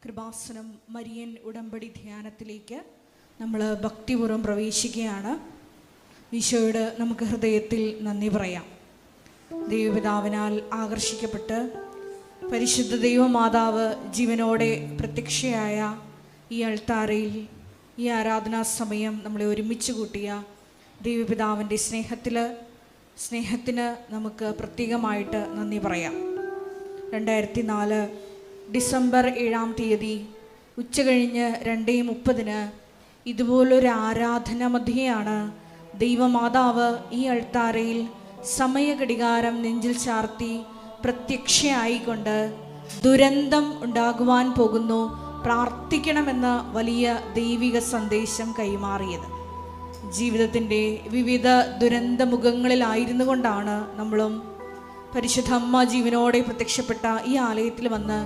Kripasanam Marian ഉടമ്പടി ധ്യാനത്തിലേക്ക് നമ്മൾ ഭക്തിപൂർവ്വം പ്രവേശിക്കുകയാണ്. ഈശോയോട് നമുക്ക് ഹൃദയത്തിൽ നന്ദി പറയാം. ദൈവപിതാവിനാൽ ആകർഷിക്കപ്പെട്ട് പരിശുദ്ധ ദൈവമാതാവ് ജീവനോടെ പ്രത്യക്ഷയായ ഈ അൾത്താരയിൽ ഈ ആരാധനാ സമയം നമ്മളെ ഒരുമിച്ച് കൂട്ടിയ ദൈവപിതാവിൻ്റെ സ്നേഹത്തിന് നമുക്ക് പ്രത്യേകമായിട്ട് നന്ദി പറയാം. 2004 ഡിസംബർ 7-ാം തീയതി ഉച്ചകഴിഞ്ഞ് 2:30 ഇതുപോലൊരു ആരാധന മധ്യയാണ് ദൈവമാതാവ് ഈ അൾത്താരയിൽ സമയഘടികാരം നെഞ്ചിൽ ചാർത്തി പ്രത്യക്ഷയായിക്കൊണ്ട് ദുരന്തം ഉണ്ടാകുവാൻ പോകുന്നു, പ്രാർത്ഥിക്കണമെന്ന വലിയ ദൈവിക സന്ദേശം കൈമാറിയത്. ജീവിതത്തിൻ്റെ വിവിധ ദുരന്ത മുഖങ്ങളിലായിരുന്നു കൊണ്ടാണ് നമ്മളും പരിശുദ്ധ അമ്മ ജീവനോടെ പ്രത്യക്ഷപ്പെട്ട ഈ ആലയത്തിൽ വന്ന്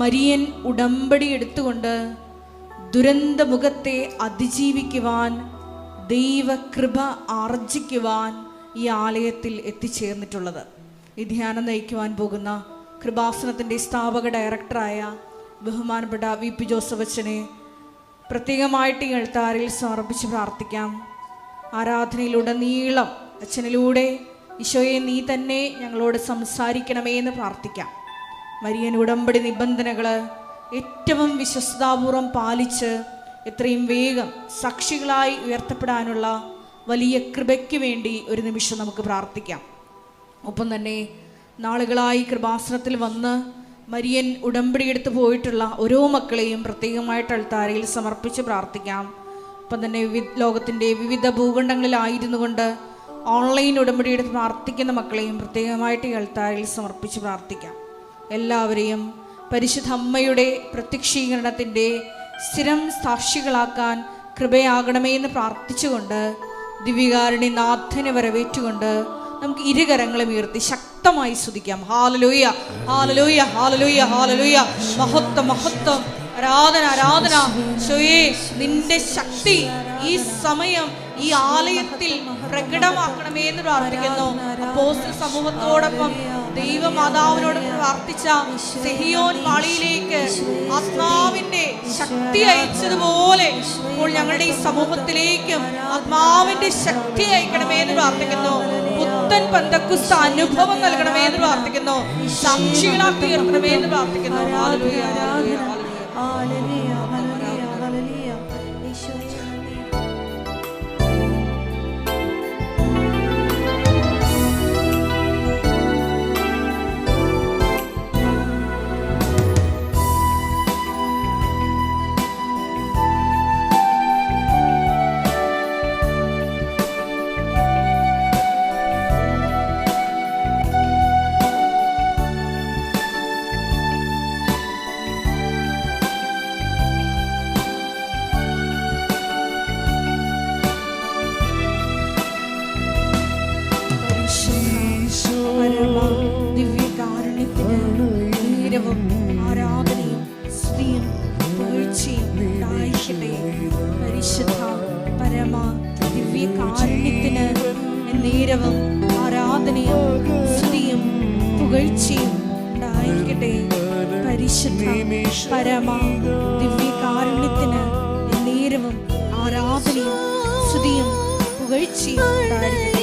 മരിയൻ ഉടമ്പടി എടുത്തുകൊണ്ട് ദുരന്ത മുഖത്തെ അതിജീവിക്കുവാൻ, ദൈവകൃപ ആർജിക്കുവാൻ ഈ ആലയത്തിൽ എത്തിച്ചേർന്നിട്ടുള്ളത്. ഈ ധ്യാനം നയിക്കുവാൻ പോകുന്ന കൃപാസനത്തിൻ്റെ സ്ഥാപക ഡയറക്ടറായ ബഹുമാനപ്പെട്ട VP ജോസഫ് അച്ഛനെ പ്രത്യേകമായിട്ട് ഈ അൾത്താരയിൽ സമർപ്പിച്ച് പ്രാർത്ഥിക്കാം. ആരാധനയിലുടനീളം അച്ഛനിലൂടെ ഈശോയെ നീ തന്നെ ഞങ്ങളോട് സംസാരിക്കണമേ എന്ന് പ്രാർത്ഥിക്കാം. മരിയൻ ഉടമ്പടി നിബന്ധനകൾ ഏറ്റവും വിശ്വസ്താപൂർവം പാലിച്ച് എത്രയും വേഗം സാക്ഷികളായി ഉയർത്തപ്പെടാനുള്ള വലിയ കൃപയ്ക്ക് വേണ്ടി ഒരു നിമിഷം നമുക്ക് പ്രാർത്ഥിക്കാം. ഒപ്പം തന്നെ നാളുകളായി കൃപാസനത്തിൽ വന്ന് മരിയൻ ഉടമ്പടി എടുത്ത് പോയിട്ടുള്ള ഓരോ മക്കളെയും പ്രത്യേകമായിട്ട് അൾത്താരയിൽ സമർപ്പിച്ച് പ്രാർത്ഥിക്കാം. ഒപ്പം തന്നെ ലോകത്തിൻ്റെ വിവിധ ഭൂഖണ്ഡങ്ങളിലായിരുന്നു കൊണ്ട് ഓൺലൈൻ ഉടമ്പടി എടുത്ത് പ്രാർത്ഥിക്കുന്ന മക്കളെയും പ്രത്യേകമായിട്ട് ഈ അൾത്താരയിൽ സമർപ്പിച്ച് പ്രാർത്ഥിക്കാം. എല്ലാവരെയും പരിശുദ്ധ അമ്മയുടെ പ്രത്യക്ഷീകരണത്തിൻ്റെ സ്ഥിരം സാക്ഷികളാക്കാൻ കൃപയാകണമേ എന്ന് പ്രാർത്ഥിച്ചുകൊണ്ട് ദിവ്യകാരുണ്യ നാഥനെ വരവേറ്റുകൊണ്ട് നമുക്ക് ഇരുകരങ്ങളും ഉയർത്തി ശക്തമായി സ്തുതിക്കാം. ഹല്ലേലൂയ, ഹല്ലേലൂയ, ഹല്ലേലൂയ, ഹല്ലേലൂയ. മഹത്വം, മഹത്വം, ആരാധന, ആരാധന. ഈശോയേ, നിന്റെ ശക്തി ഈ സമയം ഈ ആലയത്തിൽ പ്രകടമാക്കണമേ എന്ന് പ്രാർത്ഥിക്കുന്നു. അപ്പോസ്തല സമൂഹത്തോടൊപ്പം ദൈവമാതാവിനോട് പ്രാർത്ഥിച്ച സിഹിയോൻ പാളിയിലേക്ക് ആത്മാവിന്റെ ശക്തി അയച്ചതുപോലെ ഇപ്പോൾ ഞങ്ങളുടെ ഈ സമൂഹത്തിലേക്കും ആത്മാവിന്റെ ശക്തി അയക്കണമേ എന്ന് പ്രാർത്ഥിക്കുന്നു. പുത്തൻ പെന്തക്കോസ്ത് അനുഭവം നൽകണമേ എന്ന് പ്രാർത്ഥിക്കുന്നു. സാക്ഷികളാക്കി ഉയർത്തണമേ എന്ന് പ്രാർത്ഥിക്കുന്നു. ഹല്ലേലൂയ, ഹല്ലേലൂയ, ഹല്ലേലൂയ, ഹല്ലേലൂയ. ആരാധനയും സ്തുതിയും പുകഴ്ചയും ഉണ്ടായിരിക്കട്ടെ. പരിശുദ്ധ പരമ ദിവ്യകാരുണ്യത്തിന് നേരവും ആരാധനയും സ്തുതിയും പുകഴ്ചയും ഉണ്ടായിരിക്കട്ടെ. പരിശുദ്ധ പരമ ദിവ്യകാരുണ്യത്തിന് നേരവും ആരാധനയും സ്തുതിയും പുകഴ്ചയും ഉണ്ടായിരിക്കട്ടെ.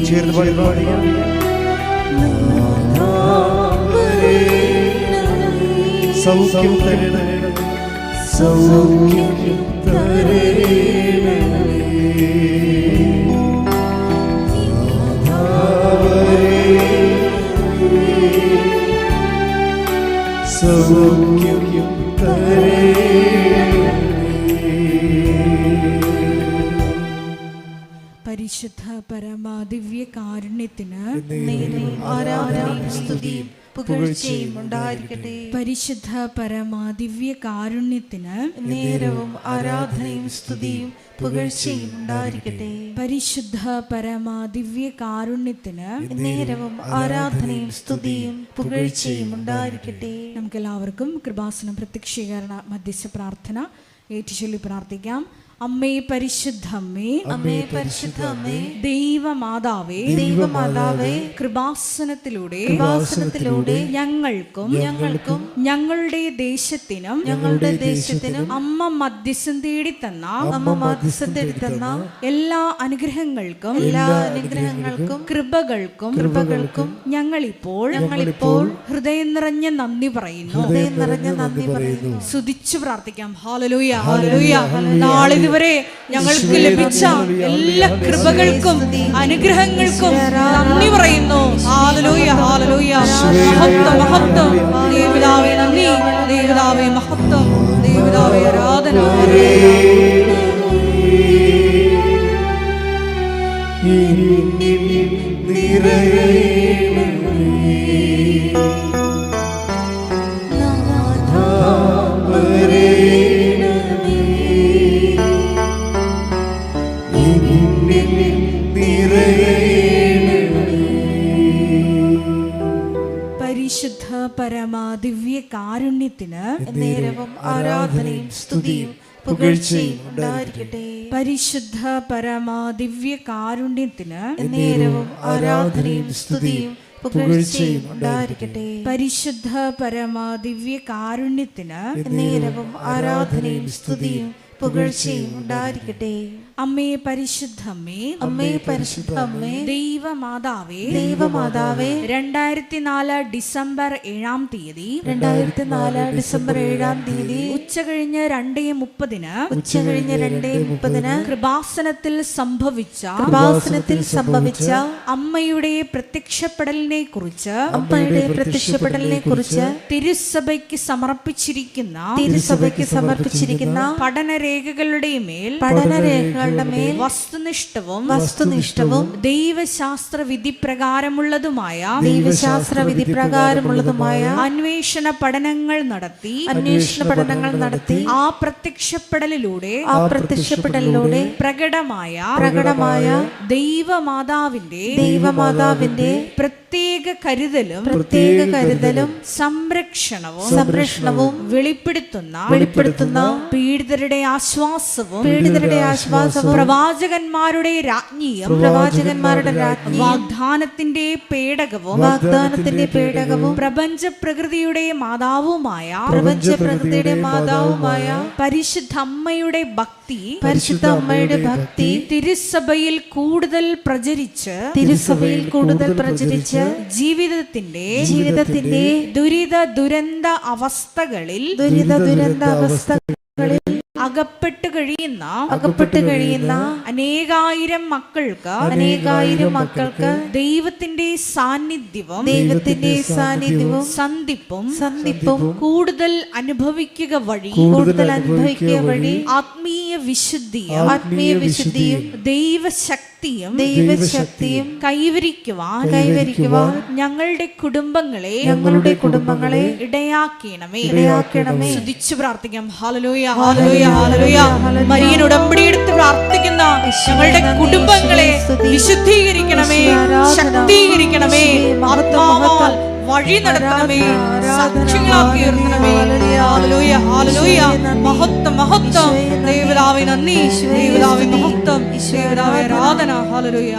ചേർന്ന് പാടിയ സൗഖ്യം തരണേ, സൗഖ്യം തരണേ, സൗഖ്യം തരണേ. പരിശുദ്ധ പരമ ദിവ്യ കാരുണ്യത്തിന് ആരാധനയും സ്തുതിയും പുകഴ്ചയും ഉണ്ടായിരിക്കട്ടെ. പരിശുദ്ധ പരമ ദിവ്യ കാരുണ്യത്തിന് നേരവും ആരാധനയും സ്തുതിയും പുകഴ്ചയും ഉണ്ടായിരിക്കട്ടെ. പരിശുദ്ധ പരമ ദിവ്യ കാരുണ്യത്തിന് നേരവും ആരാധനയും സ്തുതിയും പുകഴ്ചയും ഉണ്ടായിരിക്കട്ടെ. നമുക്കെല്ലാവർക്കും കൃപാസനം പ്രത്യക്ഷീകരണ മധ്യസ്ഥ പ്രാർത്ഥന ഏറ്റുചൊല്ലി പ്രാർത്ഥിക്കാം. അമ്മേ പരിശുദ്ധമ്മേ, അമ്മേ പരിശുദ്ധ അമ്മേ, ദൈവമാതാവേ, ദൈവമാതാവേ, കൃപാസനത്തിലൂടെ ഞങ്ങൾക്കും ഞങ്ങളുടെ ദേശത്തിനും അമ്മ മധ്യസ്ഥം തേടി തന്ന എല്ലാ അനുഗ്രഹങ്ങൾക്കും കൃപകൾക്കും ഞങ്ങളിപ്പോൾ ഹൃദയം നിറഞ്ഞ നന്ദി പറയുന്നു. സ്തുതിച്ചു പ്രാർത്ഥിക്കാം. Hallelujah, hallelujah. നാളിതുവരെ ഞങ്ങൾക്ക് ലഭിച്ച എല്ലാ കൃപകൾക്കും അനുഗ്രഹങ്ങൾക്കും നന്ദി പറയുന്നു. ഹല്ലേലൂയ, ഹല്ലേലൂയ. മഹത്വം, മഹത്വം. ദൈവപിതാവേ നന്ദി, ദൈവപിതാവേ മഹത്വം, ദൈവപിതാവേ ആരാധന. പരിശുദ്ധ പരമ ദിവ്യ കാരുണ്യത്തിന് നേരവും ആരാധനയും സ്തുതിയും പുകഴ്ചയും ഉണ്ടായിരിക്കട്ടെ. പരിശുദ്ധ പരമ ദിവ്യ കാരുണ്യത്തിന് നേരവും ആരാധനയും സ്തുതിയും പുകഴ്ചയും ഉണ്ടായിരിക്കട്ടെ. പരിശുദ്ധ പരമ ദിവ്യ കാരുണ്യത്തിന് നേരവും ആരാധനയും സ്തുതിയും പുകഴ്ചയും ഉണ്ടായിരിക്കട്ടെ. അമ്മേ പരിശുദ്ധമ്മേ, അമ്മേ പരിശുദ്ധ അമ്മേ, ദൈവമാതാവേ, ദൈവമാതാവേ, 2004 ഡിസംബർ 7-ാം തീയതി 2004 ഡിസംബർ 7-ാം തീയതി ഉച്ചകഴിഞ്ഞ് 2:30 കൃപാസനത്തിൽ സംഭവിച്ച അമ്മയുടെ പ്രത്യക്ഷപ്പെടലിനെ കുറിച്ച് തിരുസഭയ്ക്ക് സമർപ്പിച്ചിരിക്കുന്ന പഠനരേഖകളുടെ മേൽ വസ്തുനിഷ്ഠവും ദൈവശാസ്ത്ര വിധി പ്രകാരമുള്ളതുമായ അന്വേഷണ പഠനങ്ങൾ നടത്തി ആ പ്രത്യക്ഷപ്പെടലിലൂടെ പ്രകടമായ ദൈവമാതാവിന്റെ പ്രത്യേക കരുതലും സംരക്ഷണവും വെളിപ്പെടുത്തുന്ന പീഡിതരുടെ ആശ്വാസവും പ്രവാചകന്മാരുടെ രാജ്ഞിയും വാഗ്ദാനത്തിന്റെ പേടകവും പ്രപഞ്ച പ്രകൃതിയുടെ മാതാവുമായ പരിശുദ്ധ അമ്മയുടെ ഭക്തി തിരുസഭയിൽ കൂടുതൽ പ്രചരിച്ച് ജീവിതത്തിന്റെ ദുരിത ദുരന്ത അവസ്ഥകളിൽ അകപ്പെട്ട് കഴിയുന്ന അനേകായിരം മക്കൾക്ക് ദൈവത്തിന്റെ സാന്നിധ്യവും സന്ധിപ്പും കൂടുതൽ അനുഭവിക്കുക വഴി ആത്മീയ വിശുദ്ധിയും ദൈവശക്തിയും കൈവരിക്കുവാൻ ഞങ്ങളുടെ കുടുംബങ്ങളെ ഇടയാക്കണമേ. സ്തുതിച്ചു പ്രാർത്ഥിക്കാം. ഹല്ലേലൂയ, ഹല്ലേലൂയ, ഹല്ലേലൂയ. മരിയൻ ഉടമ്പടി എടുത്ത് പ്രാർത്ഥിക്കുന്ന ഞങ്ങളുടെ കുടുംബങ്ങളെ വിശുദ്ധീകരിക്കണമേ, ശക്തീകരിക്കണമേ, ആത്മാവാൽ വഴി നടത്തണമേ, സാക്ഷികളാക്കി ഉയർത്തണമേ. ഹല്ലേലൂയ, ഹല്ലേലൂയ. മഹത്വം ദൈവപിതാവേ, നന്ദി ദൈവപിതാവേ, മഹത്വം ദൈവപിതാവേ, ആരാധന. ഹല്ലേലൂയ.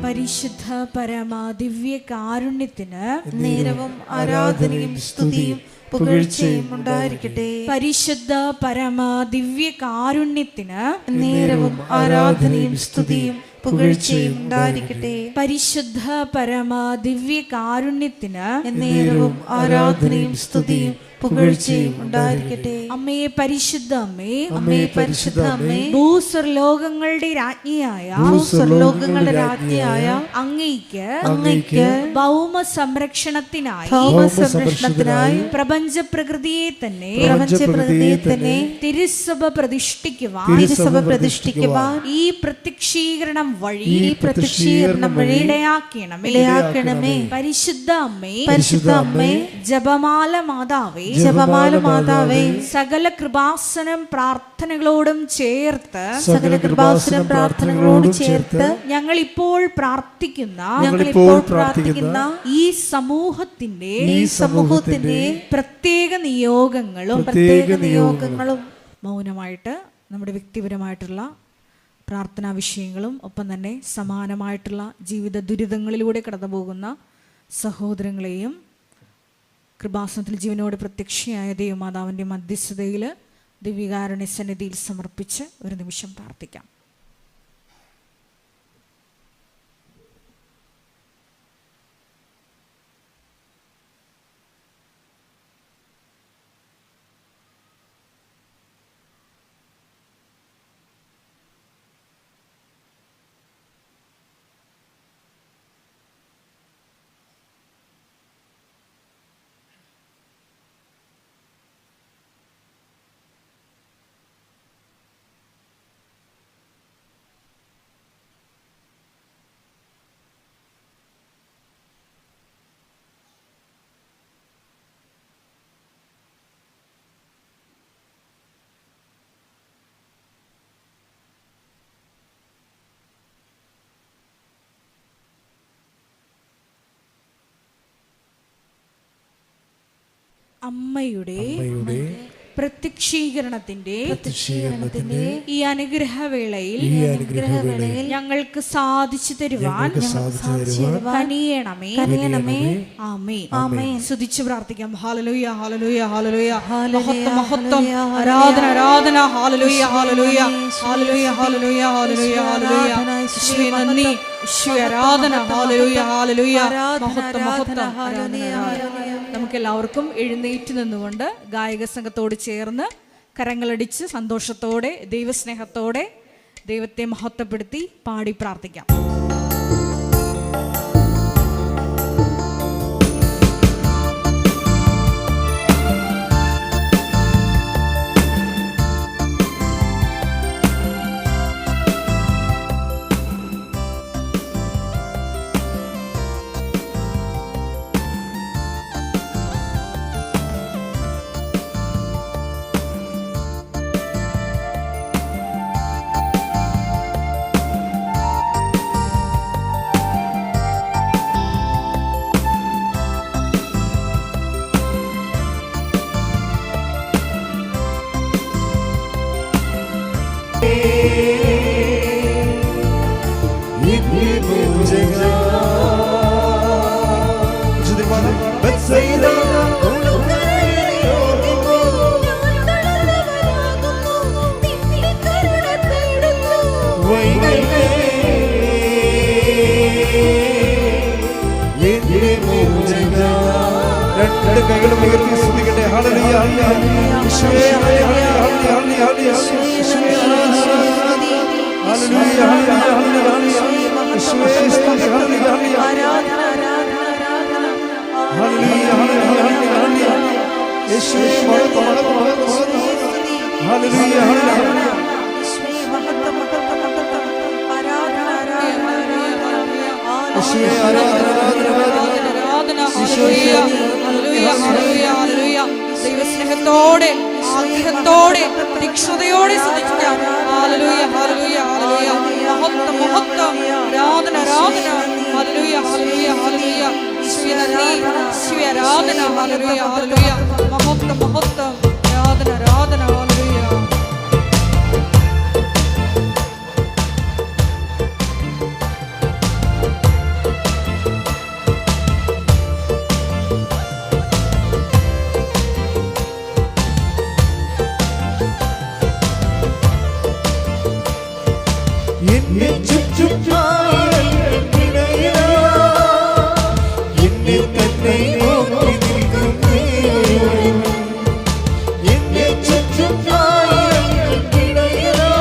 പരിശുദ്ധ പരമ ദിവ്യ കാരുണ്യത്തിന് നേരവും ആരാധനയും സ്തുതിയും പുകഴ്ചയും ഉണ്ടായിരിക്കട്ടെ. പരിശുദ്ധ പരമ ദിവ്യ കാരുണ്യത്തിന് നേരവും ആരാധനയും സ്തുതിയും പുകഴ്ചയും ഉണ്ടായിരിക്കട്ടെ. പരിശുദ്ധ പരമ ദിവ്യ കാരുണ്യത്തിന് നേരവും ആരാധനയും സ്തുതിയും പുകഴ്ചയും ഉണ്ടായിരിക്കട്ടെ. അമ്മേ പരിശുദ്ധ അമ്മേ, പരിശുദ്ധ അമ്മേ, ഭൂസ്വർലോകങ്ങളുടെ രാജ്ഞിയായ അങ്ങയ്ക്ക് ഭൗമ സംരക്ഷണത്തിനായി പ്രപഞ്ച പ്രകൃതിയെ തന്നെ തിരുസഭ പ്രതിഷ്ഠിക്കുവാൻ ഈ പ്രത്യക്ഷീകരണം വഴി ഇടയാക്കണമേ. പരിശുദ്ധ അമ്മേ, ജപമാല മാതാവേ, സകല കൃപാസനം പ്രാർത്ഥനകളോടും ചേർത്ത് ഞങ്ങൾ ഇപ്പോൾ പ്രാർത്ഥിക്കുന്ന ഈ സമൂഹത്തിന്റെ പ്രത്യേക നിയോഗങ്ങളും മൗനമായിട്ട് നമ്മുടെ വ്യക്തിപരമായിട്ടുള്ള പ്രാർത്ഥനാ വിഷയങ്ങളും ഒപ്പം തന്നെ സമാനമായിട്ടുള്ള ജീവിത ദുരിതങ്ങളിലൂടെ കടന്നു പോകുന്ന സഹോദരങ്ങളെയും കൃപാസനത്തിൽ ജീവനോട് പ്രത്യക്ഷയായ ദൈവമാതാവിൻ്റെ മധ്യസ്ഥതയിൽ ദിവ്യകാരുണ്യ സന്നിധിയിൽ സമർപ്പിച്ച് ഒരു നിമിഷം പ്രാർത്ഥിക്കാം. അമ്മയുടെ പ്രത്യക്ഷീകരണത്തിന്റെ ഈ അനുഗ്രഹവേളയിൽ ഞങ്ങൾക്ക് സാധിച്ചു തരുവാൻ കനിയണമേ. ആമേൻ. സ്തുതിച്ചു പ്രാർത്ഥിക്കാം. ഹല്ലേലൂയ, ഹല്ലേലൂയ, ഹല്ലേലൂയ. മഹത്വം, ആരാധന, ആരാധന. ഹല്ലേലൂയ, ഹല്ലേലൂയ, ഹല്ലേലൂയ, ഹല്ലേലൂയ, ഹല്ലേലൂയ, ഹല്ലേലൂയ. യേശുവേ നന്ദി, യേശുവേ ആരാധന. ഹല്ലേലൂയ, ഹല്ലേലൂയ. മഹത്വം. നമുക്കെല്ലാവർക്കും എഴുന്നേറ്റ് നിന്നുകൊണ്ട് ഗായക സംഘത്തോട് ചേർന്ന് കരങ്ങളടിച്ച് സന്തോഷത്തോടെ ദൈവസ്നേഹത്തോടെ ദൈവത്തെ മഹത്വപ്പെടുത്തി പാടി പ്രാർത്ഥിക്കാം. എന്റെ മോചക. രണ്ട് കൈകളും ഉയർത്തി സ്തുതിക്കട്ടെ. ഹല്ലേലൂയ, ഹല്ലേലൂയ. യേശുവേ, ഹല്ലേലൂയ, ഹല്ലേലൂയ, ഹല്ലേലൂയ. യേശുവേ, ഹല്ലേലൂയ, ഹല്ലേലൂയ, ഹല്ലേലൂയ. യേശുവേ, സ്തുതി, ഹല്ലേലൂയ, ഹല്ലേലൂയ. ഹല്ലേലൂയ, ഹല്ലേലൂയ, ഹല്ലേലൂയ. യേശുവേ, മഹത്വം, മഹത്വം, മഹത്വം. ഹല്ലേലൂയ, ഹല്ലേലൂയ. യേശുവേ, ആരാധന, ആരാധന, ആരാധന. ഹല്ലേലൂയ, ഹല്ലേലൂയ, ഹല്ലേലൂയ, ഹല്ലേലൂയ. ദൈവസ്നേഹത്തോടെ, ആഗ്രഹത്തോടെ, തീക്ഷ്ണതയോടെ സ്തുതിക്കാം. ഹല്ലേലൂയ, ഹല്ലേലൂയ, ഹല്ലേലൂയ. മഹത്വം, മഹത്വം. ആരാധന, ആരാധന. ഹല്ലേലൂയ, ഹല്ലേലൂയ, ഹല്ലേലൂയ. യേശുവേ നന്ദി, യേശുവേ ആരാധന. ഹല്ലേലൂയ, ഹല്ലേലൂയ. മഹത്വം, മഹത്വം. ആരാധന, ആരാധന. ഹല്ലേലൂയ. എന്നെ ചുറ്റും ആയിരത്തിനിടയിലാ, എന്നെ തന്നെ നോക്കി നിൽക്കുന്നേ. എന്നെ ചുറ്റും ആയിരത്തിനിടയിലാ,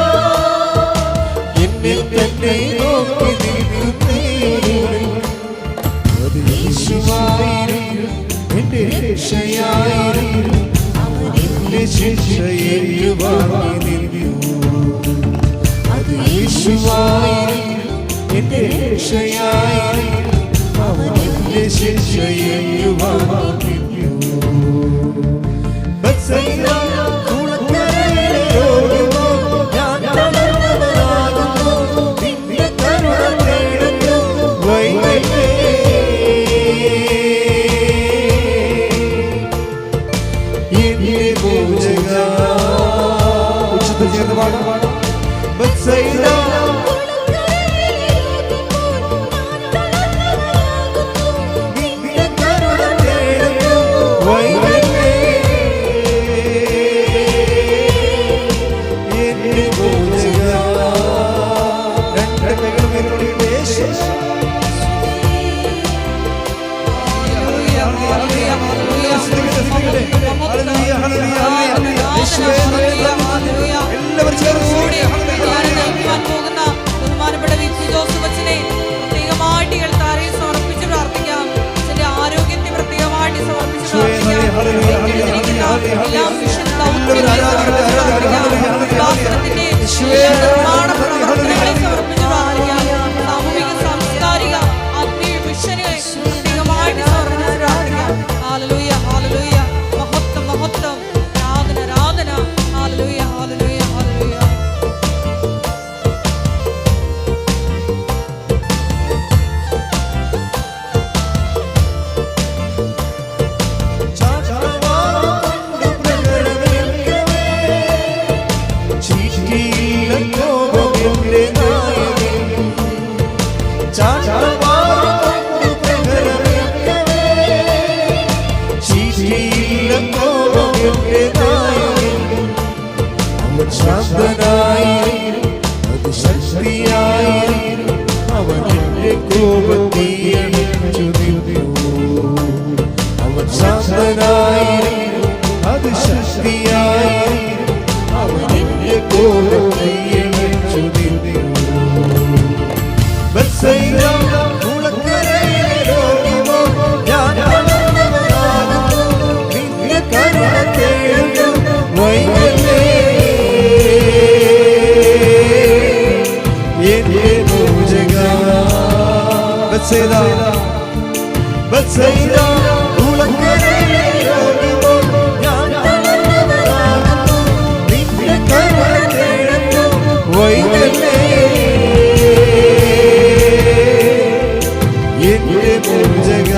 എന്നെ തന്നെ നോക്കി നിൽക്കുന്നേ. അത് യേശുവായിരുന്നു, എന്റെ രക്ഷയായിരുന്നു. എന്റെ ശിക്ഷയേറ്റുവാങ്ങി നിന്നു. അത് യേശുവായിരുന്നു, എന്റെ രക്ഷയായിരുന്നു. അവൻ എന്റെ ശിക്ഷയേറ്റുവാങ്ങി നിന്നു. ബത്സയിദ കുളക്കരയിലെ രോഗിയോ, ഞാൻ തളർന്നവനാകുന്നു. നിന്റെ കരുണ തേടുന്നു വൈകല്ലേ. എന്റെ മോചക. ഉച്ചത്തിൽ ചേർന്ന് പാടാം. ബത്സയിദ നിന്റെ കരുണ തേടുന്നു വൈകല്ലേ. എന്റെ മോചക. രണ്ട് കൈകളും ഉയർത്തി യേശുവേ. ഹല്ലേലൂയ, ഹല്ലേലൂയ, ഹല്ലേലൂയ. ഹല്ലേലൂയ, ഹല്ലേലൂയ, ഹല്ലേലൂയ. യേശുവേ, ഹല്ലേലൂയ. എല്ലാവരും ചേർന്ന് കൂടെ ഞാൻ നയിക്കുവാൻ പോകുന്ന ബഹുമാനപ്പെട്ട വിപ്പു ജോസഫ് അച്ഛനെ പ്രത്യേകമായിട്ട് ഇയാൾ താരയിൽ സമർപ്പിച്ച് പ്രാർത്ഥിക്കാം. അച്ഛന്റെ ആരോഗ്യത്തെ പ്രത്യേകമായിട്ട് സമർപ്പിച്ച് പ്രാർത്ഥിക്കാം. എല്ലാ മിഷൻ ദൗത്യങ്ങളെ സമർപ്പിച്ച് പ്രാർത്ഥിക്കാം. വികാസത്തിന്റെ നിർമ്മാണ പ്രവർത്തനങ്ങളെ സമർപ്പിച്ച് പ്രാർത്ഥിക്കാം. സാമൂഹിക സാംസ്കാരിക ആത്മീയ മിഷനുകളെ പ്രത്യേകമായിട്ട് സമർപ്പിച്ച് പ്രാർത്ഥിക്കാം. ഹല്ലേലൂയ, ഹല്ലേലൂയ. മഹത്വം, മഹത്വം. ആരാധന, ആരാധന. ഹല്ലേലൂയ, ഹല്ലേലൂയ, ഹല്ലേലൂയ. ശാന്തനായിരുന്നു, അത് ശക്തിയായിരുന്നു. അവൻ എന്റെ കോപത്തെ അണച്ചു നിന്നു. അവൻ ശാന്തനായിരുന്നു, അത് ശക്തിയായിരുന്നു. അവൻ എന്റെ കോപത്തെ അണച്ചു നിന്നു. ബത്സയിദ കുളക്കരയിലെ രോഗിയോ, ഞാൻ തളർന്നവനാകുന്നു. നിന്റെ കരുണ തേടുന്നു വൈകല്ലേ. എന്റെ മോചക. ബത്സയിദ, ബത്സയിദ കുളക്കരയിലെ രോഗിയോ, ഞാൻ തളർന്നവനാകുന്നു. നിന്റെ കരുണ തേടുന്നു വൈകല്ലേ. എന്റെ മോചക.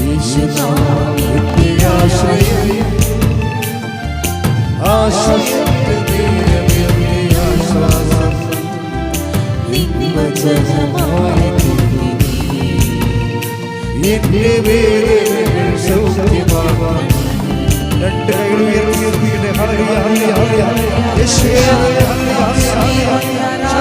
യേശുനാമത്തെ ആശ്രയം, ആശ്രയത്തെ ദൈവമേ ആശ്വാസം. വചനമായി എന്റെ വേദനകൾ സൗഖ്യമാവാൻ. രണ്ട് കൈകൾ ഉയർത്തിയിരിക്കട്ടെ. ഹല്ലേലൂയ, ഹല്ലേലൂയ, ഹല്ലേലൂയ. യേശുവേ, ഹല്ലേലൂയ, ഹല്ലേലൂയ, ഹല്ലേലൂയ.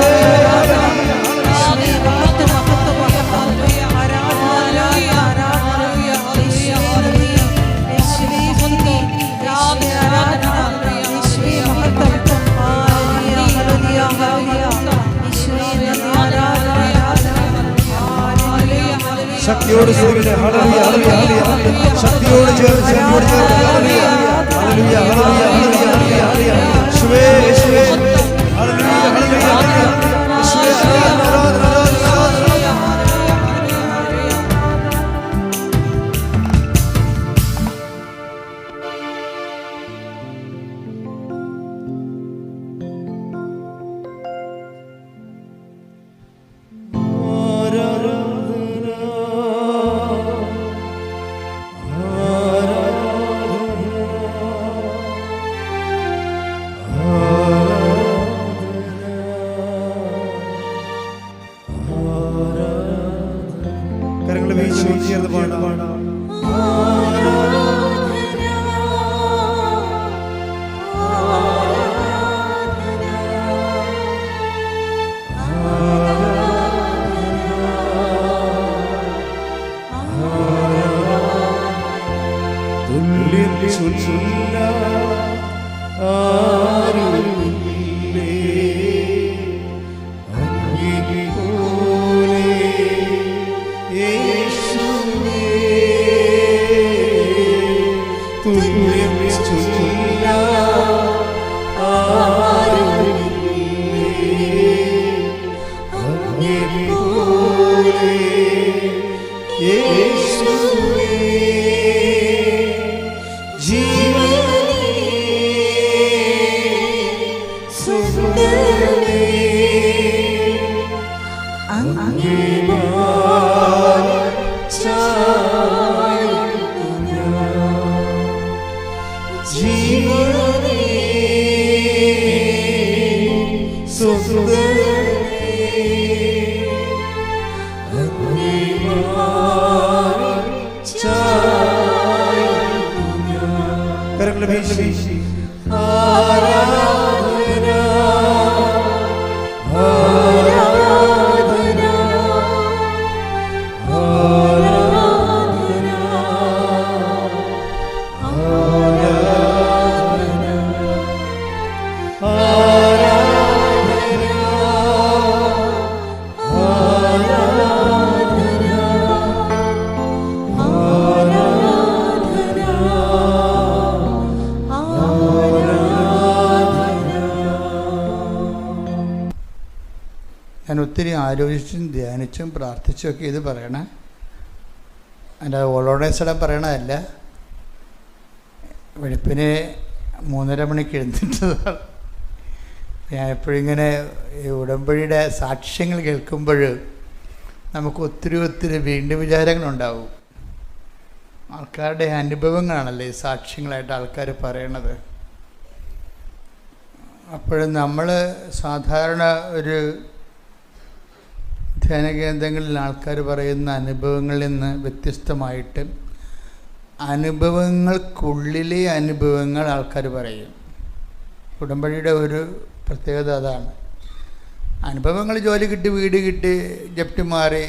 ശക്തിയോട് സ്തുതിക്കട്ടെ. ഹല്ലേലൂയ ഹല്ലേലൂയ ഹല്ലേലൂയ. ശക്തിയോട് ചേർന്ന് ശക്തിയോട് ചേർന്ന് ഹല്ലേലൂയ ഹല്ലേലൂയ ഹല്ലേലൂയ ഹല്ലേലൂയ ഹല്ലേലൂയ. യേശുവേ യേശുവേ ഹല്ലേലൂയ ഹല്ലേലൂയ ഹല്ലേലൂയ. യേശുവേ ആരാധന ആരാധന ആരാധന. കരങ്ങൾ വീശി ഉയർന്ന് പാടാം. തുല്യം ചൊല്ല ആരുമില്ലേ അങ്ങേപോലെ യേശുവേ. തുല്യം ചൊല്ല ആരുമില്ലേ അങ്ങേപോലെ യേശുവേ. കരങ്ങൾ വീശി ആരാധന ആരാധന ആരാധന ആരാധന ഞാൻ ഒത്തിരി ആലോചിച്ചും ധ്യാനിച്ചും പ്രാർത്ഥിച്ചുമൊക്കെ ഇത് പറയണേ. എൻ്റെ ഓളോടേസടം പറയണതല്ല. വെളുപ്പിന് 3:30 മണിക്ക് എഴുന്നേറ്റതാണ്. ഞാൻ എപ്പോഴും ഇങ്ങനെ ഈ ഉടമ്പടിയുടെ സാക്ഷ്യങ്ങൾ കേൾക്കുമ്പോൾ നമുക്ക് ഒത്തിരി ഒത്തിരി വീണ്ടും വിചാരങ്ങളുണ്ടാവും. ആൾക്കാരുടെ അനുഭവങ്ങളാണല്ലേ ഈ സാക്ഷ്യങ്ങളായിട്ട് ആൾക്കാർ പറയണത്. അപ്പോഴും നമ്മൾ സാധാരണ ഒരു ധ്യാന കേന്ദ്രങ്ങളിൽ ആൾക്കാർ പറയുന്ന അനുഭവങ്ങളിൽ നിന്ന് വ്യത്യസ്തമായിട്ട് അനുഭവങ്ങൾക്കുള്ളിലെ അനുഭവങ്ങൾ ആൾക്കാർ പറയും. ഉടമ്പടിയുടെ ഒരു പ്രത്യേകത അതാണ്. അനുഭവങ്ങൾ ജോലി കിട്ടി, വീട് കിട്ടി, ജപ്തി മാറി,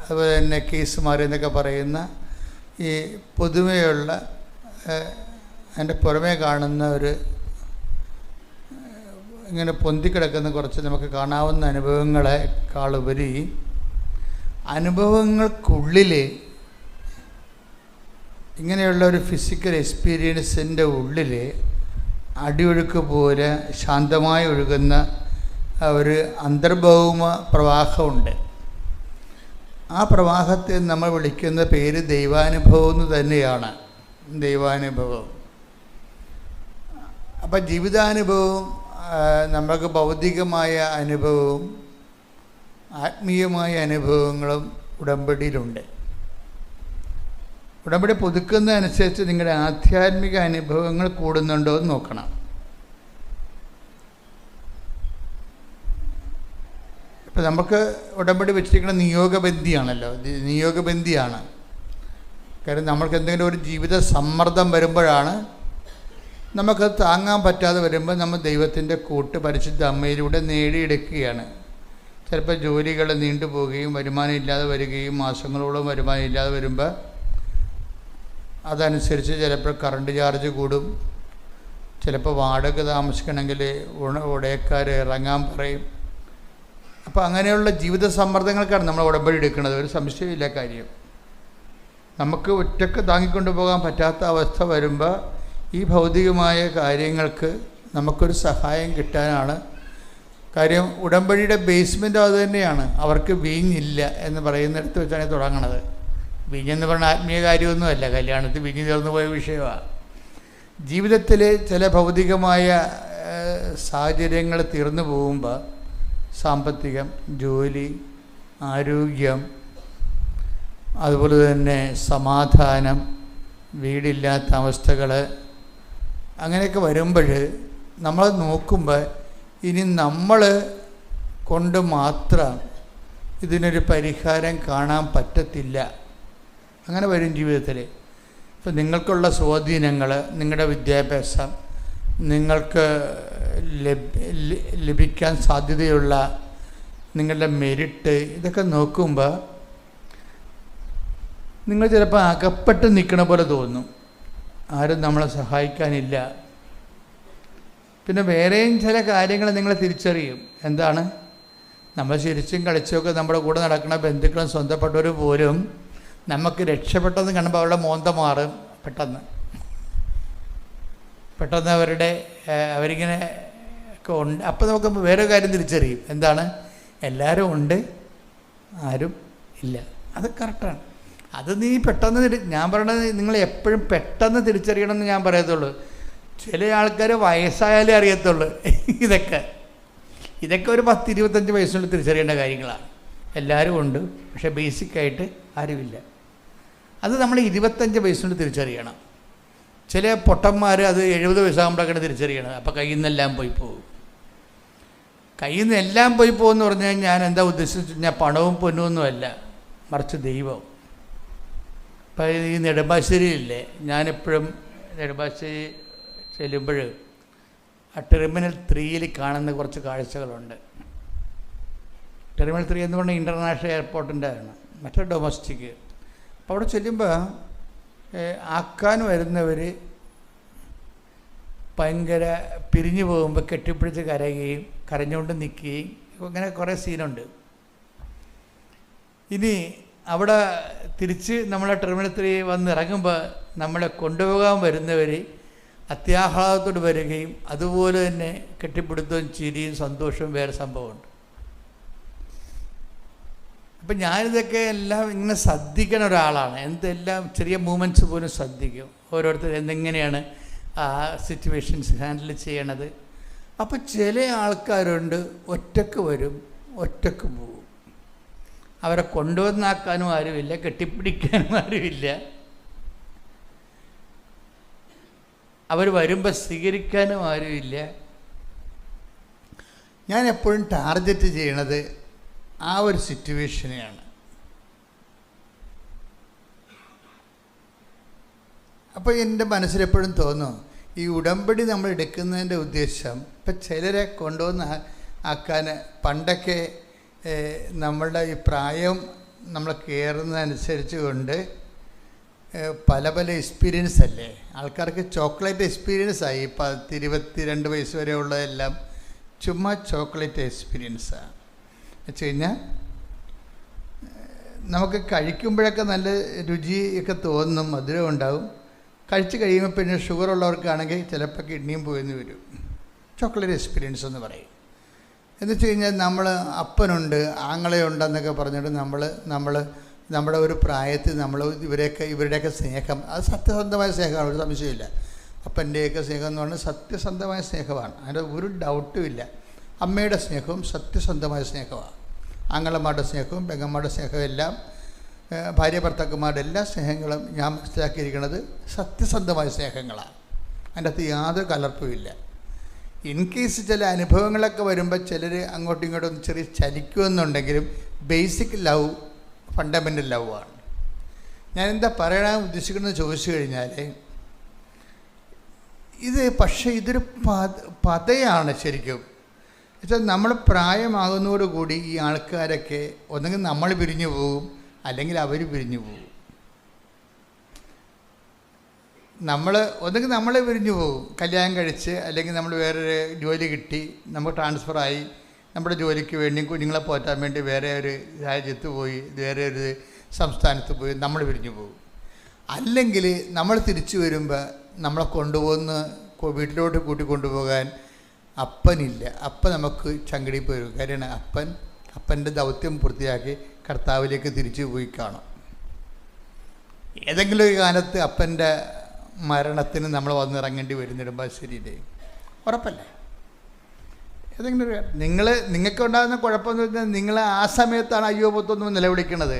അതുപോലെ തന്നെ കേസ് മാറി എന്നൊക്കെ പറയുന്ന ഈ പൊതുവെയുള്ള അതിൻ്റെ പുറമേ കാണുന്ന ഒരു ഇങ്ങനെ പൊന്തിക്കിടക്കുന്ന കുറച്ച് നമുക്ക് കാണാവുന്ന അനുഭവങ്ങളെക്കാളുപരി അനുഭവങ്ങൾക്കുള്ളിൽ ഇങ്ങനെയുള്ള ഒരു ഫിസിക്കൽ എക്സ്പീരിയൻസിൻ്റെ ഉള്ളിൽ അടിയൊഴുക്ക് പോലെ ശാന്തമായി ഒഴുകുന്ന ഒരു അന്തർഭൗമ പ്രവാഹമുണ്ട്. ആ പ്രവാഹത്തെ നമ്മൾ വിളിക്കുന്ന പേര് ദൈവാനുഭവം എന്ന് തന്നെയാണ്. ദൈവാനുഭവം. അപ്പം ജീവിതാനുഭവവും നമുക്ക് ഭൗതികമായ അനുഭവവും ആത്മീയമായ അനുഭവങ്ങളും ഉടമ്പടിയിലുണ്ട്. ഉടമ്പടി പുതുക്കുന്നതനുസരിച്ച് നിങ്ങളുടെ ആധ്യാത്മിക അനുഭവങ്ങൾ കൂടുന്നുണ്ടോ എന്ന് നോക്കണം. ഇപ്പം നമുക്ക് ഉടമ്പടി വെച്ചിരിക്കുന്ന നിയോഗബന്ധിയാണല്ലോ, നിയോഗബന്ധിയാണ്. കാര്യം നമ്മൾക്ക് എന്തെങ്കിലും ഒരു ജീവിത സമ്മർദ്ദം വരുമ്പോഴാണ്, നമുക്കത് താങ്ങാൻ പറ്റാതെ വരുമ്പോൾ നമ്മൾ ദൈവത്തിൻ്റെ കൂട്ട് പരിശുദ്ധ അമ്മയിലൂടെ നേടിയെടുക്കുകയാണ്. ചിലപ്പോൾ ജോലികൾ നീണ്ടുപോവുകയും വരുമാനം ഇല്ലാതെ വരികയും മാസങ്ങളോളം വരുമാനം ഇല്ലാതെ വരുമ്പോൾ അതനുസരിച്ച് ചിലപ്പോൾ കറണ്ട് ചാർജ് കൂടും. ചിലപ്പോൾ വാടക താമസിക്കണമെങ്കിൽ ഉടയക്കാർ ഇറങ്ങാൻ പറയും. അപ്പോൾ അങ്ങനെയുള്ള ജീവിത സമ്മർദ്ദങ്ങൾക്കാണ് നമ്മൾ ഉടമ്പടി എടുക്കുന്നത്, ഒരു സംശയമില്ല കാര്യം. നമുക്ക് ഒറ്റക്ക് താങ്ങിക്കൊണ്ടു പോകാൻ പറ്റാത്ത അവസ്ഥ വരുമ്പോൾ ഈ ഭൗതികമായ കാര്യങ്ങൾക്ക് നമുക്കൊരു സഹായം കിട്ടാനാണ്. കാര്യം ഉടമ്പടിയുടെ ബേസ്മെൻറ്റ് അത് തന്നെയാണ്. അവർക്ക് വീഞ്ഞില്ല എന്ന് പറയുന്നിടത്ത് വെച്ചാണ് തുടങ്ങണത്. വീഞ്ഞെന്ന് പറഞ്ഞാൽ ആത്മീയ കാര്യമൊന്നുമല്ല, കല്യാണത്തിൽ വീഞ്ഞ് തീർന്നു പോയ വിഷയമാണ്. ജീവിതത്തിൽ ചില ഭൗതികമായ സാഹചര്യങ്ങൾ തീർന്നു പോകുമ്പോൾ സാമ്പത്തികം, ജോലി, ആരോഗ്യം, അതുപോലെ തന്നെ സമാധാനം, വീടില്ലാത്ത അവസ്ഥകൾ, അങ്ങനെയൊക്കെ വരുമ്പോൾ നമ്മൾ നോക്കുമ്പോൾ ഇനി നമ്മൾ കൊണ്ട് മാത്രം ഇതിനൊരു പരിഹാരം കാണാൻ പറ്റത്തില്ല. അങ്ങനെ വരും ജീവിതത്തിൽ. ഇപ്പം നിങ്ങൾക്കുള്ള സ്വാധീനങ്ങൾ, നിങ്ങളുടെ വിദ്യാഭ്യാസം, നിങ്ങൾക്ക് ലഭിക്കാൻ സാധ്യതയുള്ള നിങ്ങളുടെ മെരിറ്റ്, ഇതൊക്കെ നോക്കുമ്പോൾ നിങ്ങൾ ചിലപ്പോൾ അകപ്പെട്ട് നിൽക്കണ പോലെ തോന്നും. ആരും നമ്മളെ സഹായിക്കാനില്ല. പിന്നെ വേറെയും ചില കാര്യങ്ങൾ നിങ്ങൾ തിരിച്ചറിയും. എന്താണ്? നമ്മൾ ചിരിച്ചും കളിച്ചുമൊക്കെ നമ്മുടെ കൂടെ നടക്കുന്ന ബന്ധുക്കളും സ്വന്തപ്പെട്ടവർ പോലും നമുക്ക് രക്ഷപ്പെട്ടെന്ന് കാണുമ്പോൾ അവരുടെ മോന്ത മാറും പെട്ടെന്ന് അവരിങ്ങനെ ഒക്കെ ഉണ്ട്. അപ്പോൾ നമുക്ക് വേറെ കാര്യം തിരിച്ചറിയും. എന്താണ്? എല്ലാവരും ഉണ്ട്, ആരും ഇല്ല. അത് കറക്റ്റാണ്. അത് നീ പെട്ടെന്ന് ഞാൻ പറയണത് നിങ്ങൾ എപ്പോഴും പെട്ടെന്ന് തിരിച്ചറിയണമെന്ന് ഞാൻ പറയത്തുള്ളൂ. ചില ആൾക്കാർ വയസ്സായാലേ അറിയത്തുള്ളൂ. ഇതൊക്കെ ഒരു 10-25 വയസ്സിനുള്ളിൽ തിരിച്ചറിയേണ്ട കാര്യങ്ങളാണ്. എല്ലാവരും ഉണ്ട്, പക്ഷേ ബേസിക്കായിട്ട് ആരുമില്ല. അത് നമ്മൾ 25 വയസ്സിനുള്ളിൽ തിരിച്ചറിയണം. ചില പൊട്ടന്മാർ അത് 70 വയസ്സാകുമ്പോഴൊക്കെയാണ് തിരിച്ചറിയണം. അപ്പോൾ കയ്യിൽ നിന്നെല്ലാം പോയി പോകും. കയ്യിൽ നിന്ന് എല്ലാം പോയി പോകുമെന്ന് പറഞ്ഞാൽ ഞാൻ എന്താ ഉദ്ദേശിച്ചു കഴിഞ്ഞാൽ പണവും പൊന്നുമൊന്നുമല്ല, മറിച്ച് ദൈവം. ഇപ്പം ഈ നെടുമ്പാശ്ശേരിയില്ലേ, ഞാനെപ്പോഴും നെടുമ്പാശ്ശേരി ചെല്ലുമ്പോൾ ആ ടെർമിനൽ 3 കാണുന്ന കുറച്ച് കാഴ്ചകളുണ്ട്. ടെർമിനൽ 3 എന്ന് പറഞ്ഞാൽ ഇൻ്റർനാഷണൽ എയർപോർട്ടിൻ്റെ ആണ്, മറ്റേ ഡൊമസ്റ്റിക്. അപ്പോൾ അവിടെ ചെല്ലുമ്പോൾ ആക്കാൻ വരുന്നവർ ഭയങ്കര പിരിഞ്ഞു പോകുമ്പോൾ കെട്ടിപ്പിടിച്ച് കരയുകയും കരഞ്ഞുകൊണ്ട് നിൽക്കുകയും അങ്ങനെ കുറേ സീനുണ്ട്. ഇനി അവിടെ തിരിച്ച് നമ്മളെ ടെർമിനൽ 3 വന്നിറങ്ങുമ്പോൾ നമ്മളെ കൊണ്ടുപോകാൻ വരുന്നവർ അത്യാഹ്ലാദത്തോട് വരികയും അതുപോലെ തന്നെ കെട്ടിപ്പിടുത്തവും ചിരിയും സന്തോഷവും വേറെ സംഭവമുണ്ട്. അപ്പം ഞാനിതൊക്കെ എല്ലാം ഇങ്ങനെ ശ്രദ്ധിക്കണ ഒരാളാണ്. എന്തെല്ലാം ചെറിയ മൂമെൻറ്റ്സ് പോലും ശ്രദ്ധിക്കും. ഓരോരുത്തർ എന്തെങ്ങനെയാണ് ആ സിറ്റുവേഷൻസ് ഹാൻഡിൽ ചെയ്യണത്. അപ്പം ചില ആൾക്കാരുണ്ട് ഒറ്റക്ക് വരും, ഒറ്റക്ക് പോകും. അവരെ കൊണ്ടുവന്നാക്കാനും ആരുമില്ല, കെട്ടിപ്പിടിക്കാനും ആരുമില്ല. അവർ വരുമ്പോൾ സ്വീകരിക്കാനും ആരുമില്ല. ഞാൻ എപ്പോഴും ടാർഗറ്റ് ചെയ്യണത് ആ ഒരു സിറ്റുവേഷനെയാണ്. അപ്പോൾ എൻ്റെ മനസ്സിലെപ്പോഴും തോന്നും, ഈ ഉടമ്പടി നമ്മൾ എടുക്കുന്നതിൻ്റെ ഉദ്ദേശം ഇപ്പം ചിലരെ കൊണ്ടുവന്ന് ആക്കാൻ, പണ്ടൊക്കെ നമ്മളുടെ ഈ പ്രായം നമ്മൾ കയറുന്നതനുസരിച്ച് കൊണ്ട് പല എക്സ്പീരിയൻസ് അല്ലേ ആൾക്കാർക്ക്. ചോക്ലേറ്റ് എക്സ്പീരിയൻസായി. 10-22 വയസ്സ് വരെ ഉള്ളതെല്ലാം ചുമ്മാ ചോക്ലേറ്റ് എക്സ്പീരിയൻസാണ്. വെച്ച് കഴിഞ്ഞാൽ നമുക്ക് കഴിക്കുമ്പോഴൊക്കെ നല്ല രുചിയൊക്കെ തോന്നും, മധുരം ഉണ്ടാവും. കഴിച്ച് കഴിയുമ്പോൾ പിന്നെ ഷുഗർ ഉള്ളവർക്കാണെങ്കിൽ ചിലപ്പോൾ കിഡ്നിയും പോയെന്ന് വരും. ചോക്ലേറ്റ് എക്സ്പീരിയൻസ് എന്ന് പറയും. എന്ന് വെച്ച് കഴിഞ്ഞാൽ നമ്മൾ അപ്പനുണ്ട്, ആങ്ങളയുണ്ടെന്നൊക്കെ പറഞ്ഞിട്ട് നമ്മൾ നമ്മുടെ ഒരു പ്രായത്തിൽ നമ്മൾ ഇവരുടെയൊക്കെ സ്നേഹം, അത് സത്യസന്ധമായ സ്നേഹമാണ്, ഒരു സംശയമില്ല. അപ്പൻ്റെയൊക്കെ സ്നേഹം എന്ന് പറഞ്ഞാൽ സത്യസന്ധമായ സ്നേഹമാണ്, അതിൻ്റെ ഒരു ഡൗട്ടും ഇല്ല. അമ്മയുടെ സ്നേഹവും സത്യസന്ധമായ സ്നേഹമാണ്. ആങ്ങളമാരുടെ സ്നേഹവും പെങ്ങന്മാരുടെ സ്നേഹവും എല്ലാം, ഭാര്യ ഭർത്താക്കന്മാരുടെ എല്ലാ സ്നേഹങ്ങളും ഞാൻ മനസ്സിലാക്കിയിരിക്കുന്നത് സത്യസന്ധമായ സ്നേഹങ്ങളാണ്. അതിൻ്റെ അകത്ത് യാതൊരു കലർപ്പുമില്ല. ഇൻ കേസ് ചില അനുഭവങ്ങളൊക്കെ വരുമ്പോൾ ചിലർ അങ്ങോട്ടും ഇങ്ങോട്ടും ചെറിയ ചലിക്കുമെന്നുണ്ടെങ്കിലും ബേസിക് ലവ് ഫണ്ടമെൻ്റൽ ലവ് ആണ്. ഞാൻ എന്താ പറയാൻ ഉദ്ദേശിക്കുന്നത് ചോദിച്ചു കഴിഞ്ഞാൽ, പക്ഷേ ഇതൊരു പതയാണ് ശരിക്കും. എന്നുവെച്ചാൽ നമ്മൾ പ്രായമാകുന്നതോടുകൂടി ഈ ആൾക്കാരൊക്കെ ഒന്നെങ്കിൽ നമ്മൾ പിരിഞ്ഞു പോകും, അല്ലെങ്കിൽ അവർ പിരിഞ്ഞു പോകും. ഒന്നെങ്കിൽ നമ്മൾ പിരിഞ്ഞു പോകും കല്യാണം കഴിച്ച്, അല്ലെങ്കിൽ നമ്മൾ വേറൊരു ജോലി കിട്ടി, നമുക്ക് ട്രാൻസ്ഫറായി, നമ്മുടെ ജോലിക്ക് വേണ്ടി കുഞ്ഞുങ്ങളെ പോറ്റാൻ വേണ്ടി വേറെ ഒരു രാജ്യത്ത് പോയി, വേറെ ഒരു സംസ്ഥാനത്ത് പോയി നമ്മൾ പിരിഞ്ഞു പോകും. അല്ലെങ്കിൽ നമ്മൾ തിരിച്ചു വരുമ്പോൾ നമ്മളെ കൊണ്ടുപോകുന്ന വീട്ടിലോട്ട് കൂട്ടിക്കൊണ്ടുപോകാൻ അപ്പനില്ല. അപ്പൻ നമുക്ക് ചങ്കടി പോയി വരും. കാര്യമാണ് അപ്പൻ്റെ ദൗത്യം പൂർത്തിയാക്കി കർത്താവിലേക്ക് തിരിച്ചു പോയി കാണും. ഏതെങ്കിലും ഒരു കാലത്ത് അപ്പൻ്റെ മരണത്തിന് നമ്മൾ വന്നിറങ്ങേണ്ടി വരുന്നിടുമ്പോൾ ശരിയില്ലേ, ഉറപ്പല്ലേ? ഏതെങ്കിലും ഒരു നിങ്ങൾക്ക് ഉണ്ടാകുന്ന കുഴപ്പമെന്ന് വെച്ചാൽ നിങ്ങൾ ആ സമയത്താണ് അയ്യോ പൊത്തൊന്നും നിലവിളിക്കുന്നത്.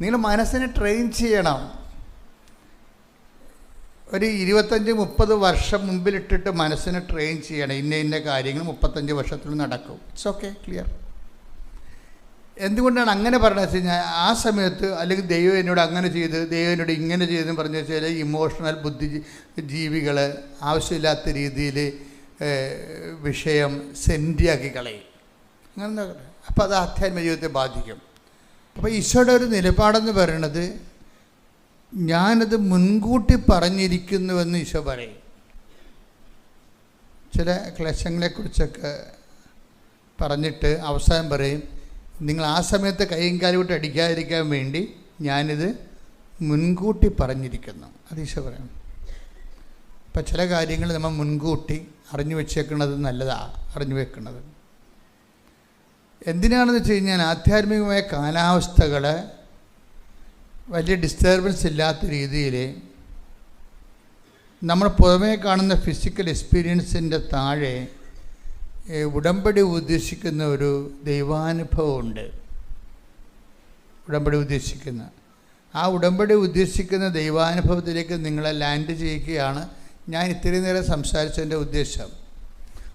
നിങ്ങൾ മനസ്സിനെ ട്രെയിൻ ചെയ്യണം. ഒരു 25-30 വർഷം മുമ്പിലിട്ടിട്ട് മനസ്സിനെ ട്രെയിൻ ചെയ്യണം. ഇന്ന കാര്യങ്ങൾ 35 വർഷത്തിൽ നടക്കും. It's okay, clear. എന്തുകൊണ്ടാണ് അങ്ങനെ പറഞ്ഞത് വെച്ച് കഴിഞ്ഞാൽ ആ സമയത്ത് അല്ലെങ്കിൽ ദൈവം എന്നോട് അങ്ങനെ ചെയ്ത്, ദൈവം എന്നോട് ഇങ്ങനെ ചെയ്തെന്ന് പറഞ്ഞു വെച്ചാൽ ഇമോഷണൽ ജീവികൾ ആവശ്യമില്ലാത്ത രീതിയിൽ വിഷയം സെൻറ്റിയാക്കി കളയും. അങ്ങനെ അപ്പോൾ അത് ആധ്യാത്മിക ജീവിതത്തെ ബാധിക്കും. അപ്പോൾ ഈശോയുടെ ഒരു നിലപാടെന്ന് പറയുന്നത് ഞാനത് മുൻകൂട്ടി പറഞ്ഞിരിക്കുന്നുവെന്ന് ഈശോ പറയും. ചില ക്ലേശങ്ങളെക്കുറിച്ചൊക്കെ പറഞ്ഞിട്ട് അവസാനം പറയും, നിങ്ങൾ ആ സമയത്ത് കൈയും കാലും വിട്ട് അടിക്കാതിരിക്കാൻ വേണ്ടി ഞാനിത് മുൻകൂട്ടി പറഞ്ഞിരിക്കുന്നു. അത് ഈശോ പറയണം. അപ്പം ചില കാര്യങ്ങൾ നമ്മൾ മുൻകൂട്ടി അറിഞ്ഞു വെച്ചേക്കുന്നത് നല്ലതാണ്. അറിഞ്ഞു വെക്കുന്നത് എന്തിനാണെന്ന് വെച്ച് കഴിഞ്ഞാൽ ആധ്യാത്മികമായ കാലാവസ്ഥകൾ വലിയ ഡിസ്റ്റർബൻസ് ഇല്ലാത്ത രീതിയിൽ നമ്മൾ പുറമേ കാണുന്ന ഫിസിക്കൽ എക്സ്പീരിയൻസിൻ്റെ താഴെ ഉടമ്പടി ഉദ്ദേശിക്കുന്ന ഒരു ദൈവാനുഭവമുണ്ട്. ഉടമ്പടി ഉദ്ദേശിക്കുന്ന ആ ഉടമ്പടി ഉദ്ദേശിക്കുന്ന ദൈവാനുഭവത്തിലേക്ക് നിങ്ങളെ ലാൻഡ് ചെയ്യുകയാണ് ഞാൻ ഇത്രയും നേരം സംസാരിച്ചതിൻ്റെ ഉദ്ദേശം.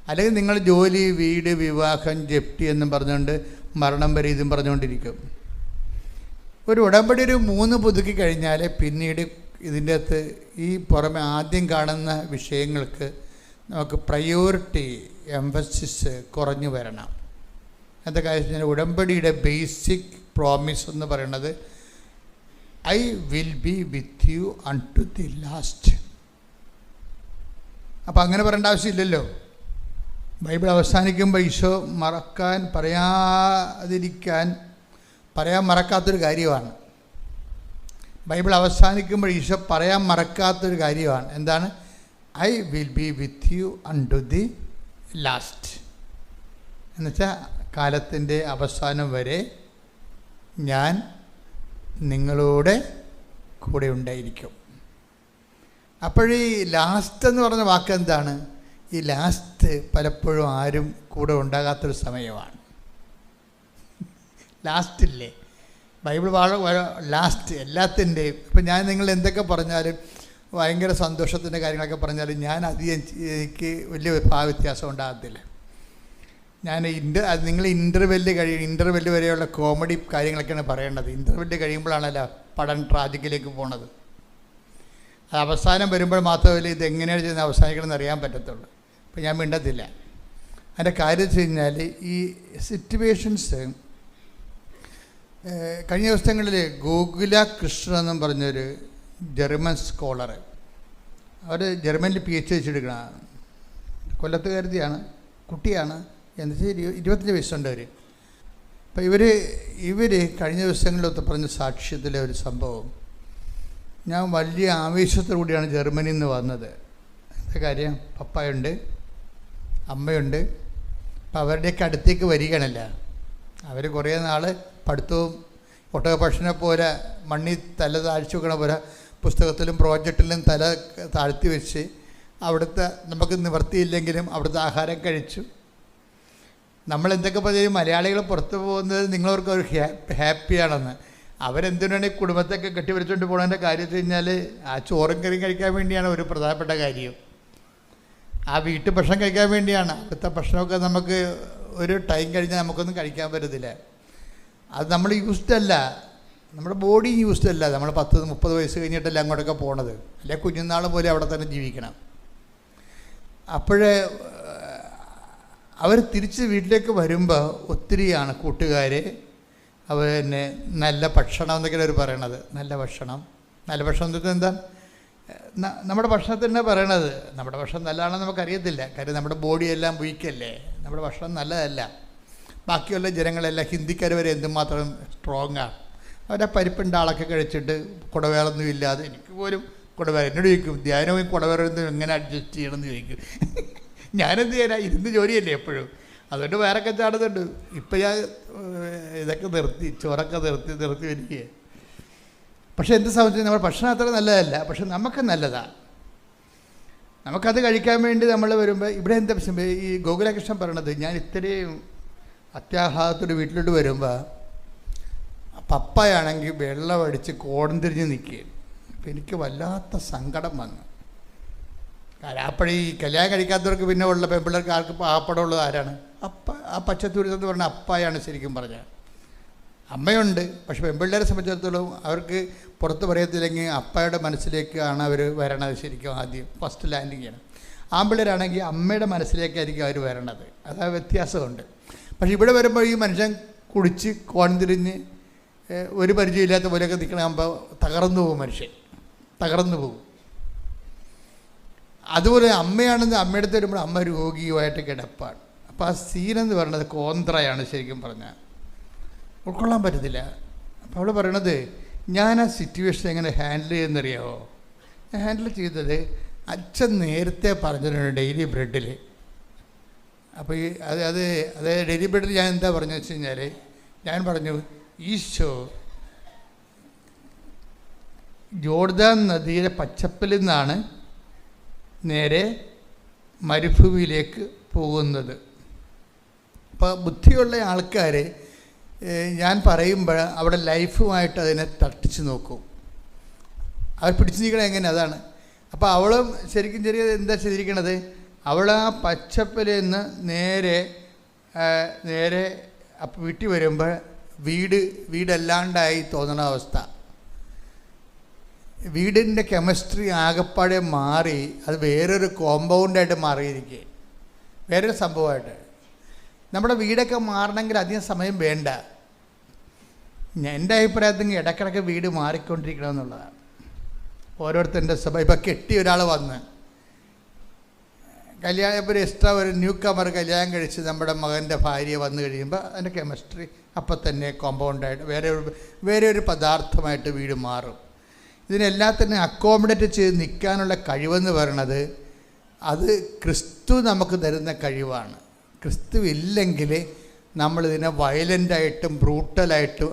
അല്ലെങ്കിൽ നിങ്ങൾ ജോലി, വീട്, വിവാഹം, ജപ്തി എന്നും പറഞ്ഞുകൊണ്ട് മരണം വരെ ഇതും പറഞ്ഞുകൊണ്ടിരിക്കും. ഒരു ഉടമ്പടി ഒരു 3 പുതുക്കി കഴിഞ്ഞാൽ പിന്നീട് ഇതിൻ്റെ അകത്ത് ഈ പുറമെ ആദ്യം കാണുന്ന വിഷയങ്ങൾക്ക് നമുക്ക് പ്രയോറിറ്റി എംഫസിസ് കുറഞ്ഞു വരണം. എന്താ കാര്യം? ഉടമ്പടിയുടെ ബേസിക് പ്രോമിസ് എന്ന് പറയുന്നത് I will be with you unto the last. അപ്പം അങ്ങനെ പറയേണ്ട ആവശ്യമില്ലല്ലോ. ബൈബിൾ അവസാനിക്കുമ്പോൾ ഈശോ പറയാൻ മറക്കാത്തൊരു കാര്യമാണ്. ബൈബിൾ അവസാനിക്കുമ്പോൾ ഈശോ പറയാൻ മറക്കാത്തൊരു കാര്യമാണ്. എന്താണ്? I will be with you unto the last. എന്നുവെച്ചാൽ കാലത്തിൻ്റെ അവസാനം വരെ ഞാൻ നിങ്ങളോട് കൂടെ ഉണ്ടായിരിക്കും. അപ്പോഴീ ലാസ്റ്റ് എന്ന് പറഞ്ഞ വാക്ക് എന്താണ്? ഈ ലാസ്റ്റ് പലപ്പോഴും ആരും കൂടെ ഉണ്ടാകാത്തൊരു സമയമാണ്. ലാസ്റ്റില്ലേ? ബൈബിൾ ലാസ്റ്റ് എല്ലാത്തിൻ്റെയും. ഇപ്പം ഞാൻ നിങ്ങൾ എന്തൊക്കെ പറഞ്ഞാലും ഭയങ്കര സന്തോഷത്തിൻ്റെ കാര്യങ്ങളൊക്കെ പറഞ്ഞാലും ഞാൻ അധികം എനിക്ക് വലിയ ഭാവവ്യത്യാസം ഉണ്ടാകത്തില്ല. നിങ്ങൾ ഇൻ്റർവെല്ല് വരെയുള്ള കോമഡി കാര്യങ്ങളൊക്കെയാണ് പറയേണ്ടത്. ഇൻ്റർവെല്ല് കഴിയുമ്പോഴാണല്ലോ പടം ട്രാജിക്കിലേക്ക് പോണത്. അത് അവസാനം വരുമ്പോൾ മാത്രമല്ല ഇത് എങ്ങനെയാണ് ചെയ്യുന്നത് അവസാനിക്കണമെന്ന് അറിയാൻ പറ്റത്തുള്ളൂ. അപ്പോൾ ഞാൻ മിണ്ടത്തില്ല. അതിൻ്റെ കാര്യം വെച്ച് കഴിഞ്ഞാൽ ഈ സിറ്റുവേഷൻസ് കഴിഞ്ഞ ദിവസങ്ങളിൽ ഗോകുല കൃഷ്ണൻ എന്നും പറഞ്ഞൊരു ജർമ്മൻ സ്കോളർ, അവർ ജർമ്മനിൽ PhD വെച്ചെടുക്കണം, കൊല്ലത്തുകാരത്തിയാണ്, കുട്ടിയാണ്, എന്താ വെച്ചാൽ 25 വയസ്സുണ്ട് അവർ. അപ്പോൾ ഇവർ കഴിഞ്ഞ ദിവസങ്ങളിലൊക്കെ പറഞ്ഞ സാക്ഷ്യത്തിലെ ഒരു സംഭവം, ഞാൻ വലിയ ആവേശത്തോടുകൂടിയാണ് ജർമ്മനിയിൽ നിന്ന് വന്നത്. എന്താ കാര്യം? പപ്പായുണ്ട്, അമ്മയുണ്ട്. അപ്പം അവരുടെയൊക്കെ അടുത്തേക്ക് വരികയാണല്ല. അവർ കുറേ നാൾ പഠിത്തവും ഒട്ടകപക്ഷനെ പോലെ മണ്ണി തല താഴ്ച വെക്കണ പോലെ പുസ്തകത്തിലും പ്രോജക്റ്റിലും തല താഴ്ത്തി വെച്ച് അവിടുത്തെ നമുക്ക് നിവർത്തിയില്ലെങ്കിലും അവിടുത്തെ ആഹാരം കഴിച്ചു. നമ്മളെന്തൊക്കെ പറഞ്ഞാൽ മലയാളികൾ പുറത്ത് പോകുന്നത് നിങ്ങളവർക്ക് ഒരു ഹാപ്പിയാണെന്ന്. അവരെന്തിനാണ് ഈ കുടുംബത്തൊക്കെ കെട്ടിവരിച്ചുകൊണ്ട് പോകുന്നതിൻ്റെ കാര്യം വെച്ച് കഴിഞ്ഞാൽ ആ ചോറും കറിയും കഴിക്കാൻ വേണ്ടിയാണ് ഒരു പ്രധാനപ്പെട്ട കാര്യം. ആ വീട്ടു ഭക്ഷണം കഴിക്കാൻ വേണ്ടിയാണ്. അവിടുത്തെ ഭക്ഷണമൊക്കെ നമുക്ക് ഒരു ടൈം കഴിഞ്ഞാൽ നമുക്കൊന്നും കഴിക്കാൻ പറ്റത്തില്ല. അത് നമ്മൾ യൂസ്ഡ് അല്ല, നമ്മുടെ ബോഡി യൂസ്ഡ് അല്ല. നമ്മൾ 10-30 വയസ്സ് കഴിഞ്ഞിട്ടല്ല അങ്ങോട്ടൊക്കെ പോണത്. അല്ലെ കുഞ്ഞുനാൾ പോലെ അവിടെ തന്നെ ജീവിക്കണം. അപ്പോഴേ അവർ തിരിച്ച് വീട്ടിലേക്ക് വരുമ്പോൾ ഒത്തിരിയാണ് കൂട്ടുകാർ അവർ തന്നെ നല്ല ഭക്ഷണം എന്നൊക്കെയാണ് അവർ പറയണത്. നല്ല ഭക്ഷണം എന്ന് എന്താ? നമ്മുടെ ഭക്ഷണത്തിൻ്റെ പറയണത്. നമ്മുടെ ഭക്ഷണം നല്ലതാണെന്ന് നമുക്കറിയത്തില്ല. കാര്യം നമ്മുടെ ബോഡിയെല്ലാം വീക്കല്ലേ, നമ്മുടെ ഭക്ഷണം നല്ലതല്ല. ബാക്കിയുള്ള ജനങ്ങളെല്ലാം ഹിന്ദിക്കാർ വരെ എന്തുമാത്രം സ്ട്രോങ്ങാണ്. അവരെ പരിപ്പിൻ്റെ ആളൊക്കെ കഴിച്ചിട്ട് കുടവേറൊന്നും ഇല്ലാതെ, എനിക്ക് പോലും കുടവേറ എന്നോട് ചോദിക്കും, ധ്യാനവും കുടവേറൊന്നും എങ്ങനെ അഡ്ജസ്റ്റ് ചെയ്യണമെന്ന് ചോദിക്കും. ഞാനെന്ത് ചെയ്യാനാ, ഇരുന്ന് ജോലിയല്ലേ എപ്പോഴും, അതുകൊണ്ട് വേറൊക്കെ ചാടുന്നുണ്ട്. ഇപ്പം ഞാൻ ഇതൊക്കെ നിർത്തി, ചോറൊക്കെ നിർത്തി വരിക. പക്ഷേ എന്ത് സംബന്ധിച്ച് നമ്മൾ ഭക്ഷണം അത്ര നല്ലതല്ല, പക്ഷെ നമുക്ക് നല്ലതാണ്. നമുക്കത് കഴിക്കാൻ വേണ്ടി നമ്മൾ വരുമ്പോൾ ഇവിടെ എന്താ ഈ ഗോകുലകൃഷ്ണൻ പറയണത്, ഞാൻ ഇത്രയും അത്യാഘാതത്തോട് വീട്ടിലോട്ട് വരുമ്പോൾ പപ്പയാണെങ്കിൽ വെള്ളം അടിച്ച് കോടം തിരിഞ്ഞ് നിൽക്കുകയും അപ്പം എനിക്ക് വല്ലാത്ത സങ്കടം വന്നു. അപ്പോഴീ കല്യാണം കഴിക്കാത്തവർക്ക് പിന്നെ ഉള്ള പെൺപിള്ളേർക്ക് ആർക്ക് പാപ്പടമുള്ളത് ആരാണ്? ആ പച്ചത്തുരുത്തെന്ന് പറഞ്ഞാൽ അപ്പായാണ് ശരിക്കും പറഞ്ഞാൽ. അമ്മയുണ്ട്, പക്ഷെ പെൺപിള്ളേരെ സംബന്ധിച്ചിടത്തോളം അവർക്ക് പുറത്ത് പറയത്തില്ലെങ്കിൽ അപ്പയുടെ മനസ്സിലേക്കാണ് അവർ വരണത്. ശരിക്കും ആദ്യം ഫസ്റ്റ് ലാൻഡിങ് ചെയ്യണം. ആൺപിള്ളേരാണെങ്കിൽ അമ്മയുടെ മനസ്സിലേക്കായിരിക്കും അവർ വരണത്. അതാ വ്യത്യാസമുണ്ട്. പക്ഷെ ഇവിടെ വരുമ്പോൾ ഈ മനുഷ്യൻ കുടിച്ച് കോൺതിരിഞ്ഞ് ഒരു പരിചയമില്ലാത്ത പോലെയൊക്കെ നിൽക്കണാകുമ്പോൾ തകർന്നു പോകും, മനുഷ്യൻ തകർന്നു പോകും. അതുപോലെ അമ്മയാണെന്ന് അമ്മയുടെ അടുത്ത് വരുമ്പോൾ അമ്മ രോഗിയുമായിട്ട് കിടപ്പാണ്. അപ്പോൾ ആ സീനെന്ന് പറയുന്നത് കോന്ത്രയാണ് ശരിക്കും പറഞ്ഞാൽ, ഉൾക്കൊള്ളാൻ പറ്റത്തില്ല. അപ്പോൾ അവൾ പറയണത്, ഞാൻ ആ സിറ്റുവേഷൻ എങ്ങനെ ഹാൻഡിൽ ചെയ്യുന്നറിയാമോ? ഞാൻ ഹാൻഡിൽ ചെയ്തത് അച്ഛൻ നേരത്തെ പറഞ്ഞിട്ടുണ്ട് ഡെയിലി ബ്രെഡിൽ. അപ്പോൾ ഈ അത് ഡെയിലി ബ്രെഡിൽ ഞാൻ എന്താ പറഞ്ഞു വെച്ച് കഴിഞ്ഞാൽ, ഞാൻ പറഞ്ഞു ഈശോ ജോർദാൻ നദിയുടെ പച്ചപ്പിൽ നിന്നാണ് നേരെ മരുഭൂമിയിലേക്ക് പോകുന്നത്. അപ്പോൾ ബുദ്ധിയുള്ള ആൾക്കാർ ഞാൻ പറയുമ്പോൾ അവിടെ ലൈഫുമായിട്ട് അതിനെ തട്ടിച്ച് നോക്കും. അവർ പിടിച്ചു നിൽക്കണത് എങ്ങനെ, അതാണ്. അപ്പോൾ അവളും ശരിക്കും എന്താ ചെയ്തിരിക്കണത്, അവൾ ആ പച്ചപ്പിൽ നിന്ന് നേരെ അപ്പം വീട്ടിൽ വരുമ്പോൾ വീടല്ലാണ്ടായി തോന്നണ അവസ്ഥ. വീടിൻ്റെ കെമിസ്ട്രി ആകപ്പാടെ മാറി അത് വേറൊരു കോമ്പൗണ്ടായിട്ട് മാറിയിരിക്കുക, വേറൊരു സംഭവമായിട്ട്. നമ്മുടെ വീടൊക്കെ മാറണമെങ്കിൽ അധികം സമയം വേണ്ട. എൻ്റെ അഭിപ്രായത്തിൽ ഇടയ്ക്കിടയ്ക്ക് വീട് മാറിക്കൊണ്ടിരിക്കണമെന്നുള്ളതാണ്. ഓരോരുത്തരുടെ സ്വഭാവം. ഇപ്പം കെട്ടിയ ഒരാൾ വന്ന് കല്യാണം, ഇപ്പോൾ ഒരു എക്സ്ട്രാ ഒരു ന്യൂ കമർ കല്യാണം കഴിച്ച് നമ്മുടെ മകൻ്റെ ഭാര്യ വന്നു കഴിയുമ്പോൾ അതിൻ്റെ കെമിസ്ട്രി അപ്പം തന്നെ കോമ്പൗണ്ടായിട്ട് വേറെ ഒരു പദാർത്ഥമായിട്ട് വീട് മാറും. ഇതിനെല്ലാത്തിനും അക്കോമഡേറ്റ് ചെയ്ത് നിൽക്കാനുള്ള കഴിവെന്ന് പറയണത് അത് ക്രിസ്തു നമുക്ക് തരുന്ന കഴിവാണ്. ക്രിസ്തു ഇല്ലെങ്കിൽ നമ്മളിതിനെ വയലൻ്റായിട്ടും ബ്രൂട്ടലായിട്ടും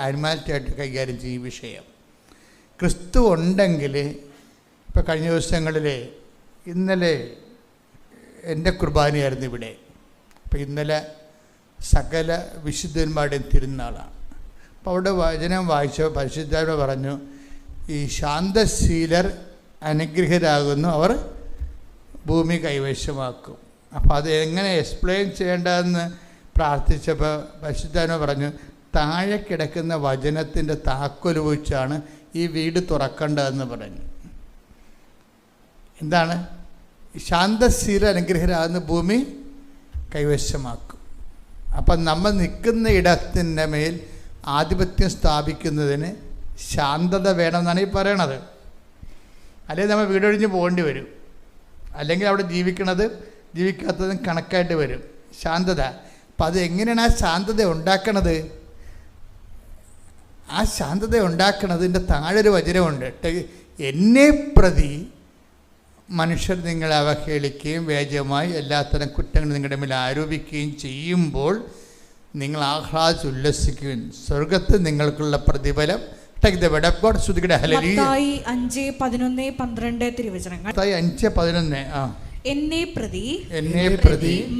ആനിമാലിറ്റിയായിട്ട് കൈകാര്യം ചെയ്യും വിഷയം. ക്രിസ്തു ഉണ്ടെങ്കിൽ, ഇപ്പോൾ കഴിഞ്ഞ ദിവസങ്ങളിൽ ഇന്നലെ എൻ്റെ കുർബാനയായിരുന്നു ഇവിടെ. അപ്പോൾ ഇന്നലെ സകല വിശുദ്ധന്മാരുടെയും തിരുനാളാണ്. അപ്പോൾ അവിടെ വചനം വായിച്ച പരിശുദ്ധാത്മാവ് പറഞ്ഞു, ഈ ശാന്തശീലർ അനുഗ്രഹരാകുന്നു, അവർ ഭൂമി കൈവശമാക്കും. അപ്പോൾ അത് എങ്ങനെ എക്സ്പ്ലെയിൻ ചെയ്യേണ്ടതെന്ന് പ്രാർത്ഥിച്ചപ്പോൾ പരിശുദ്ധാത്മാവ് പറഞ്ഞു, താഴെ കിടക്കുന്ന വചനത്തിൻ്റെ താക്കോൽ വെച്ചാണ് ഈ വീട് തുറക്കേണ്ടതെന്ന് പറഞ്ഞു. എന്താണ്? ശാന്തശീല അനുഗ്രഹരാകുന്ന ഭൂമി കൈവശമാക്കും. അപ്പം നമ്മൾ നിൽക്കുന്ന ഇടത്തിൻ്റെ മേൽ ആധിപത്യം സ്ഥാപിക്കുന്നതിന് ശാന്തത വേണമെന്നാണ് ഈ പറയണത്. അല്ലെങ്കിൽ നമ്മൾ വീടൊഴിഞ്ഞ് പോകേണ്ടി വരും, അല്ലെങ്കിൽ അവിടെ ജീവിക്കാത്തതും കണക്കായിട്ട് വരും. ശാന്തത. അപ്പം അത് എങ്ങനെയാണ് ആ ശാന്തത ഉണ്ടാക്കണത്? ആ ശാന്തത ഉണ്ടാക്കണതിൻ്റെ താഴൊരു വചനമുണ്ട്, എന്നെ പ്രതി മനുഷ്യർ നിങ്ങളെ അവഹേളിക്കുകയും വ്യാജമായി എല്ലാത്തരം കുറ്റങ്ങൾ നിങ്ങളുടെ മേൽ ആരോപിക്കുകയും ചെയ്യുമ്പോൾ നിങ്ങൾ ആഹ്ലാദിച്ച് ഉല്ലസിക്കുകയും സ്വർഗത്ത് നിങ്ങൾക്കുള്ള പ്രതിഫലം. Take the word of God. Mathai 5:11-12 തിരുവചനങ്ങൾ. മത്തായി 5:11. എന്നെ പ്രതി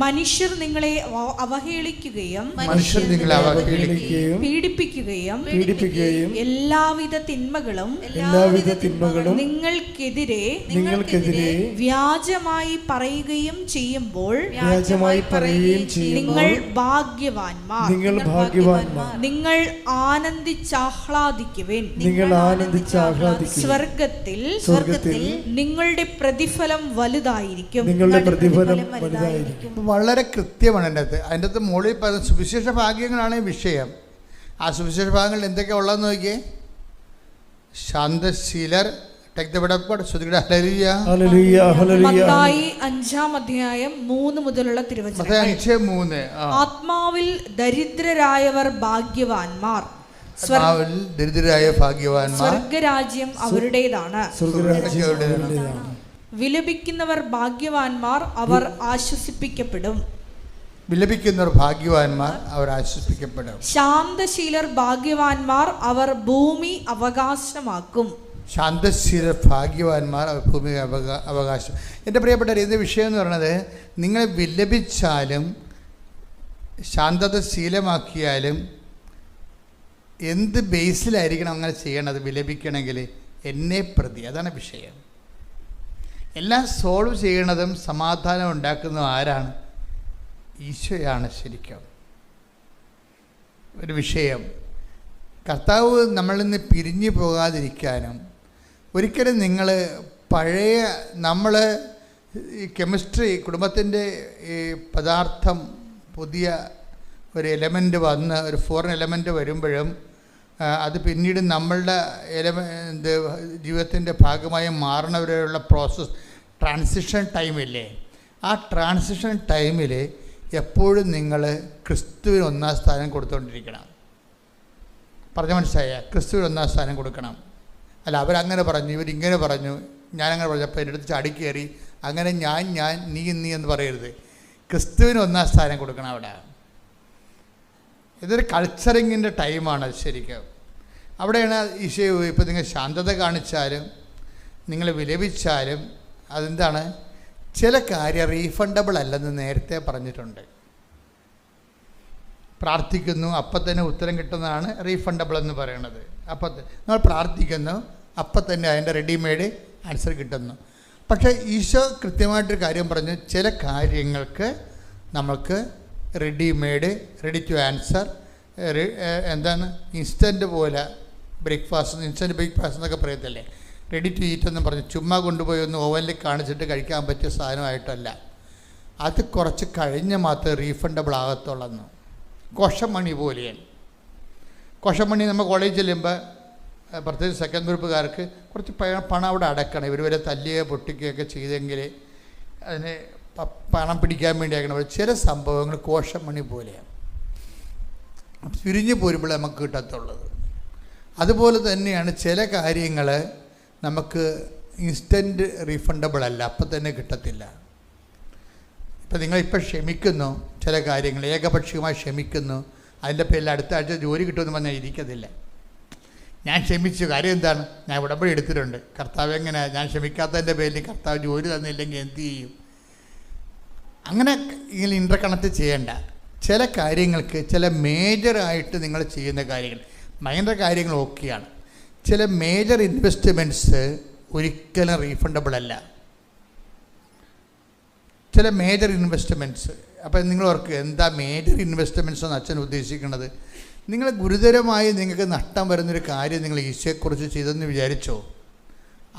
മനുഷ്യർ നിങ്ങളെ അവഹേളിക്കുകയും പീഡിപ്പിക്കുകയും എല്ലാവിധ തിന്മകളും നിങ്ങൾക്കെതിരെ വ്യാജമായി പറയുകയും ചെയ്യുമ്പോൾ നിങ്ങൾ ഭാഗ്യവാന്മാർ. നിങ്ങൾ ആനന്ദിച്ചാഹ്ലാദിക്കുവിൻ. സ്വർഗത്തിൽ നിങ്ങളുടെ പ്രതിഫലം വലുതായിരിക്കും. വളരെ കൃത്യമാണ് അതിൻ്റെ അകത്ത് മുകളിൽ പറയുന്ന സുവിശേഷ ഭാഗ്യങ്ങളാണ് വിഷയം. ആ സുവിശേഷ ഭാഗങ്ങളിൽ എന്തൊക്കെയാണ് ഉള്ളതെന്ന് നോക്കിയേ. ശാന്തശീലർ, Take the word of God. Hallelujah. Hallelujah hallelujah. Mathai 5-ാം അധ്യായം 3 മുതലുള്ള തിരുവചനങ്ങൾ. 5:3. ആത്മാവിൽ ദരിദ്രരായവർ ഭാഗ്യവാന്മാർ, ദരിദ്രരായ ഭാഗ്യവാന്മാർ, സ്വർഗരാജ്യം അവരുടേതാണ്. സ്വർഗ്ഗരാജ്യം. വിലപിക്കുന്നവർ ഭാഗ്യവാന്മാർ, അവർ ആശ്വസിപ്പിക്കപ്പെടും. വിലപിക്കുന്നവർ ഭാഗ്യവാന്മാർ, അവർ ആശ്വസിപ്പിക്കപ്പെടും. ശാന്തശീലർ ഭാഗ്യവാന്മാർ, അവർ ഭൂമി അവകാശമാക്കും. ശാന്തശീലർ ഭാഗ്യവാന്മാർ, അവർ ഭൂമി അവകാശം. എൻ്റെ പ്രിയപ്പെട്ടവർ, ഇതിൻ്റെ വിഷയം എന്ന് പറയുന്നത്, നിങ്ങൾ വിലപിച്ചാലും ശാന്തത ശീലമാക്കിയാലും എന്ത് ബേസിലായിരിക്കണം അങ്ങനെ ചെയ്യണത്? വിലപിക്കണമെങ്കിൽ എന്നെ പ്രതി, അതാണ് വിഷയം. എല്ലാം സോൾവ് ചെയ്യണതും സമാധാനം ഉണ്ടാക്കുന്നതും ആരാണ്? ഈശോയാണ്. ശരിക്കും ഒരു വിഷയം, കർത്താവ് നമ്മളിൽ നിന്ന് പിരിഞ്ഞു പോകാതിരിക്കാനും, ഒരിക്കലും നിങ്ങൾ പഴയ നമ്മൾ ഈ കെമിസ്ട്രി കുടുംബത്തിൻ്റെ ഈ പദാർത്ഥം പുതിയ ഒരു എലമെൻ്റ് വന്ന് ഒരു ഫോറിൻ എലമെൻ്റ് വരുമ്പോഴും അത് പിന്നീട് നമ്മളുടെ ജീവിതത്തിൻ്റെ ഭാഗമായി മാറുന്നവരെയുള്ള പ്രോസസ്സ്, ട്രാൻസിഷൻ ടൈമില്ലേ, ആ ട്രാൻസിഷൻ ടൈമിൽ എപ്പോഴും നിങ്ങൾ ക്രിസ്തുവിന് 1-ാം സ്ഥാനം കൊടുത്തുകൊണ്ടിരിക്കണം. പറഞ്ഞ മനസ്സിലായ? ക്രിസ്തുവിന് 1-ാം സ്ഥാനം കൊടുക്കണം. അല്ല, അവരങ്ങനെ പറഞ്ഞു, ഇവരിങ്ങനെ പറഞ്ഞു, ഞാനങ്ങനെ പറഞ്ഞപ്പോൾ എൻ്റെ അടുത്ത് ചാടിക്കയറി, അങ്ങനെ ഞാൻ നീ എന്ന് പറയരുത്. ക്രിസ്തുവിന് 1-ാം സ്ഥാനം കൊടുക്കണം അവിടെ. ഇതൊരു കൾച്ചറിങ്ങിൻ്റെ ടൈമാണ് ശരിക്കും. അവിടെയാണ് ഈശോ ഇപ്പോൾ നിങ്ങൾ ശാന്തത കാണിച്ചാലും നിങ്ങൾ വിലപിച്ചാലും അതെന്താണ്? ചില കാര്യം റീഫണ്ടബിൾ അല്ലെന്ന് നേരത്തെ പറഞ്ഞിട്ടുണ്ട്. പ്രാർത്ഥിക്കുന്നു, അപ്പം തന്നെ ഉത്തരം കിട്ടുന്നതാണ് റീഫണ്ടബിൾ എന്ന് പറയുന്നത്. അപ്പം നമ്മൾ പ്രാർത്ഥിക്കുന്നു, അപ്പം തന്നെ അതിൻ്റെ റെഡിമെയ്ഡ് ആൻസർ കിട്ടുന്നു. പക്ഷേ ഈശോ കൃത്യമായിട്ടൊരു കാര്യം പറഞ്ഞു, ചില കാര്യങ്ങൾക്ക് നമ്മൾക്ക് റെഡിമെയ്ഡ്, റെഡി ടു ആൻസർ, എന്താണ് ഇൻസ്റ്റൻറ്റ് പോലെ ബ്രേക്ക്ഫാസ്റ്റ്, ഇൻസ്റ്റൻറ്റ് ബ്രേക്ക്ഫാസ്റ്റ് എന്നൊക്കെ പറയത്തില്ലേ, റെഡി ടു ഈറ്റ് എന്ന് പറഞ്ഞ് ചുമ്മാ കൊണ്ടുപോയി ഒന്ന് ഓവനിൽ കാണിച്ചിട്ട് കഴിക്കാൻ പറ്റിയ സാധനമായിട്ടല്ല. അത് കുറച്ച് കഴിഞ്ഞ് മാത്രമേ റീഫണ്ടബിൾ ആകത്തുള്ളെന്ന്. കൊഷമണി പോലെയാണ്. കൊഷമണി നമ്മൾ കോളേജിൽ ചെല്ലുമ്പോൾ പ്രത്യേകിച്ച് സെക്കൻഡ് ഗ്രൂപ്പുകാർക്ക് കുറച്ച് പണം അവിടെ അടക്കണം. ഇവർ വരെ തല്ലുകയോ പൊട്ടിക്കുകയൊക്കെ ചെയ്തെങ്കിൽ അതിന് പണം പിടിക്കാൻ വേണ്ടി ആക്കണം. ചില സംഭവങ്ങൾ കോഷമണി പോലെയാണ്, പിരിഞ്ഞു പോരുമ്പോൾ നമുക്ക് കിട്ടത്തുള്ളത്. അതുപോലെ തന്നെയാണ് ചില കാര്യങ്ങൾ നമുക്ക് ഇൻസ്റ്റൻറ്റ് റീഫണ്ടബിൾ അല്ല, അപ്പം തന്നെ കിട്ടത്തില്ല. ഇപ്പം നിങ്ങളിപ്പോൾ ക്ഷമിക്കുന്നു, ചില കാര്യങ്ങൾ ഏകപക്ഷീയമായി ക്ഷമിക്കുന്നു, അതിൻ്റെ പേരിൽ അടുത്ത ആഴ്ച ജോലി കിട്ടുമെന്ന് പറഞ്ഞാൽ ഇരിക്കത്തില്ല. ഞാൻ ക്ഷമിച്ചു, കാര്യം എന്താണ്? ഞാൻ ഉടമ്പടി എടുത്തിട്ടുണ്ട്. കർത്താവ് എങ്ങനെയാണ്? ഞാൻ ക്ഷമിക്കാത്തതിൻ്റെ പേരിൽ കർത്താവ് ജോലി തന്നില്ലെങ്കിൽ എന്ത് ചെയ്യും? അങ്ങനെ ഇങ്ങനെ ഇൻ്റർ കണക്ട് ചെയ്യേണ്ട. ചില കാര്യങ്ങൾക്ക്, ചില മേജറായിട്ട് നിങ്ങൾ ചെയ്യുന്ന കാര്യങ്ങൾ, മൈനർ കാര്യങ്ങൾ ഓക്കെയാണ്. ചില മേജർ ഇൻവെസ്റ്റ്മെൻറ്റ്സ് ഒരിക്കലും റീഫണ്ടബിൾ അല്ല. ചില മേജർ ഇൻവെസ്റ്റ്മെൻറ്റ്സ്, അപ്പം നിങ്ങൾ ഓർക്കുക, എന്താ മേജർ ഇൻവെസ്റ്റ്മെൻറ്റ്സ് എന്ന് അച്ഛൻ ഉദ്ദേശിക്കുന്നത്? നിങ്ങൾ ഗുരുതരമായി നിങ്ങൾക്ക് നഷ്ടം വരുന്നൊരു കാര്യം നിങ്ങൾ ഈശോയെക്കുറിച്ച് ചെയ്തെന്ന് വിചാരിച്ചോ,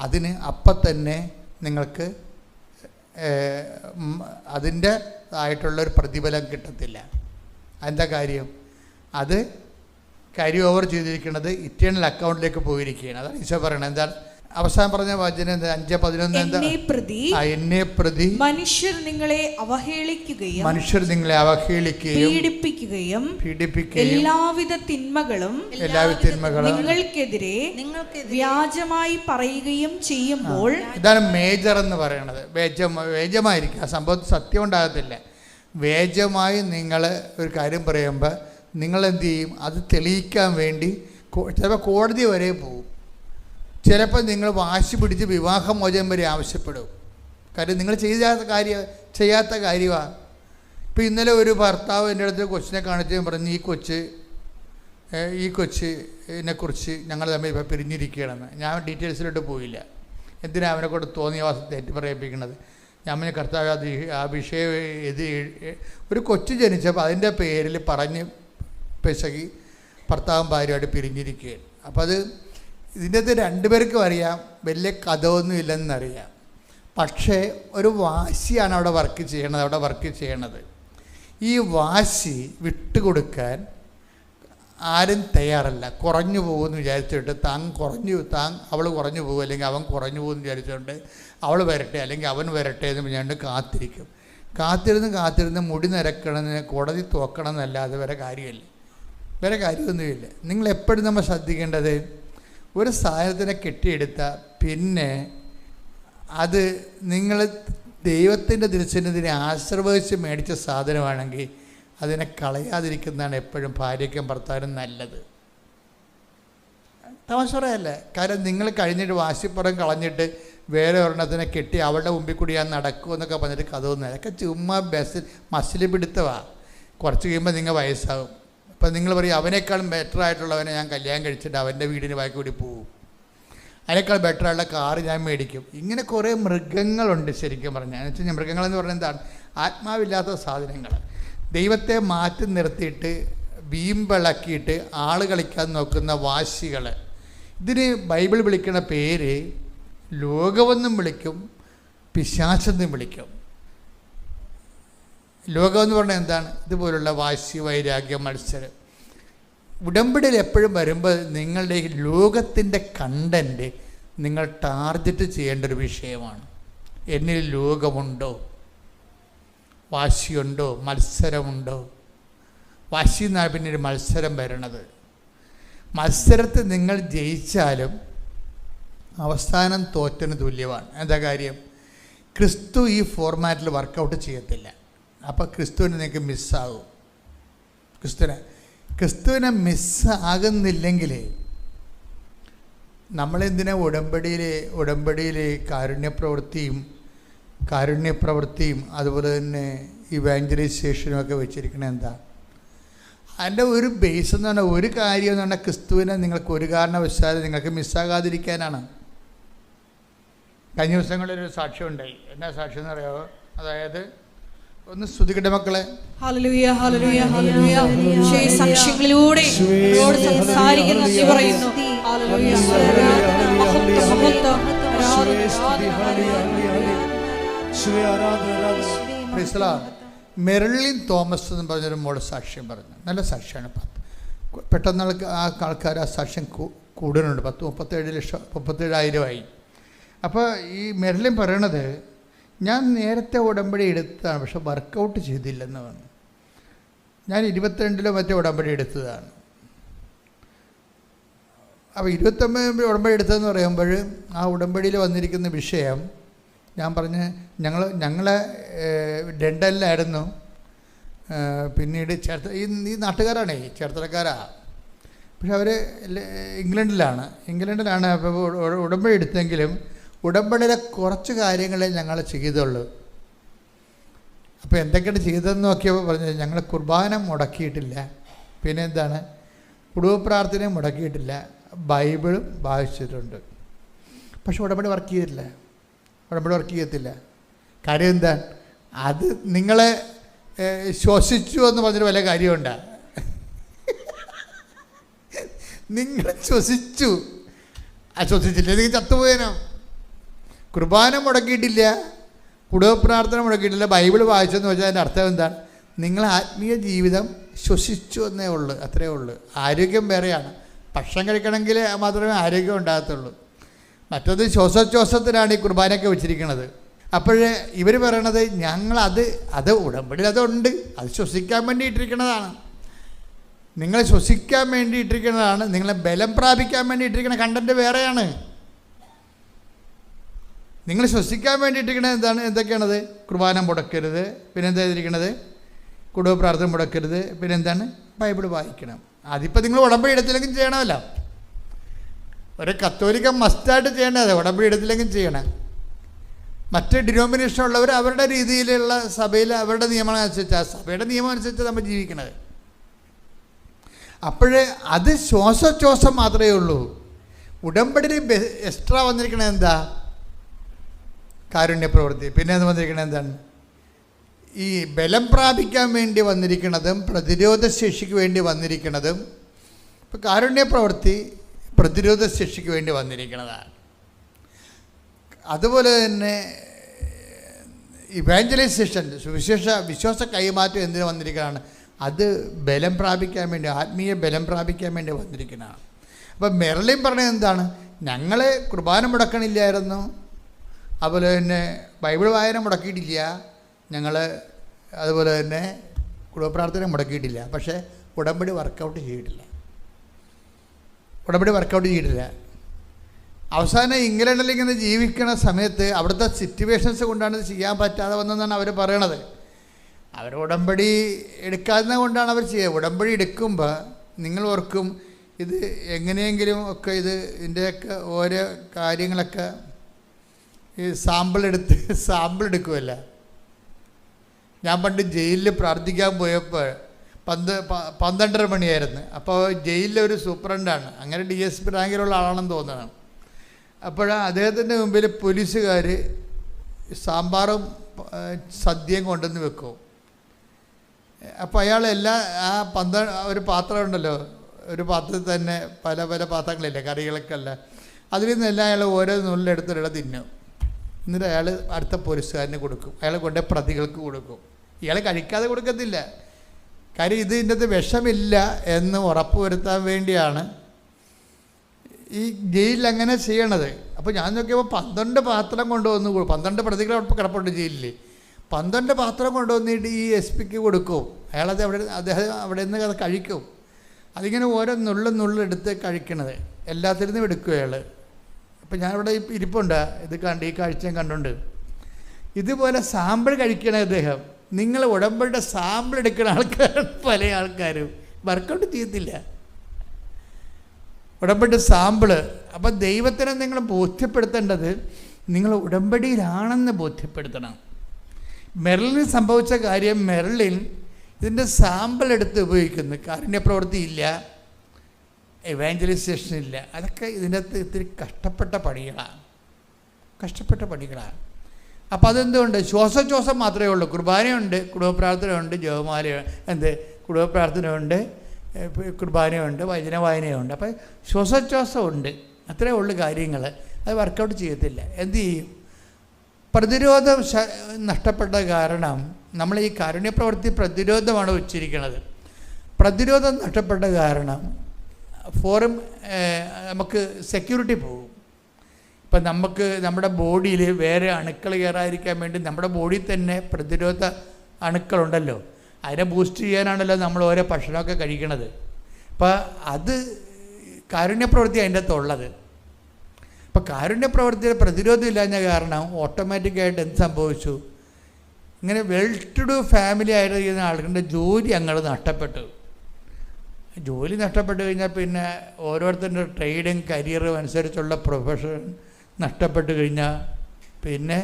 അതിന് അപ്പം തന്നെ നിങ്ങൾക്ക് അതിൻ്റെ ആയിട്ടുള്ളൊരു പ്രതിഫലം കിട്ടത്തില്ല. എന്താ കാര്യം? അത് ക്യാരി ഓവർ ചെയ്തിരിക്കുന്നത് ഇറ്റേണൽ അക്കൗണ്ടിലേക്ക് പോയിരിക്കുകയാണ്. അതാണ് ഈശോ പറയണത്. എന്താണ് അവസാനം പറഞ്ഞ വചനം? 5:11 എന്താ? എന്നെ പ്രതി മനുഷ്യർ നിങ്ങളെ അവഹേളിക്കുകയും പീഡിപ്പിക്കുകയും എല്ലാവിധ തിന്മകളും നിങ്ങൾക്കെതിരെ വ്യാജമായി പറയുകയും ചെയ്യുമ്പോൾ, ഇതാണ് മേജർ എന്ന് പറയുന്നത്. വേജമായിരിക്കും ആ സംഭവത്തിൽ സത്യം ഉണ്ടാകത്തില്ല. വേജമായി നിങ്ങൾ ഒരു കാര്യം പറയുമ്പോൾ നിങ്ങളെന്ത് ചെയ്യും? അത് തെളിയിക്കാൻ വേണ്ടി ചിലപ്പോൾ കോടതി വരെ പോകും. ചിലപ്പോൾ നിങ്ങൾ വാശി പിടിച്ച് വിവാഹമോചനം വരെ ആവശ്യപ്പെടും. കാര്യം നിങ്ങൾ ചെയ്യാത്ത കാര്യമാണ്. ഇപ്പോൾ ഇന്നലെ ഒരു ഭർത്താവ് എൻ്റെ അടുത്ത് കൊച്ചിനെ കാണിച്ച് പറഞ്ഞു, ഈ കൊച്ചിനെക്കുറിച്ച് ഞങ്ങൾ തമ്മിൽ ഇപ്പോൾ പിരിഞ്ഞിരിക്കുകയാണെന്ന്. ഞാൻ ഡീറ്റെയിൽസിലോട്ട് പോയില്ല. എന്തിനാണ് അവനെ കൊണ്ട് തോന്നിയ തെറ്റ് പറയിപ്പിക്കുന്നത്? ഞാൻ കർത്താവ് ആ വിഷയം ഒരു കൊച്ചു ജനിച്ചപ്പോൾ അതിൻ്റെ പേരിൽ പറഞ്ഞ് പെശകി ഭർത്താവും ഭാര്യയായിട്ട് പിരിഞ്ഞിരിക്കുകയാണ്. അപ്പോൾ അത് ഇതിൻ്റെ അകത്ത് രണ്ടുപേർക്കും അറിയാം, വലിയ കഥയൊന്നും ഇല്ലെന്നറിയാം. പക്ഷേ ഒരു വാശിയാണ് അവിടെ വർക്ക് ചെയ്യണത്. ഈ വാശി വിട്ടുകൊടുക്കാൻ ആരും തയ്യാറല്ല. കുറഞ്ഞു പോകുമെന്ന് വിചാരിച്ചിട്ട് അവൾ കുറഞ്ഞു പോകും, അല്ലെങ്കിൽ അവൻ കുറഞ്ഞു പോകുമെന്ന് വിചാരിച്ചുകൊണ്ട് അവൾ വരട്ടെ അല്ലെങ്കിൽ അവൻ വരട്ടെ എന്ന് പറഞ്ഞുകൊണ്ട് കാത്തിരിക്കും. കാത്തിരുന്ന് മുടി നിരക്കണമെന്ന് കോടതി തോക്കണം എന്നല്ലാതെ വേറെ കാര്യമൊന്നുമില്ല. നിങ്ങളെപ്പോഴും നമ്മൾ ശ്രദ്ധിക്കേണ്ടത്, ഒരു സാധനത്തിനെ കെട്ടിയെടുത്താൽ പിന്നെ അത് നിങ്ങൾ ദൈവത്തിൻ്റെ തിരുസന്നിധിനെ ആശ്രയിച്ച് മേടിച്ച സാധനമാണെങ്കിൽ അതിനെ കളയാതിരിക്കുന്നതാണ് എപ്പോഴും ഭാര്യയ്ക്കും ഭർത്താവിനും നല്ലത്. തമാശ പറയല്ല. കാരണം നിങ്ങൾ കഴിഞ്ഞിട്ട് വാശിപ്പുറം കളഞ്ഞിട്ട് വേറെ ഒരെണ്ണത്തിനെ കെട്ടി അവളുടെ മുമ്പിൽ കൂടി ഞാൻ നടക്കുമെന്നൊക്കെ പറഞ്ഞിട്ട് കഥയൊന്നും, അതൊക്കെ ചുമ്മാ മസിൽ പിടുത്തമാണ്. കുറച്ച് കഴിയുമ്പോൾ നിങ്ങൾ വയസ്സാകും. അപ്പം നിങ്ങൾ പറയും അവനേക്കാളും ബെറ്റർ ആയിട്ടുള്ളവനെ ഞാൻ കല്യാണം കഴിച്ചിട്ട് അവൻ്റെ വീടിന് വാക്കി കൂടി പോകും, അതിനേക്കാൾ ബെറ്ററായുള്ള കാറ് ഞാൻ മേടിക്കും. ഇങ്ങനെ കുറേ മൃഗങ്ങളുണ്ട് ശരിക്കും പറഞ്ഞാൽ. എന്ന് വെച്ച് കഴിഞ്ഞാൽ മൃഗങ്ങളെന്ന് പറഞ്ഞാൽ എന്താണ്? ആത്മാവില്ലാത്ത സാധനങ്ങൾ. ദൈവത്തെ മാറ്റി നിർത്തിയിട്ട് വീമ്പിളക്കിയിട്ട് ആൾ കളിക്കാൻ നോക്കുന്ന വാശികൾ. ഇതിന് ബൈബിൾ വിളിക്കുന്ന പേര് ലോകമെന്നും വിളിക്കും, പിശാചെന്നും വിളിക്കും. ലോകമെന്ന് പറഞ്ഞാൽ എന്താണ്? ഇതുപോലുള്ള വാശി, വൈരാഗ്യം, മത്സരം. ഉടമ്പടിയിൽ എപ്പോഴും വരുമ്പോൾ നിങ്ങളുടെ ലോകത്തിൻ്റെ കണ്ടൻറ്റ് നിങ്ങൾ ടാർഗറ്റ് ചെയ്യേണ്ട ഒരു വിഷയമാണ്. എന്നിൽ ലോകമുണ്ടോ, വാശിയുണ്ടോ, മത്സരമുണ്ടോ? വാശി എന്നാണ് പിന്നീട് മത്സരം വരണത്. മത്സരത്തിൽ നിങ്ങൾ ജയിച്ചാലും അവസാനം തോറ്റന് തുല്യമാണ്. എന്താ കാര്യം? ക്രിസ്തു ഈ ഫോർമാറ്റിൽ വർക്കൗട്ട് ചെയ്യത്തില്ല. അപ്പോൾ ക്രിസ്തുവിനെ നിങ്ങൾക്ക് മിസ്സാകും. ക്രിസ്തുവിനെ മിസ്സാകുന്നില്ലെങ്കിൽ നമ്മളെന്തിനാ ഉടമ്പടിയിൽ കാരുണ്യപ്രവൃത്തിയും അതുപോലെ തന്നെ ഇവാഞ്ചലൈസേഷനും ഒക്കെ വെച്ചിരിക്കണത് എന്താ? അതിൻ്റെ ഒരു ബേസ് എന്ന് പറഞ്ഞാൽ, ഒരു കാര്യം എന്ന് പറഞ്ഞാൽ ക്രിസ്തുവിനെ നിങ്ങൾക്ക് ഒരു കാരണവശാലും നിങ്ങൾക്ക് മിസ്സാകാതിരിക്കാനാണ്. കഴിഞ്ഞ ദിവസങ്ങളിലൊരു സാക്ഷ്യം ഉണ്ടായി. എന്നാ സാക്ഷ്യം എന്ന് പറയാമോ? അതായത് ഒന്ന് സ്തുതിക്കട്ടെ മക്കളെ. ഹല്ലേലൂയ, ഹല്ലേലൂയ, ഹല്ലേലൂയ. സാക്ഷ്യങ്ങളിലൂടെ നമ്മളോട് സംസാരിക്കുന്ന നന്ദി പറയുന്നു. ഹല്ലേലൂയ, മെറിലിൻ തോമസ് എന്ന് പറഞ്ഞൊരു മോള് സാക്ഷ്യം പറഞ്ഞു. നല്ല സാക്ഷ്യമാണ്. പെട്ടെന്ന് ആൾക്കാർ ആ സാക്ഷ്യം കൂടുതലുണ്ട്. 37,000 അപ്പോൾ ഈ മെറിലിൻ പറയണത്, ഞാൻ നേരത്തെ ഉടമ്പടി എടുത്തതാണ്, പക്ഷെ വർക്കൗട്ട് ചെയ്തില്ലെന്ന് പറഞ്ഞു. ഞാൻ 22 മറ്റേ ഉടമ്പടി എടുത്തതാണ്. അപ്പോൾ 29 ഉടമ്പടി എടുത്തതെന്ന് പറയുമ്പോൾ ആ ഉടമ്പടിയിൽ വന്നിരിക്കുന്ന വിഷയം ഞാൻ പറഞ്ഞ് ഞങ്ങളെ ഡെൻഡലിലായിരുന്നു. പിന്നീട് ഈ നാട്ടുകാരാണേ, ചേർത്തലക്കാരാ. പക്ഷെ അവർ ഇംഗ്ലണ്ടിലാണ്. അപ്പോൾ ഉടമ്പടി എടുത്തെങ്കിലും ഉടമ്പടിയിലെ കുറച്ച് കാര്യങ്ങളെ ഞങ്ങൾ ചെയ്തുള്ളൂ. അപ്പോൾ എന്തൊക്കെയാണ് ചെയ്തതെന്ന് നോക്കിയപ്പോൾ പറഞ്ഞത്, ഞങ്ങൾ കുർബാന മുടക്കിയിട്ടില്ല, പിന്നെ എന്താണ്, കുടുംബ പ്രാർത്ഥനയും മുടക്കിയിട്ടില്ല, ബൈബിളും വായിച്ചിട്ടുണ്ട്. പക്ഷെ ഉടമ്പടി വർക്ക് ചെയ്യത്തില്ല. കാര്യം എന്താ? അത് നിങ്ങളെ ശ്വസിച്ചു എന്ന് പറഞ്ഞൊരു വല്ല കാര്യമുണ്ടാ? നിങ്ങൾ ശ്വസിച്ചു, ശ്വസിച്ചില്ല, നിങ്ങൾ ചത്തുപോയനോ. കുർബാന മുടക്കിയിട്ടില്ല, കുടുംബ പ്രാർത്ഥന മുടക്കിയിട്ടില്ല, ബൈബിൾ വായിച്ചെന്ന് വെച്ചാൽ അതിൻ്റെ അർത്ഥം എന്താണ്? നിങ്ങൾ ആത്മീയ ജീവിതം ശ്വസിച്ചു എന്നേ ഉള്ളൂ, അത്രയേ ഉള്ളൂ. ആരോഗ്യം വേറെയാണ്. ഭക്ഷണം കഴിക്കണമെങ്കിൽ മാത്രമേ ആരോഗ്യം ഉണ്ടാകത്തുള്ളൂ. മറ്റത് ശ്വാസോച്ഛ്വാസത്തിലാണ് ഈ കുർബാനയൊക്കെ വെച്ചിരിക്കുന്നത്. അപ്പോഴേ ഇവർ പറയണത് അത് ഉടമ്പടിയിൽ അതുണ്ട്, അത് ശ്വസിക്കാൻ വേണ്ടി ഇട്ടിരിക്കുന്നതാണ്. നിങ്ങളെ ശ്വസിക്കാൻ വേണ്ടി ഇട്ടിരിക്കുന്നതാണ്. നിങ്ങളെ ബലം പ്രാപിക്കാൻ വേണ്ടി ഇട്ടിരിക്കുന്ന കണ്ടൻറ്റ് വേറെയാണ്. നിങ്ങൾ ശ്വസിക്കാൻ വേണ്ടി ഇട്ടിരിക്കുന്നത് എന്തൊക്കെയാണത്? കുർബാന മുടക്കരുത്, പിന്നെ എന്താ ചെയ്തിരിക്കണത്? കുടുംബ പ്രാർത്ഥന മുടക്കരുത്, പിന്നെ എന്താണ്? ബൈബിൾ വായിക്കണം. അതിപ്പോൾ നിങ്ങൾ ഉടമ്പടി എടുത്തില്ലെങ്കിൽ ചെയ്യണമല്ലോ. ഒരു കത്തോലിക്ക മസ്റ്റായിട്ട് ചെയ്യേണ്ടത്, ഉടമ്പടി എടുത്തില്ലെങ്കിൽ ചെയ്യണം. മറ്റ് ഡിനോമിനേഷൻ ഉള്ളവർ അവരുടെ രീതിയിലുള്ള സഭയിൽ അവരുടെ നിയമം അനുസരിച്ച്, ആ സഭയുടെ നിയമം അനുസരിച്ച് നമ്മൾ ജീവിക്കണത്. അപ്പോഴേ അത് ശ്വാസോച്ഛ്വാസം മാത്രമേ ഉള്ളൂ. ഉടമ്പടിയിൽ എക്സ്ട്രാ വന്നിരിക്കണത് എന്താ? കാരുണ്യപ്രവൃത്തി. പിന്നെ അത് വന്നിരിക്കണത് എന്താണ്? ഈ ബലം പ്രാപിക്കാൻ വേണ്ടി വന്നിരിക്കുന്നതും പ്രതിരോധശേഷിക്ക് വേണ്ടി വന്നിരിക്കുന്നതും. ഇപ്പോൾ കാരുണ്യപ്രവൃത്തി പ്രതിരോധശേഷിക്ക് വേണ്ടി വന്നിരിക്കുന്നതാണ്. അതുപോലെ തന്നെ ഇവാഞ്ചലൈസേഷൻ, വിശ്വാസ കൈമാറ്റം എന്തിനു വന്നിരിക്കുന്നതാണ്? അത് ബലം പ്രാപിക്കാൻ വേണ്ടി, ആത്മീയ ബലം പ്രാപിക്കാൻ വേണ്ടി വന്നിരിക്കുന്നതാണ്. അപ്പം മെർലിൻ പറഞ്ഞത് എന്താണ്? ഞങ്ങൾ കുർബാന മുടക്കണില്ലായിരുന്നു, അതുപോലെ തന്നെ ബൈബിൾ വായന മുടക്കിയിട്ടില്ല, ഞങ്ങൾ അതുപോലെ തന്നെ കുടുംബപ്രാർത്ഥന മുടക്കിയിട്ടില്ല, പക്ഷേ ഉടമ്പടി വർക്കൗട്ട് ചെയ്തിട്ടില്ല. അവസാനം ഇംഗ്ലണ്ടിൽ ഇങ്ങനെ ജീവിക്കുന്ന സമയത്ത് അവിടുത്തെ സിറ്റുവേഷൻസ് കൊണ്ടാണ് ഇത് ചെയ്യാൻ പറ്റാതെ വന്നതെന്നാണ് അവർ പറയണത്. അവർ ഉടമ്പടി എടുക്കാതെ കൊണ്ടാണ് അവർ ചെയ്യുക. ഉടമ്പടി എടുക്കുമ്പോൾ നിങ്ങൾ ഓർക്കും ഇത് എങ്ങനെയെങ്കിലും ഒക്കെ ഇതിൻ്റെയൊക്കെ ഓരോ കാര്യങ്ങളൊക്കെ ഈ സാമ്പിൾ എടുക്കുമല്ല. ഞാൻ പണ്ട് ജയിലിൽ പ്രാർത്ഥിക്കാൻ പോയപ്പോൾ 12:30 മണിയായിരുന്നു. അപ്പോൾ ജയിലിലെ ഒരു സൂപ്രണ്ടാണ്, അങ്ങനെ DSP റാങ്കിലുള്ള ആളാണെന്ന് തോന്നുന്നത്. അപ്പോഴാണ് അദ്ദേഹത്തിൻ്റെ മുമ്പിൽ പോലീസുകാർ സാമ്പാറും സദ്യയും കൊണ്ടുവന്ന് വെക്കും. അപ്പോൾ അയാൾ ഒരു പാത്രം ഉണ്ടല്ലോ, ഒരു പാത്രത്തിൽ തന്നെ പല പല പാത്രങ്ങളില്ലേ, കറികളൊക്കെ അല്ല, അതിൽ നിന്നെല്ലാം അയാൾ ഓരോ നുള്ളിലെടുത്തിട തിന്നും. എന്നിട്ട് അയാൾ അടുത്ത പോലീസുകാരന് കൊടുക്കും, അയാൾ കൊണ്ടേ പ്രതികൾക്ക് കൊടുക്കും. ഇയാൾ കഴിക്കാതെ കൊടുക്കത്തില്ല, കാര്യം ഇതിൻ്റെ അകത്ത് വിഷമില്ല എന്ന് ഉറപ്പ് വരുത്താൻ വേണ്ടിയാണ് ഈ ജയിലിൽ അങ്ങനെ ചെയ്യണത്. അപ്പോൾ ഞാൻ നോക്കിയപ്പോൾ 12 പാത്രം കൊണ്ടുവന്ന് 12 പ്രതികൾ കിടപ്പുണ്ട് ജയിലിൽ. 12 പാത്രം കൊണ്ടുവന്നിട്ട് ഈ SP-ക്ക് കൊടുക്കും. അയാളത് അദ്ദേഹം അവിടെ നിന്ന് അത് കഴിക്കും. അതിങ്ങനെ ഓരോ നുള്ളെടുത്ത് കഴിക്കണത് എല്ലാത്തിനും എടുക്കും അയാൾ. അപ്പം ഞാനിവിടെ ഇരിപ്പുണ്ട്, ഈ കാഴ്ചയും കണ്ടുകൊണ്ട്. ഇതുപോലെ സാമ്പിൾ കഴിക്കണ അദ്ദേഹം. നിങ്ങൾ ഉടമ്പടിയുടെ സാമ്പിൾ എടുക്കുന്ന ആൾക്കാരാണ് പല ആൾക്കാരും, വർക്കൗട്ട് ചെയ്യത്തില്ല ഉടമ്പടി സാമ്പിള്. അപ്പം ദൈവത്തിനെ നിങ്ങൾ ബോധ്യപ്പെടുത്തേണ്ടത് നിങ്ങൾ ഉടമ്പടിയിലാണെന്ന് ബോധ്യപ്പെടുത്തണം. മെർലിന് സംഭവിച്ച കാര്യം, മെർലിൻ ഇതിൻ്റെ സാമ്പിൾ എടുത്ത് ഉപയോഗിക്കുന്നു. കാരുണ്യപ്രവൃത്തി ഇല്ല, എവാഞ്ചലൈസേഷൻ ഇല്ല. അതൊക്കെ ഇതിൻ്റെ അകത്ത് ഇത്തിരി കഷ്ടപ്പെട്ട പണികളാണ്. അപ്പോൾ അതെന്തുകൊണ്ട്? ശ്വാസോച്ഛ്വാസം മാത്രമേ ഉള്ളൂ. കുർബാനയുണ്ട്, കുടുംബപ്രാർത്ഥനയുണ്ട്, ജപമാല കുടുംബപ്രാർത്ഥനയുണ്ട്, കുർബാനയുണ്ട്, വചന വായനയുണ്ട്. അപ്പോൾ ശ്വാസോച്ഛ്വാസമുണ്ട്, അത്രേ ഉള്ളൂ കാര്യങ്ങൾ. അത് വർക്കൗട്ട് ചെയ്യത്തില്ല. എന്തു ചെയ്യും? പ്രതിരോധം നഷ്ടപ്പെട്ട കാരണം നമ്മൾ ഈ കാരുണ്യപ്രവൃത്തി പ്രതിരോധമാണ് ഉച്ചരിക്കുന്നത്. പ്രതിരോധം നഷ്ടപ്പെട്ട കാരണം നമുക്ക് സെക്യൂരിറ്റി പോകും. ഇപ്പം നമ്മുടെ ബോഡിയിൽ വേറെ അണുക്കൾ കയറാതിരിക്കാൻ വേണ്ടി നമ്മുടെ ബോഡിയിൽ തന്നെ പ്രതിരോധ അണുക്കളുണ്ടല്ലോ, അതിനെ ബൂസ്റ്റ് ചെയ്യാനാണല്ലോ നമ്മൾ ഓരോ ഭക്ഷണമൊക്കെ കഴിക്കണത്. അപ്പം അത് കാരുണ്യപ്രവൃത്തി അതിൻ്റെ അകത്തുള്ളത്. അപ്പം കാരുണ്യപ്രവൃത്തിയുടെ പ്രതിരോധം ഇല്ലാഞ്ഞ കാരണം ഓട്ടോമാറ്റിക്കായിട്ട് എന്ത് സംഭവിച്ചു? ഇങ്ങനെ വെൽ ടു ഡു ഫാമിലി ആയിരുന്ന ആളുകളുടെ ജോലി അങ്ങോട്ട് നഷ്ടപ്പെട്ടു. ജോലി നഷ്ടപ്പെട്ട് കഴിഞ്ഞാൽ പിന്നെ ഓരോരുത്തരുടെ ട്രേഡും കരിയറും അനുസരിച്ചുള്ള പ്രൊഫഷൻ നഷ്ടപ്പെട്ട് കഴിഞ്ഞാൽ പിന്നെ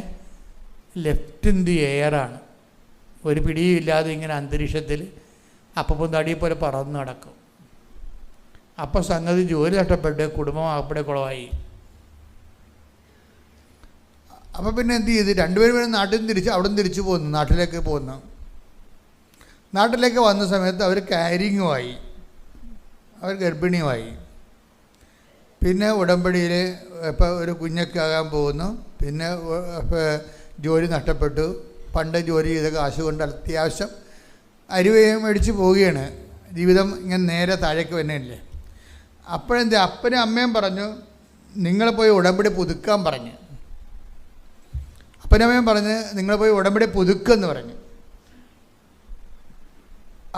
ലെഫ്റ്റ് ഇൻ ദി എയറാണ്. ഒരു പിടിയും ഇല്ലാതെ ഇങ്ങനെ അന്തരീക്ഷത്തിൽ അപ്പം തടിയെ പോലെ പറന്ന് നടക്കും. അപ്പം സംഗതി ജോലി നഷ്ടപ്പെട്ട് കുടുംബം അപ്പടെ കുളമായി. അപ്പോൾ പിന്നെ എന്ത് ചെയ്ത്? രണ്ടുപേരും നാട്ടിൽ നിന്ന് അവിടെ നിന്ന് തിരിച്ചു പോന്നു, നാട്ടിലേക്ക് പോന്നു. നാട്ടിലേക്ക് വന്ന സമയത്ത് അവർ കാരിങ്ങുമായി, അവർ ഗർഭിണിയുമായി. പിന്നെ ഉടമ്പടിയിൽ ഇപ്പോൾ ഒരു കുഞ്ഞൊക്കെ ആകാൻ പോകുന്നു. പിന്നെ ജോലി നഷ്ടപ്പെട്ടു. പണ്ട് ജോലി ചെയ്ത കാശ് കൊണ്ട് അത്യാവശ്യം അരിവയും മേടിച്ച് പോവുകയാണ്. ജീവിതം ഇങ്ങനെ നേരെ താഴേക്ക് വന്നില്ലേ. അപ്പോഴെന്താ അപ്പനും അമ്മയും പറഞ്ഞു, നിങ്ങൾ പോയി ഉടമ്പടി പുതുക്കാൻ പറഞ്ഞു. അപ്പനും അമ്മയും പറഞ്ഞ് നിങ്ങൾ പോയി ഉടമ്പടി പുതുക്കെന്ന് പറഞ്ഞു.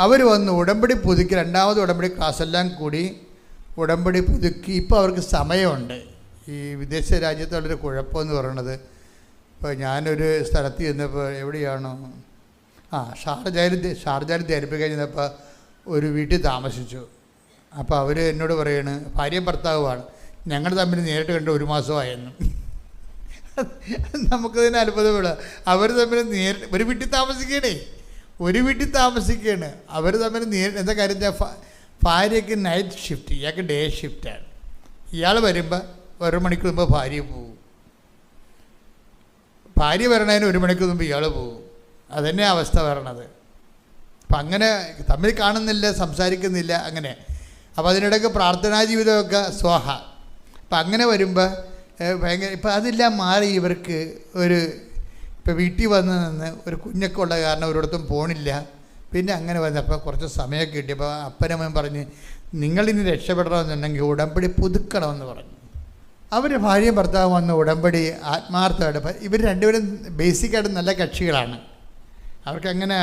അവർ വന്ന് ഉടമ്പടി പുതുക്കി, രണ്ടാമത് ഉടമ്പടി ക്ലാസ്സെല്ലാം കൂടി ഉടമ്പടി പുതുക്കി. ഇപ്പോൾ അവർക്ക് സമയമുണ്ട്. ഈ വിദേശ രാജ്യത്തുള്ളൊരു കുഴപ്പമെന്ന് പറയണത്, ഇപ്പോൾ ഞാനൊരു സ്ഥലത്ത് ചെന്നപ്പോൾ എവിടെയാണോ ഷാർജയിൽ ധ്യാനിപ്പിക്കാൻ ചെന്നപ്പോൾ ഒരു വീട്ടിൽ താമസിച്ചു. അപ്പോൾ അവർ എന്നോട് പറയാണ്, ഭാര്യയും ഭർത്താവുമാണ്, ഞങ്ങൾ തമ്മിൽ നേരിട്ട് കണ്ട് 1 മാസമായെന്ന്. നമുക്കതിന് അത്ഭുതപ്പെടാം. അവർ തമ്മിൽ നേരിട്ട് ഒരു വീട്ടിൽ താമസിക്കുകയാണ്. അവർ തമ്മിൽ എന്താ കാര്യം? ഭാര്യയ്ക്ക് നൈറ്റ് ഷിഫ്റ്റ്, ഇയാൾക്ക് ഡേ ഷിഫ്റ്റാണ്. ഇയാൾ വരുമ്പോൾ 1 മണിക്കൂർ മുമ്പ് ഭാര്യ പോകും, ഭാര്യ വരണതിന് 1 മണിക്കൂർ മുമ്പ് ഇയാൾ പോകും. അതന്നെ അവസ്ഥ വരണത്. അപ്പം അങ്ങനെ തമ്മിൽ കാണുന്നില്ല, സംസാരിക്കുന്നില്ല, അങ്ങനെ. അപ്പോൾ അതിനിടയ്ക്ക് പ്രാർത്ഥനാ ജീവിതമൊക്കെ സ്വാഹ. അപ്പം അങ്ങനെ വരുമ്പോൾ ഭയങ്കര ഇപ്പം അതെല്ലാം മാറി. ഇവർക്ക് ഇപ്പോൾ വീട്ടിൽ വന്ന് നിന്ന് ഒരു കുഞ്ഞൊക്കെ ഉള്ള കാരണം ഒരിടത്തും പോണില്ല. പിന്നെ അങ്ങനെ വന്നപ്പോൾ കുറച്ച് സമയമൊക്കെ കിട്ടിയപ്പോൾ അപ്പനമ്മയും പറഞ്ഞ് നിങ്ങളിനി രക്ഷപ്പെടണമെന്നുണ്ടെങ്കിൽ ഉടമ്പടി പുതുക്കണമെന്ന് പറഞ്ഞു. അവർ ഭാര്യയും ഭർത്താവും വന്ന് ഉടമ്പടി ആത്മാർത്ഥമായിട്ട്, ഇവർ രണ്ടുപേരും ബേസിക്കായിട്ട് നല്ല കക്ഷികളാണ്. അവർക്കങ്ങനെ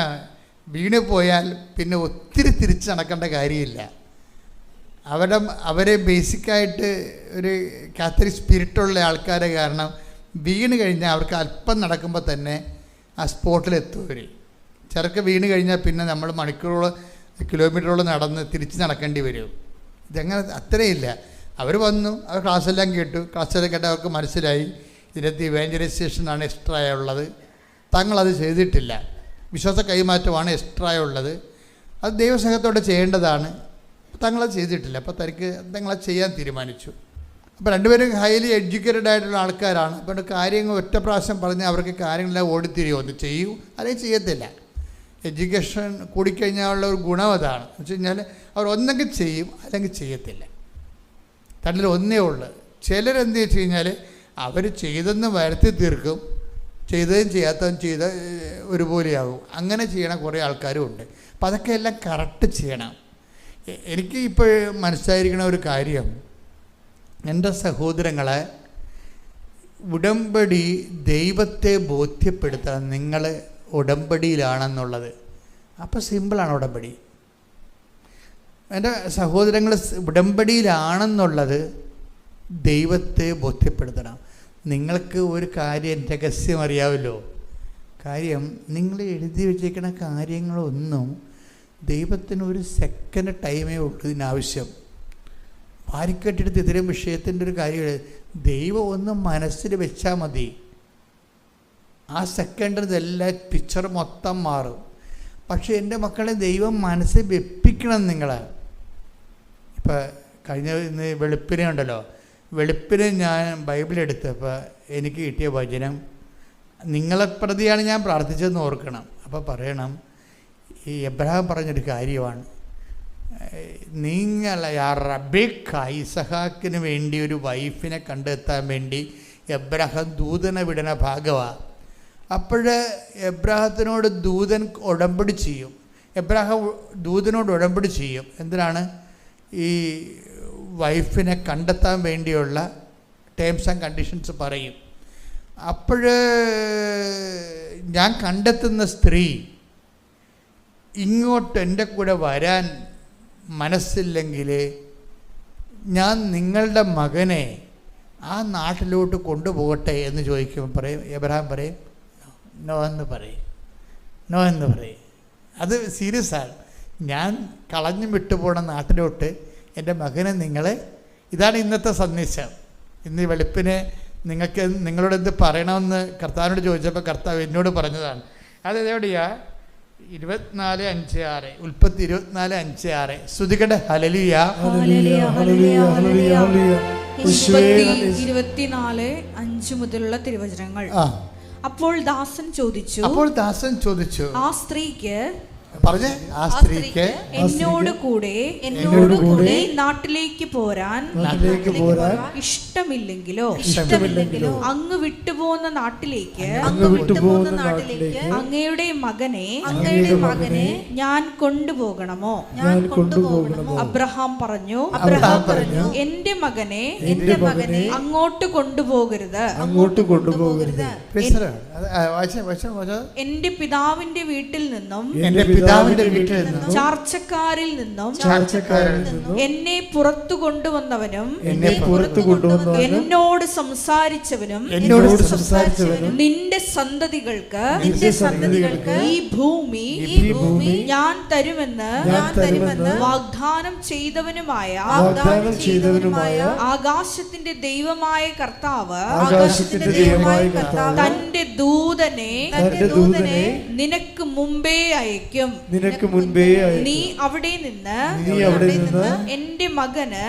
വീണ് പോയാൽ പിന്നെ ഒത്തിരി തിരിച്ച് നടക്കേണ്ട കാര്യമില്ല. അവരെ ബേസിക്കായിട്ട് ഒരു കാത്തലിക് സ്പിരിറ്റുള്ള ആൾക്കാരെ കാരണം വീണ് കഴിഞ്ഞാൽ അവർക്ക് അല്പം നടക്കുമ്പോൾ തന്നെ ആ സ്പോട്ടിലെത്തും. അവർ ചെറുക്ക് വീണ് കഴിഞ്ഞാൽ പിന്നെ നമ്മൾ മണിക്കൂറോളം കിലോമീറ്ററോളം നടന്ന് തിരിച്ച് നടക്കേണ്ടി വരും. ഇതങ്ങനെ അത്രയില്ല. അവർ വന്നു, അവർ ക്ലാസ്സെല്ലാം കേട്ടു. ക്ലാസ്സെല്ലാം കേട്ട് അവർക്ക് മനസ്സിലായി ഇതിനകത്ത് ഇവാഞ്ചലൈസേഷനാണ് എക്സ്ട്രാ ഉള്ളത്. തങ്ങളത് ചെയ്തിട്ടില്ല. വിശ്വാസ കൈമാറ്റമാണ് എക്സ്ട്രാ ഉള്ളത്. അത് ദൈവസ്നേഹത്തോടെ ചെയ്യേണ്ടതാണ്. തങ്ങളത് ചെയ്തിട്ടില്ല. അപ്പോൾ തങ്ങളത് ചെയ്യാൻ തീരുമാനിച്ചു. അപ്പോൾ രണ്ടുപേരും ഹൈലി എഡ്യൂക്കേറ്റഡ് ആയിട്ടുള്ള ആൾക്കാരാണ്. അപ്പോൾ കാര്യങ്ങൾ ഒറ്റ പ്രാവശ്യം പറഞ്ഞ് അവർക്ക് കാര്യങ്ങളെല്ലാം ഓടിത്തിരിയോ, ഒന്ന് ചെയ്യൂ അല്ലെങ്കിൽ ചെയ്യത്തില്ല. എഡ്യൂക്കേഷൻ കൂടിക്കഴിഞ്ഞാലുള്ള ഒരു ഗുണം അതാണ്. എന്ന് വെച്ച് കഴിഞ്ഞാൽ അവർ ഒന്നെങ്കിൽ ചെയ്യും അല്ലെങ്കിൽ ചെയ്യത്തില്ല. തന്നിൽ ഒന്നേ ഉള്ളു. ചിലരെന്ത് വെച്ച് കഴിഞ്ഞാൽ അവർ ചെയ്തെന്ന് വരുത്തി തീർക്കും, ചെയ്തതും ചെയ്യാത്തതും ചെയ്ത ഒരുപോലെയാകും. അങ്ങനെ ചെയ്യണ കുറേ ആൾക്കാരും ഉണ്ട്. അപ്പം അതൊക്കെ എല്ലാം കറക്റ്റ് ചെയ്യണം. എനിക്ക് ഇപ്പോൾ മനസ്സിലായിരിക്കണ ഒരു കാര്യം, എൻ്റെ സഹോദരങ്ങളെ, ഉടമ്പടി ദൈവത്തെ ബോധ്യപ്പെടുത്താൻ നിങ്ങൾ ഉടമ്പടിയിലാണെന്നുള്ളത്. അപ്പോൾ സിമ്പിളാണ് ഉടമ്പടി. എൻ്റെ സഹോദരങ്ങൾ ഉടമ്പടിയിലാണെന്നുള്ളത് ദൈവത്തെ ബോധ്യപ്പെടുത്തണം. നിങ്ങൾക്ക് ഒരു കാര്യം രഹസ്യം അറിയാമല്ലോ. കാര്യം നിങ്ങൾ എഴുതി വച്ചേക്കുന്ന കാര്യങ്ങളൊന്നും ദൈവത്തിന് ഒരു സെക്കൻഡ് ടൈമേ ഉള്ളൂ ഇതിനാവശ്യം. വാരിക്കെട്ടെടുത്ത് ഇത്തരം വിഷയത്തിൻ്റെ ഒരു കാര്യം ദൈവം ഒന്ന് മനസ്സിൽ വെച്ചാൽ മതി. ആ സെക്കൻഡിന് ഇതെല്ലാം പിക്ചർ മൊത്തം മാറും. പക്ഷേ എൻ്റെ മക്കളെ ദൈവം മനസ്സിൽ വെപ്പിക്കണം നിങ്ങളെ. ഇപ്പം ഇന്ന് വെളുപ്പിനെ ഉണ്ടല്ലോ, വെളുപ്പിന് ഞാൻ ബൈബിൾ എടുത്തപ്പോൾ എനിക്ക് കിട്ടിയ വചനം നിങ്ങളെ പ്രതിയാണ് ഞാൻ പ്രാർത്ഥിച്ചതെന്ന് ഓർക്കണം. അപ്പോൾ പറയണം, ഈ എബ്രഹാം പറഞ്ഞൊരു കാര്യമാണ്, നിങ്ങൾ റബേക്ക ഇസഹാക്കിന് വേണ്ടി ഒരു വൈഫിനെ കണ്ടെത്താൻ വേണ്ടി എബ്രഹാം ദൂതനെ വിടണ ഭാഗമാണ്. അപ്പോൾ എബ്രഹാത്തിനോട് ദൂതൻ ഉടമ്പടി ചെയ്യും. എബ്രഹാം ദൂതനോട് ഉടമ്പടി ചെയ്യും. എന്തിനാണ്? ഈ വൈഫിനെ കണ്ടെത്താൻ വേണ്ടിയുള്ള ടേംസ് ആൻഡ് കണ്ടീഷൻസ് പറയും. അപ്പോൾ ഞാൻ കണ്ടെത്തുന്ന സ്ത്രീ ഇങ്ങോട്ട് എൻ്റെ കൂടെ വരാൻ മനസ്സില്ലെങ്കിൽ ഞാൻ നിങ്ങളുടെ മകനെ ആ നാട്ടിലോട്ട് കൊണ്ടുപോകട്ടെ എന്ന് ചോദിക്കുമ്പോൾ പറയും, എബ്രഹാം പറയും നോ എന്ന് പറയും. അത് സീരിയസാണ്. ഞാൻ കളഞ്ഞു വിട്ടുപോണ നാട്ടിലോട്ട് എൻ്റെ മകനെ ഇതാണ് ഇന്നത്തെ സന്ദേശം. ഇന്ന് വെളുപ്പിനെ നിങ്ങളോട് എന്ത് പറയണമെന്ന് കർത്താവിനോട് ചോദിച്ചപ്പോൾ കർത്താവ് എന്നോട് പറഞ്ഞതാണ്. അതെവിടെയാ? 24:5-6 ഉൽപ്പത്തി 24:5-6 ശ്രുതികട്ടെ. ഹല്ലേലൂയ. 24:5 മുതലുള്ള തിരുവചനങ്ങൾ. അപ്പോൾ ദാസൻ ചോദിച്ചു, ആ സ്ത്രീക്ക് എന്നോട് കൂടെ ഈ നാട്ടിലേക്ക് പോരാൻ ഇഷ്ടമില്ലെങ്കിലോ അങ്ങ് വിട്ടുപോകുന്ന നാട്ടിലേക്ക് അങ്ങയുടെ മകനെ ഞാൻ കൊണ്ടുപോകണമോ? അബ്രഹാം പറഞ്ഞു, എന്റെ മകനെ അങ്ങോട്ട് കൊണ്ടുപോകരുത്. എന്റെ പിതാവിന്റെ വീട്ടിൽ നിന്നും ചാർച്ചക്കാരിൽ നിന്നും എന്നെ പുറത്തു കൊണ്ടുവന്നവനും എന്നോട് സംസാരിച്ചവനും നിന്റെ സന്തതികൾക്ക് ഈ ഭൂമി ഞാൻ തരുമെന്ന് വാഗ്ദാനം ചെയ്തവനുമായ ആകാശത്തിന്റെ ദൈവമായ കർത്താവ് തന്റെ ദൂതനെ നിനക്ക് മുമ്പേ അയക്കും. നീ അവിടെ നിന്ന് എന്റെ മകന്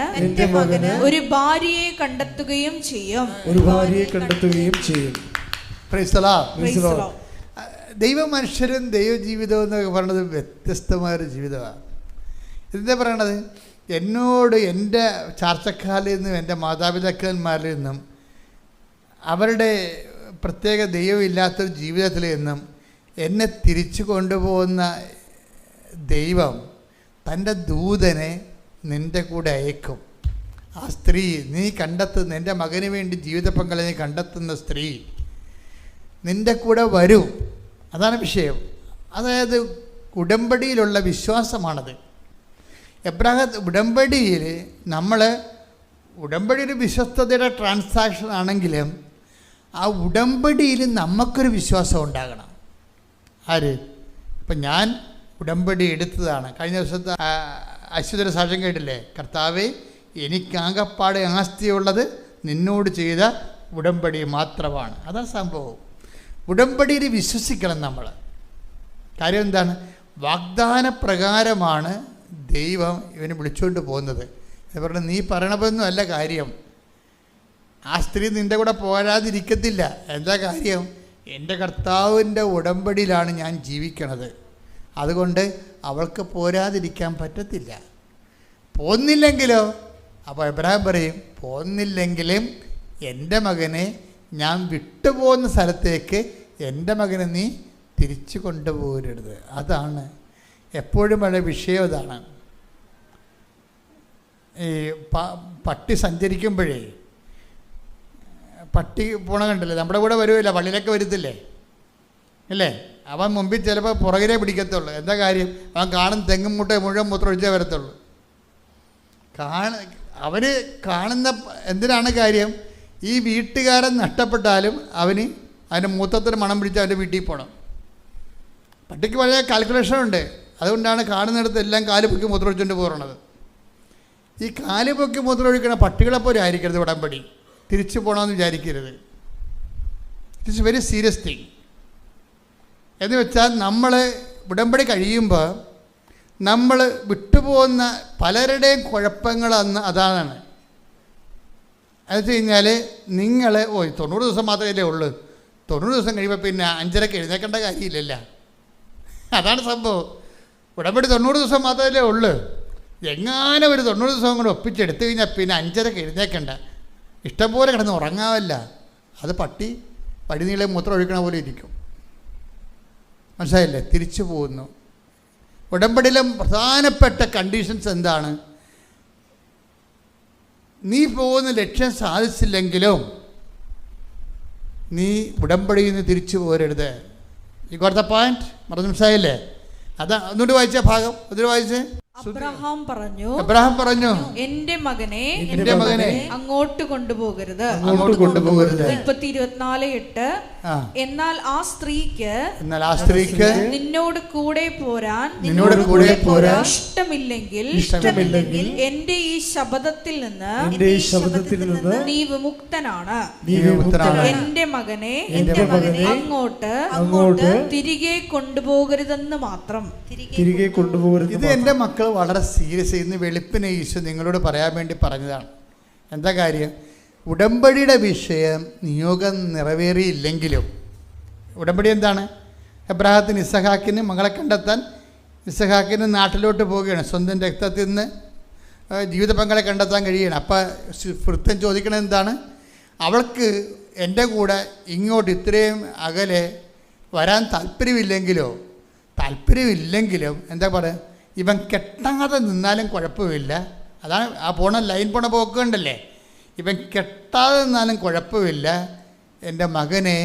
ഒരു ഭാര്യയെ കണ്ടെത്തുകയും ചെയ്യും. ദൈവ മനുഷ്യരും ദൈവജീവിതവും എന്നൊക്കെ പറയുന്നത് വ്യത്യസ്തമായൊരു ജീവിതമാണ്. എന്താ പറയണത്? എന്നോട് എൻ്റെ ചാർച്ചക്കാരിൽ നിന്നും എൻ്റെ മാതാപിതാക്കന്മാരിൽ നിന്നും അവരുടെ പ്രത്യേക ദൈവമില്ലാത്തൊരു ജീവിതത്തിൽ നിന്നും എന്നെ തിരിച്ചു കൊണ്ടുപോകുന്ന ദൈവം തൻ്റെ ദൂതനെ നിൻ്റെ കൂടെ അയക്കും. ആ സ്ത്രീ നീ കണ്ടെത്തുന്ന എൻ്റെ മകന് വേണ്ടി ജീവിത പങ്കാളി നീ കണ്ടെത്തുന്ന സ്ത്രീ നിൻ്റെ കൂടെ വരും. അതാണ് വിഷയം. അതായത് ഉടമ്പടിയിലുള്ള വിശ്വാസമാണത്. ഉടമ്പടിയിൽ ഉടമ്പടി ഒരു വിശ്വസ്തതയുടെ ട്രാൻസാക്ഷൻ ആണെങ്കിലും ആ ഉടമ്പടിയിൽ നമുക്കൊരു വിശ്വാസം ഉണ്ടാകണം. ആര്? ഇപ്പം ഞാൻ ഉടമ്പടി എടുത്തതാണ്. കഴിഞ്ഞ ദിവസത്തെ അശ്വതര സാക്ഷ്യം കേട്ടില്ലേ? കർത്താവേ, എനിക്കാകപ്പാട് ആസ്തിയുള്ളത് നിന്നോട് ചെയ്ത ഉടമ്പടി മാത്രമാണ്. അതാണ് സംഭവം. ഉടമ്പടിയിൽ വിശ്വസിക്കണം നമ്മൾ. കാര്യം എന്താണ്? വാഗ്ദാന പ്രകാരമാണ് ദൈവം ഇവനെ വിളിച്ചുകൊണ്ട് പോകുന്നത്. എന്ന് പറഞ്ഞാൽ നീ പറയണതൊന്നും അല്ല കാര്യം. ആ സ്ത്രീ നിൻ്റെ കൂടെ പോരാതിരിക്കത്തില്ല. എന്താ കാര്യം? എൻ്റെ കർത്താവിൻ്റെ ഉടമ്പടിയിലാണ് ഞാൻ ജീവിക്കണത്. അതുകൊണ്ട് അവൾക്ക് പോരാതിരിക്കാൻ പറ്റത്തില്ല. പോന്നില്ലെങ്കിലോ? അപ്പോൾ എബ്രഹാം പറയും, പോന്നില്ലെങ്കിലും എൻ്റെ മകനെ ഞാൻ വിട്ടുപോകുന്ന സ്ഥലത്തേക്ക് എൻ്റെ മകനെ നീ തിരിച്ചു കൊണ്ടുപോകരുത്. അതാണ് എപ്പോഴും വളരെ വിഷയം. അതാണ് ഈ പട്ടി സഞ്ചരിക്കുമ്പോഴേ, പട്ടി പോണ കണ്ടില്ലേ? നമ്മുടെ കൂടെ വരുമില്ല, പള്ളിയിലൊക്കെ വരുത്തില്ലേ അല്ലേ? അവൻ മുമ്പിൽ ചിലപ്പോൾ പുറകിലേ പിടിക്കത്തുള്ളൂ. എന്താ കാര്യം? അവൻ കാണും തെങ്ങും മുട്ട മുഴുവൻ മൂത്രം ഒഴിച്ചേ വരത്തുള്ളൂ. അവന് കാണുന്ന എന്തിനാണ് കാര്യം? ഈ വീട്ടുകാരൻ നഷ്ടപ്പെട്ടാലും അതിൻ്റെ മൂത്രത്തിന് മണം പിടിച്ച് അവൻ്റെ വീട്ടിൽ പോകണം. പട്ടിക്ക് വളരെ കാൽക്കുലേഷൻ ഉണ്ട്. അതുകൊണ്ടാണ് കാണുന്നിടത്ത് എല്ലാം കാല് പൊക്കി മൂത്രം ഒഴിച്ചുകൊണ്ട് പോകണത്. ഈ കാല് പൊക്കി മൂത്രം ഒഴിക്കണ പട്ടികളെപ്പോലെ ആയിരിക്കരുത് ഉടമ്പടി. തിരിച്ചു പോകണമെന്ന് വിചാരിക്കരുത്. It's very serious thing. എന്ന് വെച്ചാൽ നമ്മൾ ഉടമ്പടി കഴിയുമ്പോൾ നമ്മൾ വിട്ടുപോകുന്ന പലരുടെയും കുഴപ്പങ്ങൾ അതാണ്. അത് വെച്ച് കഴിഞ്ഞാൽ നിങ്ങൾ 90 ദിവസം മാത്രമല്ലേ ഉള്ളൂ, 90 ദിവസം കഴിയുമ്പോൾ പിന്നെ 5:30 എഴുന്നേക്കേണ്ട കാര്യമില്ലല്ലോ. അതാണ് സംഭവം. ഉടമ്പടി 90 ദിവസം മാത്രമല്ലേ ഉള്ളൂ. എങ്ങാനും ഒരു 90 ദിവസം കൂടെ ഒപ്പിച്ചെടുത്തു കഴിഞ്ഞാൽ പിന്നെ 5:30 എഴുന്നേക്കണ്ട, ഇഷ്ടംപോലെ കിടന്ന് ഉറങ്ങാമല്ല. അത് പട്ടി പടിനീളെ മൂത്രം ഒഴിക്കണ പോലെ ഇരിക്കും. മനസ്സിലായില്ലേ? തിരിച്ചു പോകുന്നു. ഉടമ്പടിയിലെ പ്രധാനപ്പെട്ട കണ്ടീഷൻസ് എന്താണ്? നീ പോകുന്ന ലക്ഷ്യം സാധിച്ചില്ലെങ്കിലും നീ ഉടമ്പടിയിൽ നിന്ന് തിരിച്ചു പോരരുത്. ഈ കൊടുത്ത പോയിന്റ് മനസ്സിലായില്ലേ? അതാ ഒന്നുകൂടി വായിച്ച ഭാഗം ഒന്നുകൂടി വായിച്ചേ. അബ്രഹാം പറഞ്ഞു, എന്റെ മകനെ അങ്ങോട്ട് കൊണ്ടുപോകരുത്. 24:8 എന്നാൽ ആ സ്ത്രീക്ക് നിന്നോട് കൂടെ പോരാൻ ഇഷ്ടമില്ലെങ്കിൽ എന്റെ ഈ ശബദത്തിൽ നിന്ന് നീ വിമുക്തനാണ്. എന്റെ മകനെ അങ്ങോട്ട് തിരികെ കൊണ്ടുപോകരുതെന്ന് മാത്രം. ഇത് എൻ്റെ മക്കൾ വളരെ സീരിയസ്. ഇന്ന് വെളുപ്പിനെ ഈശോ നിങ്ങളോട് പറയാൻ വേണ്ടി പറഞ്ഞതാണ്. എന്താ കാര്യം? ഉടമ്പടിയുടെ വിഷയം നിയോഗം നിറവേറിയില്ലെങ്കിലും, ഉടമ്പടി എന്താണ്? എബ്രഹാത്തിന് ഇസഹാക്കിന് മകളെ കണ്ടെത്താൻ ഇസഹാക്കിന് നാട്ടിലോട്ട് പോവുകയാണ്. സ്വന്തം രക്തത്തിൽ നിന്ന് ജീവിത പങ്കാളെ കണ്ടെത്താൻ കഴിയുകയാണ്. അപ്പം വൃത്തം ചോദിക്കണത് എന്താണ്? അവൾക്ക് എൻ്റെ കൂടെ ഇങ്ങോട്ട് ഇത്രയും അകലെ വരാൻ താല്പര്യമില്ലെങ്കിലും എന്താ പറയുക, ഇവൻ കെട്ടാതെ നിന്നാലും കുഴപ്പമില്ല. അതാണ് ആ ലൈൻ പോണ പോക്ക് കണ്ടല്ലേ. ഇവൻ കെട്ടാതെ നിന്നാലും കുഴപ്പമില്ല, എൻ്റെ മകനെ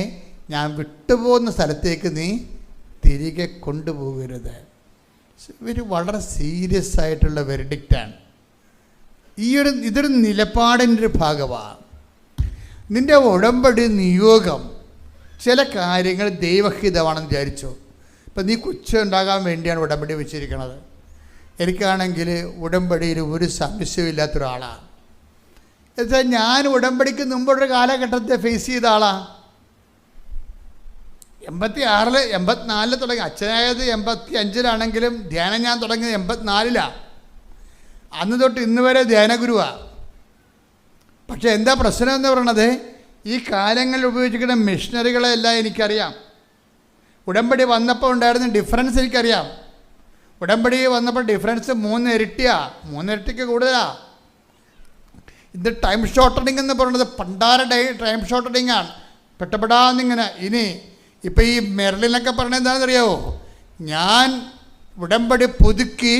ഞാൻ വിട്ടുപോകുന്ന സ്ഥലത്തേക്ക് നീ തിരികെ കൊണ്ടുപോകരുത്. വളരെ സീരിയസ് ആയിട്ടുള്ള വെർഡിക്റ്റാണ്. ഇതൊരു നിലപാടിൻ്റെ ഒരു ഭാഗമാണ്. നിൻ്റെ ഉടമ്പടി നിയോഗം ചില കാര്യങ്ങൾ ദൈവഹിതമാണെന്ന് വിചാരിച്ചോ. ഇപ്പം നീ ഉണ്ടാകാൻ വേണ്ടിയാണ് ഉടമ്പടി വെച്ചിരിക്കുന്നത്. എനിക്കാണെങ്കിൽ ഉടമ്പടിയിൽ ഒരു സംശയമില്ലാത്തൊരാളാണ്. എന്നുവെച്ചാൽ ഞാൻ ഉടമ്പടിക്ക് മുമ്പൊരു കാലഘട്ടത്തെ ഫേസ് ചെയ്ത ആളാണ്. 86 84 തുടങ്ങി. അച്ഛനായത് 85-ലാണെങ്കിലും ധ്യാനം ഞാൻ തുടങ്ങിയത് 84-ലാണ്. അന്ന് തൊട്ട് ഇന്ന് വരെ ധ്യാനഗുരുവാണ്. പക്ഷേ എന്താ പ്രശ്നം എന്ന് പറയണത്, ഈ കാലങ്ങളിൽ ഉപയോഗിച്ചിരിക്കുന്ന മെഷീനറികളെല്ലാം എനിക്കറിയാം. ഉടമ്പടി വന്നപ്പോൾ ഉണ്ടായിരുന്ന ഡിഫറൻസ് എനിക്കറിയാം. ഉടമ്പടി വന്നപ്പോൾ ഡിഫറൻസ് 3 ഇരട്ടിക്ക് കൂടുതലാണ്. ഇത് ടൈം ഷോർട്ടണിങ് എന്ന് പറയുന്നത് പണ്ടാര ടൈം ഷോർട്ടണിങ് ആണ്. പെട്ടപ്പെടാന്നിങ്ങനെ. ഇപ്പം ഈ മെർലിനൊക്കെ പറയണത് എന്താണെന്നറിയാമോ? ഞാൻ ഉടമ്പടി പുതുക്കി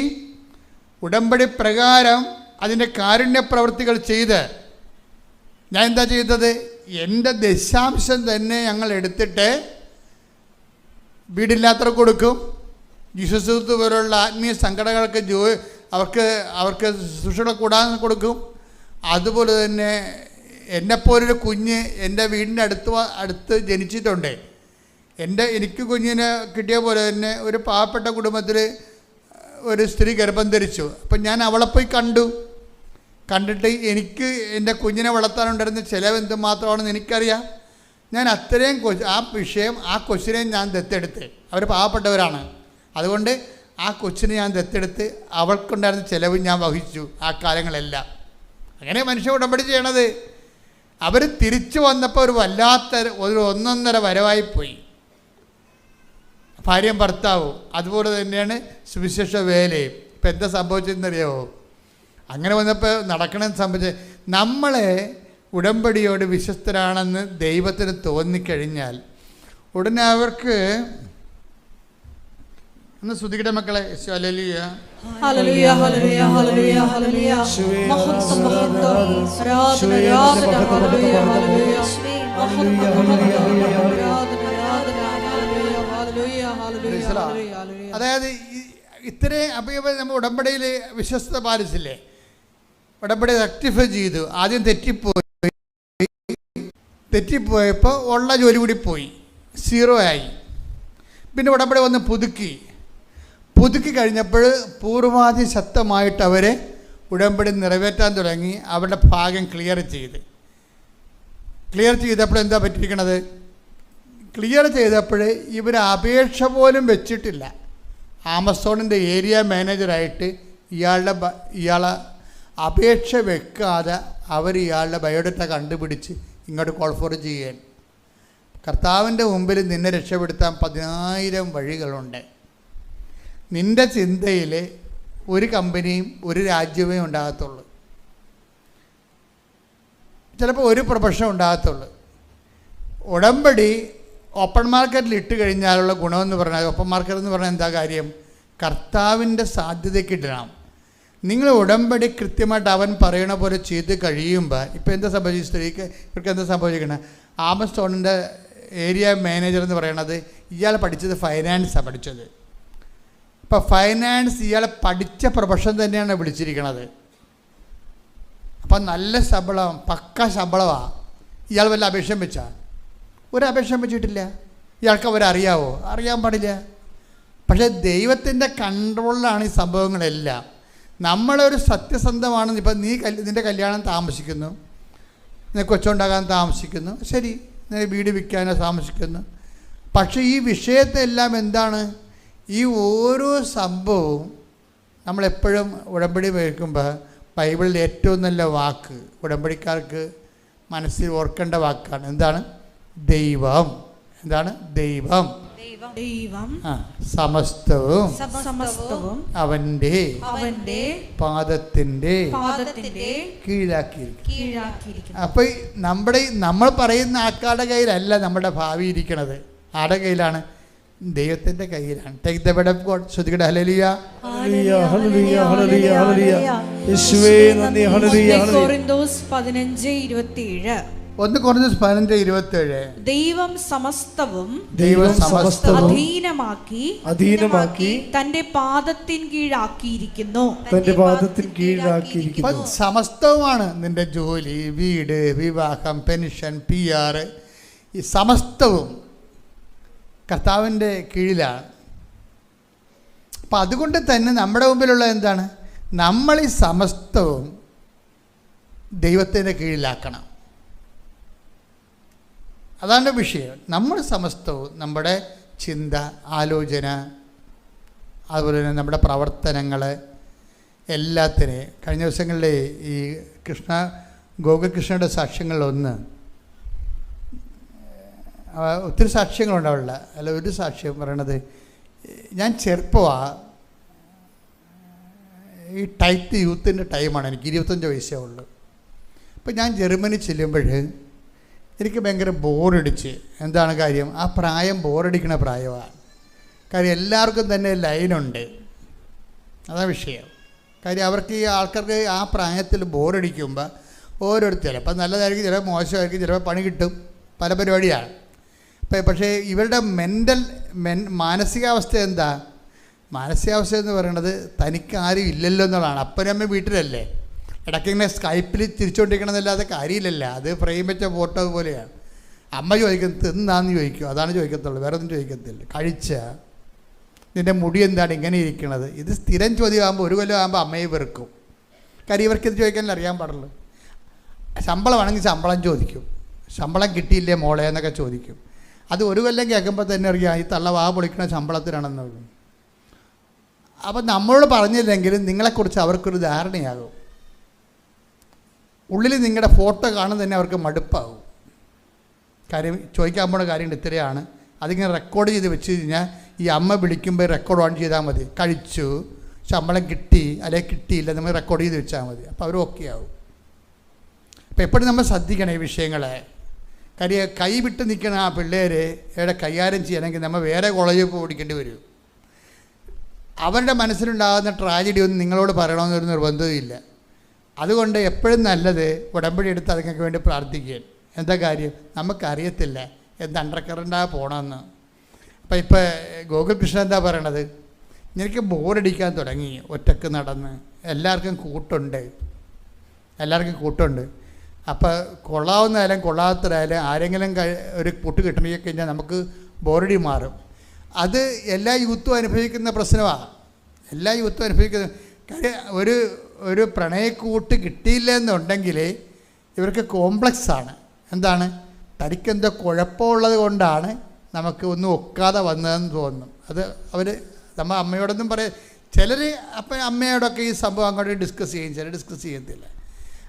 ഉടമ്പടി പ്രകാരം അതിൻ്റെ കാരുണ്യ പ്രവൃത്തികൾ ചെയ്ത് ഞാൻ എന്താ ചെയ്തത്? എൻ്റെ ദശാംശം തന്നെ ഞങ്ങൾ എടുത്തിട്ട് വീടില്ലാത്തവർക്ക് കൊടുക്കും, ജീസസ് പോലുള്ള ആത്മീയ സംഘടനകൾക്ക് അവർക്ക് ശുശ്രൂഷകൾ കൂടാൻ കൊടുക്കും. അതുപോലെ തന്നെ എന്നെപ്പോലൊരു കുഞ്ഞ് എൻ്റെ വീടിൻ്റെ അടുത്ത് ജനിച്ചിട്ടുണ്ട്. എനിക്ക് കുഞ്ഞിനെ കിട്ടിയ പോലെ തന്നെ ഒരു പാവപ്പെട്ട കുടുംബത്തിൽ ഒരു സ്ത്രീ ഗർഭം ധരിച്ചു. അപ്പം ഞാൻ അവളെ പോയി കണ്ടിട്ട് എനിക്ക് എൻ്റെ കുഞ്ഞിനെ വളർത്താനുണ്ടായിരുന്ന ചിലവ് എന്തുമാത്രമാണെന്ന് എനിക്കറിയാം. ഞാൻ അത്രയും ആ കൊച്ചിനെ ഞാൻ ദത്തെടുത്ത്, അവർ പാവപ്പെട്ടവരാണ്, അതുകൊണ്ട് ആ കൊച്ചിനെ ഞാൻ ദത്തെടുത്ത് അവൾക്കുണ്ടായിരുന്ന ചിലവ് ഞാൻ വഹിച്ചു ആ കാലങ്ങളെല്ലാം. അങ്ങനെ മനുഷ്യ ഉടമ്പടി ചെയ്യണത്. അവർ തിരിച്ചു വന്നപ്പോൾ ഒരു വല്ലാത്ത ഒരു 1.5 വരവായിപ്പോയി, ഭാര്യയും ഭർത്താവും. അതുപോലെ തന്നെയാണ് സുവിശേഷ വേലയും. ഇപ്പം എന്താ സംഭവിച്ചതെന്നറിയാമോ? അങ്ങനെ വന്നപ്പോൾ നടക്കണമെന്ന് സംഭവിച്ചത്, നമ്മളെ ഉടമ്പടിയോട് വിശ്വസ്തരാണെന്ന് ദൈവത്തിന് തോന്നിക്കഴിഞ്ഞാൽ ഉടനെ അവർക്ക് ഒന്ന് സ്തുതിക്കട്ടെ മക്കളെ. ഹല്ലേലൂയ ഹല്ലേലൂയ ഹല്ലേലൂയ ഹല്ലേലൂയ ഹല്ലേലൂയ മഹത്വം മഹത്വം ആരാധന ആരാധന ഹല്ലേലൂയ ഹല്ലേലൂയ അതായത് ഇത്രയും അപ്പോൾ നമ്മൾ ഉടമ്പടിയിൽ വിശ്വസ്ത പാലിച്ചില്ലേ, ഉടമ്പടി റെക്ടിഫൈ ചെയ്തു. ആദ്യം തെറ്റിപ്പോയപ്പോൾ ഉള്ള ജോലി കൂടി പോയി, 0 ആയി. പിന്നെ ഉടമ്പടി വന്ന് പുതുക്കി കഴിഞ്ഞപ്പോൾ പൂർവാധി ശക്തമായിട്ട് അവർ ഉടമ്പടി നിറവേറ്റാൻ തുടങ്ങി. അവരുടെ ഭാഗം ക്ലിയർ ചെയ്തപ്പോൾ എന്താ പറ്റിയിരിക്കണത്? ക്ലിയർ ചെയ്തപ്പോൾ ഇവർ അപേക്ഷ പോലും വെച്ചിട്ടില്ല. ആമസോണിൻ്റെ ഏരിയ മാനേജറായിട്ട് ഇയാളെ അപേക്ഷ വെക്കാതെ ഇയാളുടെ ബയോഡേറ്റ കണ്ടുപിടിച്ച് ഇങ്ങോട്ട് കോൾ ഫോർ ചെയ്യാൻ. കർത്താവിൻ്റെ മുമ്പിൽ നിന്നെ രക്ഷപ്പെടുത്താൻ 10,000 വഴികളുണ്ട്. നിൻ്റെ ചിന്തയിൽ ഒരു കമ്പനിയും ഒരു രാജ്യമേ ഉണ്ടാകത്തുള്ളൂ, ചിലപ്പോൾ ഒരു പ്രൊഫഷൻ ഉണ്ടാകത്തുള്ളൂ. ഉടമ്പടി ഓപ്പൺ മാർക്കറ്റിൽ ഇട്ട് കഴിഞ്ഞാലുള്ള ഗുണമെന്ന് പറഞ്ഞാൽ, ഓപ്പൺ മാർക്കറ്റ് എന്ന് പറഞ്ഞാൽ എന്താ കാര്യം? കർത്താവിൻ്റെ സാധ്യതയ്ക്ക് ഇടണം. നിങ്ങൾ ഉടമ്പടി കൃത്യമായിട്ട് അവൻ പറയണ പോലെ ചെയ്ത് കഴിയുമ്പോൾ ഇപ്പം എന്താ സംഭവിച്ചു? സ്ത്രീക്ക് ഇവർക്ക് എന്താ സംഭവിക്കണം? ആമസോണിൻ്റെ ഏരിയ മാനേജർ എന്ന് പറയണത് ഇയാൾ പഠിച്ചത് ഫൈനാൻസാണ് പഠിച്ചത്. ഇപ്പം ഫൈനാൻസ് ഇയാളെ പഠിച്ച പ്രൊഫഷൻ തന്നെയാണ് വിളിച്ചിരിക്കണത്. അപ്പം നല്ല ശമ്പളം, പക്ക ശമ്പളമാണ്. ഇയാൾ വല്ല അപേക്ഷയും വെച്ചാൽ? ഒരു അപേക്ഷയും വെച്ചിട്ടില്ല. ഇയാൾക്ക് അവരറിയാവോ? അറിയാൻ പാടില്ല. പക്ഷേ ദൈവത്തിൻ്റെ കൺട്രോളിലാണ് ഈ സംഭവങ്ങളെല്ലാം. നമ്മളൊരു സത്യസന്ധമാണെന്ന്, ഇപ്പം നിൻ്റെ കല്യാണം താമസിക്കുന്നു, നിനക്ക് കൊച്ചുണ്ടാകാൻ താമസിക്കുന്നു, ശരി, നീ വീട് വിൽക്കാനോ താമസിക്കുന്നു. പക്ഷേ ഈ വിഷയത്തെല്ലാം എന്താണ്? ഈ ഓരോ സംഭവവും നമ്മളെപ്പോഴും ഉടമ്പടി വയ്ക്കുമ്പോൾ ബൈബിളിൽ ഏറ്റവും നല്ല വാക്ക് ഉടമ്പടിക്കാർക്ക് മനസ്സിൽ ഓർക്കേണ്ട വാക്കാണ്. എന്താണ്? ദൈവം. എന്താണ്? ദൈവം. സമസ്തവും അവന്റെ പാദത്തിന്റെ കീഴാക്കിയിരിക്കുന്നു. അപ്പൊ നമ്മൾ പറയുന്ന ആക്കാടെ കയ്യിലല്ല നമ്മുടെ ഭാവി ഇരിക്കണത്. ആരുടെ കയ്യിലാണ്? ദൈവത്തിന്റെ കയ്യിലാണ്. Take the word of God. ശ്രുതികട ഹല്ലേലൂയ ഹല്ലേലൂയ ഹല്ലേലൂയ ഹല്ലേലൂയ ഹല്ലേലൂയ യേശുവേ നന്ദി. ഹല്ലേലൂയ ഹല്ലേലൂയ. കൊരിന്തോസ് 15:27. 1 കൊരിന്തോസ് 15:27. ദൈവം സമസ്തവും അധീനമാക്കി തന്റെ പാദത്തിൻ കീഴാക്കിയിരിക്കുന്നു. സമസ്തവുമാണ് നിന്റെ ജോലി, വീട്, വിവാഹം, പെൻഷൻ, PR, ഈ സമസ്തവും കർത്താവിൻ്റെ കീഴിലാണ്. അപ്പം അതുകൊണ്ട് തന്നെ നമ്മുടെ മുമ്പിലുള്ള എന്താണ്? നമ്മൾ ഈ സമസ്തവും ദൈവത്തിൻ്റെ കീഴിലാക്കണം. അതാണ് വിഷയം. നമ്മൾ സമസ്തവും നമ്മുടെ ചിന്ത, ആലോചന, അതുപോലെ തന്നെ നമ്മുടെ പ്രവർത്തനങ്ങൾ എല്ലാത്തിനെയും. കഴിഞ്ഞ ദിവസങ്ങളിൽ ഈ ഗോകുൽകൃഷ്ണയുടെ സാക്ഷ്യങ്ങളിലൊന്ന്, ഒത്തിരി സാക്ഷ്യങ്ങളുണ്ട് അവളുടെ. അല്ല, ഒരു സാക്ഷ്യം പറയണത്, ഞാൻ ചെറുപ്പമാണ്, ഈ ടൈറ്റ് യൂത്തിൻ്റെ ടൈമാണ്, എനിക്ക് 25 വയസ്സേ ഉള്ളൂ. അപ്പോൾ ഞാൻ ജർമ്മനി ചെല്ലുമ്പോൾ എനിക്ക് ഭയങ്കര ബോറടിച്ച്. എന്താണ് കാര്യം? ആ പ്രായം ബോറടിക്കണ പ്രായമാണ്. കാര്യം എല്ലാവർക്കും തന്നെ ലൈനുണ്ട്. അതാ വിഷയം. കാര്യം അവർക്ക് ഈ ആൾക്കാർക്ക് ആ പ്രായത്തിൽ ബോറടിക്കുമ്പോൾ ഓരോരുത്തർ ചിലപ്പോൾ നല്ലതായിരിക്കും, ചിലപ്പോൾ മോശമായിരിക്കും, ചിലപ്പോൾ പണി കിട്ടും, പല പരിപാടിയാണ്. പക്ഷേ ഇവരുടെ മാനസികാവസ്ഥ എന്താ? മാനസികാവസ്ഥ എന്ന് പറയുന്നത് തനിക്ക് ആരും ഇല്ലല്ലോ എന്നുള്ളതാണ്. അപ്പനമ്മ വീട്ടിലല്ലേ, ഇടയ്ക്കിങ്ങനെ സ്കൈപ്പിൽ തിരിച്ചുകൊണ്ടിരിക്കണമെന്നല്ലാതെ കാര്യമില്ലല്ല. അത് ഫ്രെയിം വെച്ച ഫോട്ടോ പോലെയാണ്. അമ്മ ചോദിക്കുന്നത് തിന്നാന്ന് ചോദിക്കും, അതാണ് ചോദിക്കത്തുള്ളൂ, വേറെ ഒന്നും ചോദിക്കത്തില്ല. കഴിച്ച നിൻ്റെ മുടി എന്താണ് ഇങ്ങനെ ഇരിക്കണത്? ഇത് സ്ഥിരം ചോദ്യമാകുമ്പോൾ ഒരു കൊല്ലം ആകുമ്പോൾ അമ്മയെ വെറുക്കും. കാര്യം ഇവർക്കിത് ചോദിക്കാനല്ലേ അറിയാൻ പാടുള്ളൂ. ശമ്പളമാണെങ്കിൽ ശമ്പളം ചോദിക്കും, ശമ്പളം കിട്ടിയില്ലേ മോളെ എന്നൊക്കെ ചോദിക്കും. അത് ഒരു കൊല്ലം കേൾക്കുമ്പോൾ തന്നെ അറിയാം ഈ തള്ള വാ പൊളിക്കണ ശമ്പളത്തിനാണെന്ന്. അപ്പം നമ്മളോട് പറഞ്ഞില്ലെങ്കിലും നിങ്ങളെക്കുറിച്ച് അവർക്കൊരു ധാരണയാകും. ഉള്ളിൽ നിങ്ങളുടെ ഫോട്ടോ കാണുന്നത് തന്നെ അവർക്ക് മടുപ്പാകും. കാര്യം ചോദിക്കാൻ പോണ കാര്യം ഇത്രയാണ്. അതിങ്ങനെ റെക്കോർഡ് ചെയ്ത് വെച്ച് കഴിഞ്ഞാൽ ഈ അമ്മ വിളിക്കുമ്പോൾ റെക്കോർഡ് ഓൺ ചെയ്താൽ മതി. കഴിച്ചു, ശമ്പളം കിട്ടി അല്ലെങ്കിൽ കിട്ടിയില്ല, നമ്മൾ റെക്കോർഡ് ചെയ്ത് വെച്ചാൽ മതി. അപ്പോൾ അവർ ഓക്കെ ആവും. അപ്പോൾ എപ്പോഴും നമ്മൾ ശ്രദ്ധിക്കണം ഈ വിഷയങ്ങളെ. കാര്യം കൈ വിട്ട് നിൽക്കുന്ന ആ പിള്ളേരെ ഇവിടെ കൈകാര്യം ചെയ്യണമെങ്കിൽ നമ്മൾ വേറെ കോളേജിൽ പോയി പഠിക്കേണ്ടി വരും. അവരുടെ മനസ്സിലുണ്ടാകുന്ന ട്രാജഡി ഒന്നും നിങ്ങളോട് പറയണമെന്നൊരു നിർബന്ധമില്ല. അതുകൊണ്ട് എപ്പോഴും നല്ലത് ഉടമ്പടി എടുത്ത് അതിങ്ങൾക്ക് വേണ്ടി പ്രാർത്ഥിക്കുക. എന്താ കാര്യം? നമുക്കറിയത്തില്ല എന്ത് അണ്ടർ കറണ്ടാണ് പോകണമെന്ന്. അപ്പോൾ ഇപ്പോൾ ഗോകുൽ കൃഷ്ണൻ എന്താ പറയണത്? എനിക്ക് ബോറടിക്കാൻ തുടങ്ങി ഒറ്റക്ക് നടന്ന്. എല്ലാവർക്കും കൂട്ടുണ്ട്. അപ്പോൾ കൊള്ളാവുന്നതായാലും കൊള്ളാത്തതായാലും ആരെങ്കിലും ഒരു കൂട്ട് കിട്ടണമെങ്കിൽ കഴിഞ്ഞാൽ നമുക്ക് ബോറടി മാറും. അത് എല്ലാ യൂത്തും അനുഭവിക്കുന്ന പ്രശ്നമാണ്. എല്ലാ യൂത്തും അനുഭവിക്കുന്ന കാര്യം. ഒരു പ്രണയക്കൂട്ട് കിട്ടിയില്ല എന്നുണ്ടെങ്കിൽ ഇവർക്ക് കോംപ്ലക്സാണ്. എന്താണ്? തനിക്കെന്തോ കുഴപ്പമുള്ളത് കൊണ്ടാണ് നമുക്ക് ഒന്നും ഒക്കാതെ വന്നതെന്ന് തോന്നും. അത് നമ്മൾ അമ്മയോടൊന്നും പറയും. ചിലർ അപ്പം അമ്മയോടൊക്കെ ഈ സംഭവം അങ്ങോട്ട് ഡിസ്കസ് ചെയ്യും, ചിലർ ഡിസ്കസ് ചെയ്യത്തില്ല.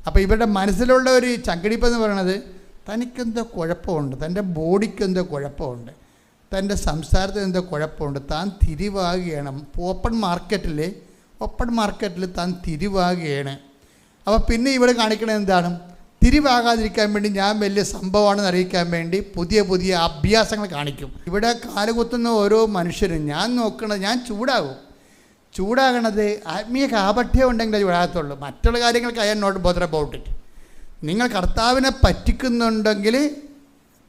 അപ്പോൾ ഇവരുടെ മനസ്സിലുള്ള ഒരു ചങ്കടിപ്പെന്ന് പറയണത് തനിക്കെന്തോ കുഴപ്പമുണ്ട്, തൻ്റെ ബോഡിക്കെന്തോ കുഴപ്പമുണ്ട്, തൻ്റെ സംസാരത്തിന് എന്തോ കുഴപ്പമുണ്ട്, താൻ തിരിവാകുകയാണ്. ഓപ്പൺ മാർക്കറ്റിൽ താൻ തിരിവാകുകയാണ്. അപ്പോൾ പിന്നെ ഇവിടെ കാണിക്കണത് എന്താണ്? തിരിവാകാതിരിക്കാൻ വേണ്ടി ഞാൻ വലിയ സംഭവമാണെന്ന് അറിയിക്കാൻ വേണ്ടി പുതിയ പുതിയ അഭ്യാസങ്ങൾ കാണിക്കും. ഇവിടെ കാലുകുത്തുന്ന ഓരോ മനുഷ്യരും ഞാൻ ചൂടാകണത് ആത്മീയ കാപഠ്യം ഉണ്ടെങ്കിലേ ചൂടാകത്തുള്ളൂ. മറ്റുള്ള കാര്യങ്ങൾക്ക് I am not bother about it. നിങ്ങൾ കർത്താവിനെ പറ്റിക്കുന്നുണ്ടെങ്കിൽ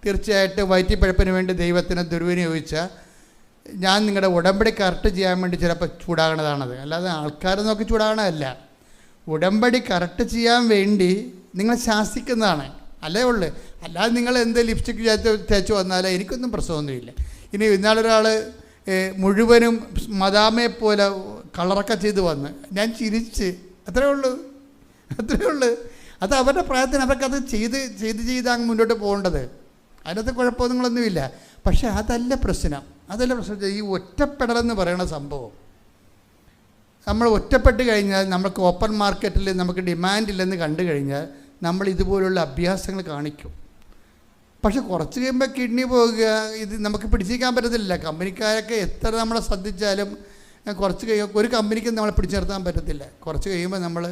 തീർച്ചയായിട്ടും വയറ്റിപ്പഴപ്പിന് വേണ്ടി ദൈവത്തിനെ ദുർവിനിയോഗിച്ചാൽ ഞാൻ നിങ്ങളുടെ ഉടമ്പടി കറക്റ്റ് ചെയ്യാൻ വേണ്ടി ചിലപ്പോൾ ചൂടാകണതാണത്. അല്ലാതെ ആൾക്കാരെ നോക്കി ചൂടാകണമല്ല. ഉടമ്പടി കറക്റ്റ് ചെയ്യാൻ വേണ്ടി നിങ്ങൾ ശാസിക്കുന്നതാണ് അല്ലേ ഉള്ളു. അല്ലാതെ നിങ്ങൾ എന്ത് ലിപ്സ്റ്റിക് തേച്ച് വന്നാലേ എനിക്കൊന്നും പ്രശ്നമൊന്നുമില്ല. ഇനി ഇന്നാളൊരാൾ മുഴുവനും മദാമയെപ്പോലെ കളറൊക്കെ ചെയ്ത് വന്ന് ഞാൻ ചിരിച്ച്. അത്രേ ഉള്ളൂ. അത് അവരുടെ പ്രായത്തിന് അവർക്കത് ചെയ്ത് അങ്ങ് മുന്നോട്ട് പോകേണ്ടത്. അതിനകത്ത് കുഴപ്പമൊന്നുമില്ല. പക്ഷേ അതല്ല പ്രശ്നം. ഈ ഒറ്റപ്പെടലെന്ന് പറയുന്ന സംഭവം. നമ്മൾ ഒറ്റപ്പെട്ട് കഴിഞ്ഞാൽ നമുക്ക് ഓപ്പൺ മാർക്കറ്റിൽ നമുക്ക് ഡിമാൻഡ് ഇല്ലെന്ന് കണ്ടു കഴിഞ്ഞാൽ നമ്മൾ ഇതുപോലുള്ള അഭ്യാസങ്ങൾ കാണിക്കും. പക്ഷെ കുറച്ച് കഴിയുമ്പോൾ കിഡ്നി പോകുക, ഇത് നമുക്ക് പിടിച്ചിരിക്കാൻ പറ്റത്തില്ല. കമ്പനിക്കാരൊക്കെ എത്ര നമ്മളെ ശ്രദ്ധിച്ചാലും കുറച്ച് കഴിയുമ്പോൾ ഒരു കമ്പനിക്ക് നമ്മളെ പിടിച്ചു നിർത്താൻ പറ്റത്തില്ല. കുറച്ച് കഴിയുമ്പോൾ നമ്മൾ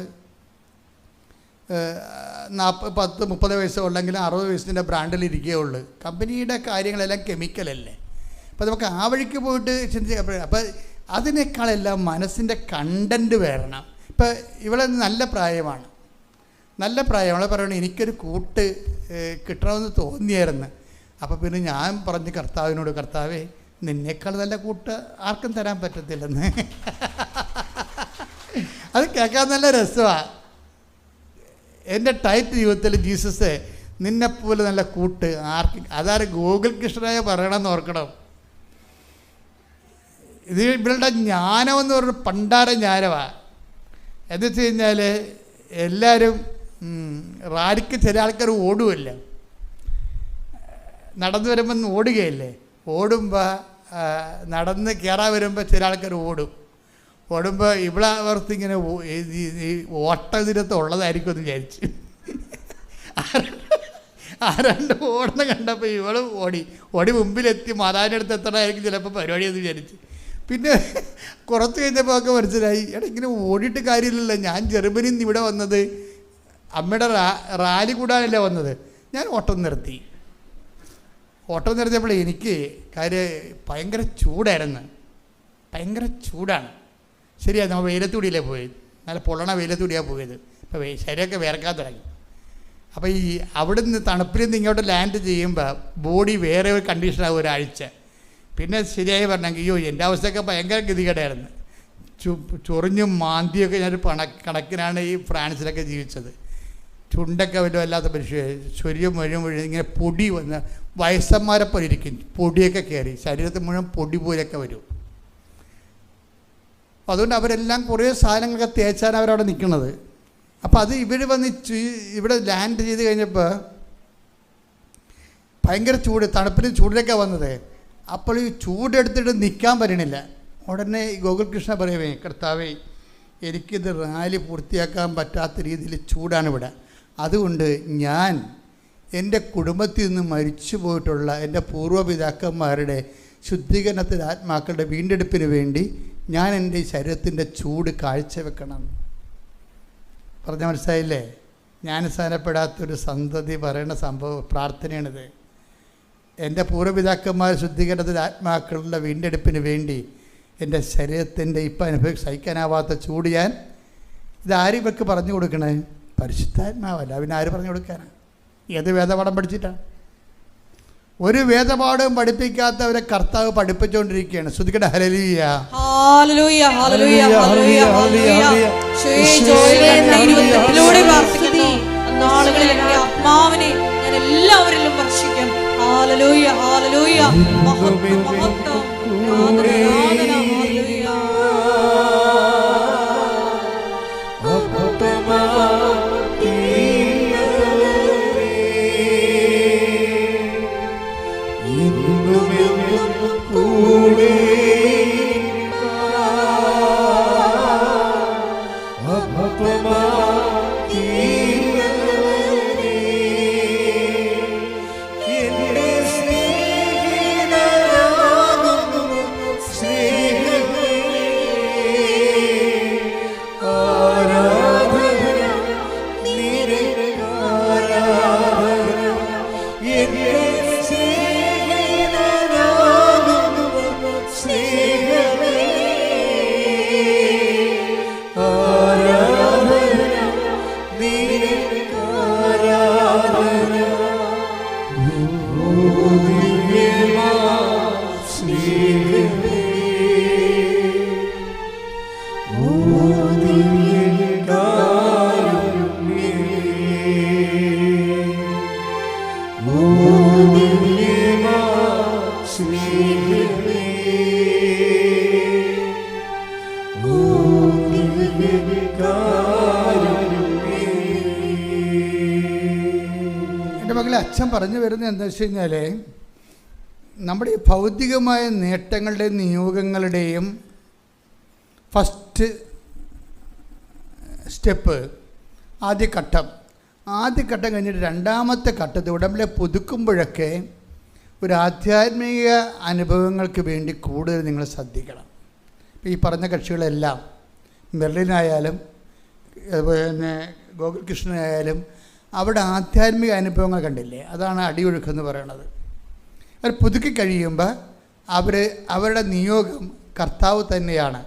10-30 വയസ്സോ ഉണ്ടെങ്കിൽ 60 വയസ്സിൻ്റെ ബ്രാൻഡിൽ ഇരിക്കുകയുള്ളൂ. കമ്പനിയുടെ കാര്യങ്ങളെല്ലാം കെമിക്കലല്ലേ. അപ്പോൾ നമുക്ക് ആ വഴിക്ക് പോയിട്ട് ചിന്തിക്കാം. അപ്പോൾ അതിനേക്കാളെല്ലാം മനസ്സിൻ്റെ കണ്ടൻറ്റ് വരണം. ഇപ്പോൾ ഇവളെ നല്ല പ്രായമാണ്. അവളെ പറയണം എനിക്കൊരു കൂട്ട് കിട്ടണമെന്ന് തോന്നിയായിരുന്നു. അപ്പോൾ പിന്നെ ഞാൻ പറഞ്ഞു കർത്താവിനോട്, കർത്താവേ നിന്നേക്കാൾ നല്ല കൂട്ട് ആർക്കും തരാൻ പറ്റത്തില്ലെന്ന്. അത് കേൾക്കാൻ നല്ല രസമാണ്. എൻ്റെ ടൈറ്റ് ജീവിതത്തിൽ ജീസസ് നിന്നെപ്പോലെ നല്ല കൂട്ട് ആർക്കും. അതാര് ഗോകുൽ കൃഷ്ണനായ പറയണമെന്ന് ഓർക്കണം. ഇത് ഇവളുടെ ജ്ഞാനമെന്ന് പറഞ്ഞ പണ്ടാര ജ്ഞാനമാണ്. എന്ന് വെച്ച് കഴിഞ്ഞാൽ എല്ലാവരും റാലിക്ക് ചില ആൾക്കാർ ഓടുമല്ല, നടന്നു വരുമ്പോൾ ഓടുകയല്ലേ. ഓടുമ്പോൾ നടന്ന് കയറാൻ വരുമ്പോൾ ചില ആൾക്കാർ ഓടുമ്പോൾ ഇവിടെ അവർത്തിങ്ങനെ ഈ ഓട്ടതിരത്ത് ഉള്ളതായിരിക്കും എന്ന് വിചാരിച്ച് ആരാണ്ട് ഓടണം കണ്ടപ്പോൾ ഇവളും ഓടി മുമ്പിലെത്തി മാതാവിൻ്റെ അടുത്ത് എത്തണമായിരിക്കും ചിലപ്പോൾ പരിപാടിയെന്ന് വിചാരിച്ച്. പിന്നെ കുറച്ച് കഴിഞ്ഞപ്പോൾ ഒക്കെ മനസ്സിലായി, ഇങ്ങനെ ഓടിയിട്ട് കാര്യമില്ലല്ലോ. ഞാൻ ജർമ്മനിയിൽ നിന്ന് ഇവിടെ വന്നത് അമ്മയുടെ റാലി കൂടാനല്ലേ വന്നത്. ഞാൻ ഓട്ടം നിർത്തിയപ്പോൾ എനിക്ക് കാര്യം ഭയങ്കര ചൂടാണ്. ശരിയാ, നമ്മൾ വെയിലത്തൂടിയിലേ പോയത്, നല്ല പൊള്ളണ വെയിലത്തൂടിയാണ് പോയത്. ഇപ്പോൾ ശരീരമൊക്കെ വിയർക്കാൻ തുടങ്ങി. അപ്പോൾ ഈ അവിടെ നിന്ന് തണുപ്പിൽ നിന്ന് ഇങ്ങോട്ട് ലാൻഡ് ചെയ്യുമ്പോൾ ബോഡി വേറെ ഒരു കണ്ടീഷനാകും ഒരാഴ്ച. പിന്നെ ശരിയായി പറഞ്ഞെങ്കിൽ അയ്യോ എൻ്റെ അവസ്ഥയൊക്കെ ഭയങ്കര ഗതികേടായിരുന്നു. ചൊറിഞ്ഞും മാന്തിയൊക്കെ ഞാനൊരു കണക്കിനാണ് ഈ ഫ്രാൻസിലൊക്കെ ജീവിച്ചത്. ചുണ്ടൊക്കെ വല്ലാത്ത മനുഷ്യർ, ചൊരിയും മുഴുവൻ ഇങ്ങനെ പൊടി വന്ന് വയസ്സന്മാരെ പോലെ ഇരിക്കും, പൊടിയൊക്കെ കയറി ശരീരത്തിൽ മുഴുവൻ പൊടി പോലെയൊക്കെ വരും. അതുകൊണ്ട് അവരെല്ലാം കുറേ സാധനങ്ങളൊക്കെ തേച്ചാണ് അവരവിടെ നിൽക്കുന്നത്. അപ്പോൾ അത് ഇവർ വന്ന് ഇവിടെ ലാൻഡ് ചെയ്ത് കഴിഞ്ഞപ്പോൾ ഭയങ്കര ചൂട്, തണുപ്പിനും ചൂടിലൊക്കെ വന്നത്. അപ്പോൾ ഈ ചൂടെടുത്തിട്ട് നിൽക്കാൻ പറ്റണില്ല. ഉടനെ ഗോകുൽകൃഷ്ണ പറയുവേ, കർത്താവേ എനിക്കിത് റാലി പൂർത്തിയാക്കാൻ പറ്റാത്ത രീതിയിൽ ചൂടാണ് ഇവിടെ. അതുകൊണ്ട് ഞാൻ എൻ്റെ കുടുംബത്തിൽ നിന്ന് മരിച്ചു പോയിട്ടുള്ള എൻ്റെ പൂർവ്വപിതാക്കന്മാരുടെ ശുദ്ധീകരണത്തിന് ആത്മാക്കളുടെ വീണ്ടെടുപ്പിന് വേണ്ടി ഞാൻ എൻ്റെ ശരീരത്തിൻ്റെ ചൂട് കാഴ്ചവെക്കണം. പറഞ്ഞ മനസ്സിലായില്ലേ? ജ്ഞാനസ്ഥാനപ്പെടാത്തൊരു സന്തതി പറയുന്ന സംഭവം പ്രാർത്ഥനയാണിത്. എൻ്റെ പൂർവ്വപിതാക്കന്മാർ ശുദ്ധീകരണത്തിന് ആത്മാക്കളുടെ വീണ്ടെടുപ്പിന് വേണ്ടി എൻ്റെ ശരീരത്തിൻ്റെ ഇപ്പം സഹിക്കാനാവാത്ത ചൂട് ഞാൻ ഇതാരും ഇവർക്ക് പറഞ്ഞു കൊടുക്കണേ? പരിശുദ്ധാത്മാവല്ല, അവന് ആര് പറഞ്ഞു കൊടുക്കാനാണ്? ഏത് വേദപാഠം പഠിച്ചിട്ടാണ്? ഒരു വേദപാഠവും പഠിപ്പിക്കാത്തവരെ കർത്താവ് പഠിപ്പിച്ചുകൊണ്ടിരിക്കുകയാണ്. ശ്രുതിക്കട്ടെ ഹല്ലേലൂയ. ഹല്ലേലൂയ ഹല്ലേലൂയ ഹല്ലേലൂയ ഹല്ലേലൂയ. നാളുകളിൽ എൻ്റെ ആത്മാവിനെ ഞാൻ എല്ലാവരിലും വർഷിക്കും. ഹല്ലേലൂയ ഹല്ലേലൂയ. മഹത്വം മഹത്വം ആരാധന ഹല്ലേലൂയ. എൻ്റെ മകളെ, അച്ഛൻ പറഞ്ഞു വരുന്നത് എന്താ വെച്ച് കഴിഞ്ഞാൽ, നമ്മുടെ ഈ ഭൗതികമായ നേട്ടങ്ങളുടെയും നിയോഗങ്ങളുടെയും ഫസ്റ്റ് സ്റ്റെപ്പ് ആദ്യഘട്ടം കഴിഞ്ഞിട്ട് രണ്ടാമത്തെ ഘട്ടത്തിൽ ഉടമ്പടിയെ പുതുക്കുമ്പോഴൊക്കെ ഒരു ആധ്യാത്മിക അനുഭവങ്ങൾക്ക് വേണ്ടി കൂടുതൽ നിങ്ങൾ ശ്രദ്ധിക്കണം. ഇപ്പോൾ ഈ പറഞ്ഞ കക്ഷികളെല്ലാം മെർലിനായാലും അതുപോലെ തന്നെ ഗോകുൽകൃഷ്ണനായാലും അവിടെ ആധ്യാത്മിക അനുഭവങ്ങൾ കണ്ടില്ലേ? അതാണ് അടിയൊഴുക്കെന്ന് പറയണത്. അവർ പുതുക്കി കഴിയുമ്പോൾ അവരുടെ നിയോഗം കർത്താവ് തന്നെയാണ്.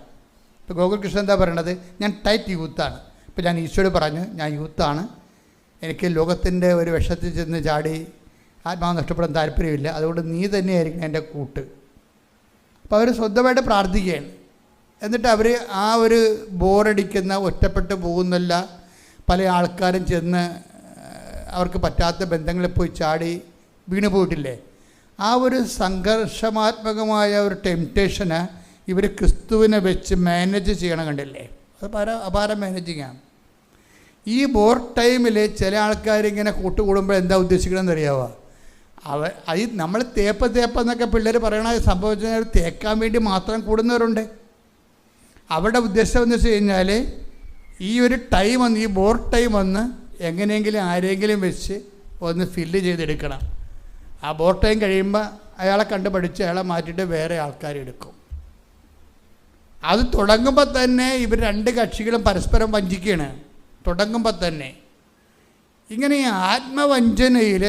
ഇപ്പോൾ ഗോകുൽകൃഷ്ണൻ എന്താ പറയണത്? ഞാൻ ടൈറ്റ് യൂത്താണ്. ഇപ്പോൾ ഞാൻ ഈശോയോട് പറഞ്ഞു, ഞാൻ യൂത്താണ്, എനിക്ക് ലോകത്തിൻ്റെ ഒരു വിഷത്തിൽ ചെന്ന് ചാടി ആത്മാവ് നഷ്ടപ്പെടാൻ താല്പര്യമില്ല, അതുകൊണ്ട് നീ തന്നെയായിരിക്കണം എൻ്റെ കൂട്ട്. അപ്പോൾ അവർ സ്വന്തമായിട്ട് പ്രാർത്ഥിക്കുകയാണ്. എന്നിട്ട് അവർ ആ ഒരു ബോറടിക്കുന്ന, ഒറ്റപ്പെട്ട് പോകുന്നില്ല പല ആൾക്കാരും ചെന്ന് അവർക്ക് പറ്റാത്ത ബന്ധങ്ങളിൽ പോയി ചാടി വീണു പോയിട്ടില്ലേ? ആ ഒരു സംഘർഷമാത്മകമായ ഒരു ടെംപ്റ്റേഷന് ഇവർ ക്രിസ്തുവിനെ വെച്ച് മാനേജ് ചെയ്യണം. കണ്ടില്ലേ? അത് അപാര മാനേജിങ്ങാണ്. ഈ ബോർ ടൈമിൽ ചില ആൾക്കാരിങ്ങനെ കൂട്ടുകൂടുമ്പോൾ എന്താ ഉദ്ദേശിക്കണമെന്ന് അറിയാവോ? അത് നമ്മൾ തേപ്പെന്നൊക്കെ പിള്ളേർ പറയണ സംഭവിച്ചാൽ തേക്കാൻ വേണ്ടി മാത്രം കൂടുന്നവരുണ്ട്. അവരുടെ ഉദ്ദേശം എന്ന് വെച്ച് കഴിഞ്ഞാൽ ഈ ഒരു ടൈം വന്ന്, ഈ ബോർ ടൈം വന്ന് എങ്ങനെയെങ്കിലും ആരെങ്കിലും വെച്ച് ഒന്ന് ഫില്ല് ചെയ്തെടുക്കണം. ആ ബോർ ടൈം കഴിയുമ്പോൾ അയാളെ കണ്ടുപഠിച്ച് അയാളെ മാറ്റിയിട്ട് വേറെ ആൾക്കാരെടുക്കും. അത് തുടങ്ങുമ്പോൾ തന്നെ ഇവർ രണ്ട് കക്ഷികളും പരസ്പരം വഞ്ചിക്കുകയാണ്. തുടങ്ങുമ്പോൾ തന്നെ ഇങ്ങനെ ആത്മവഞ്ചനയിൽ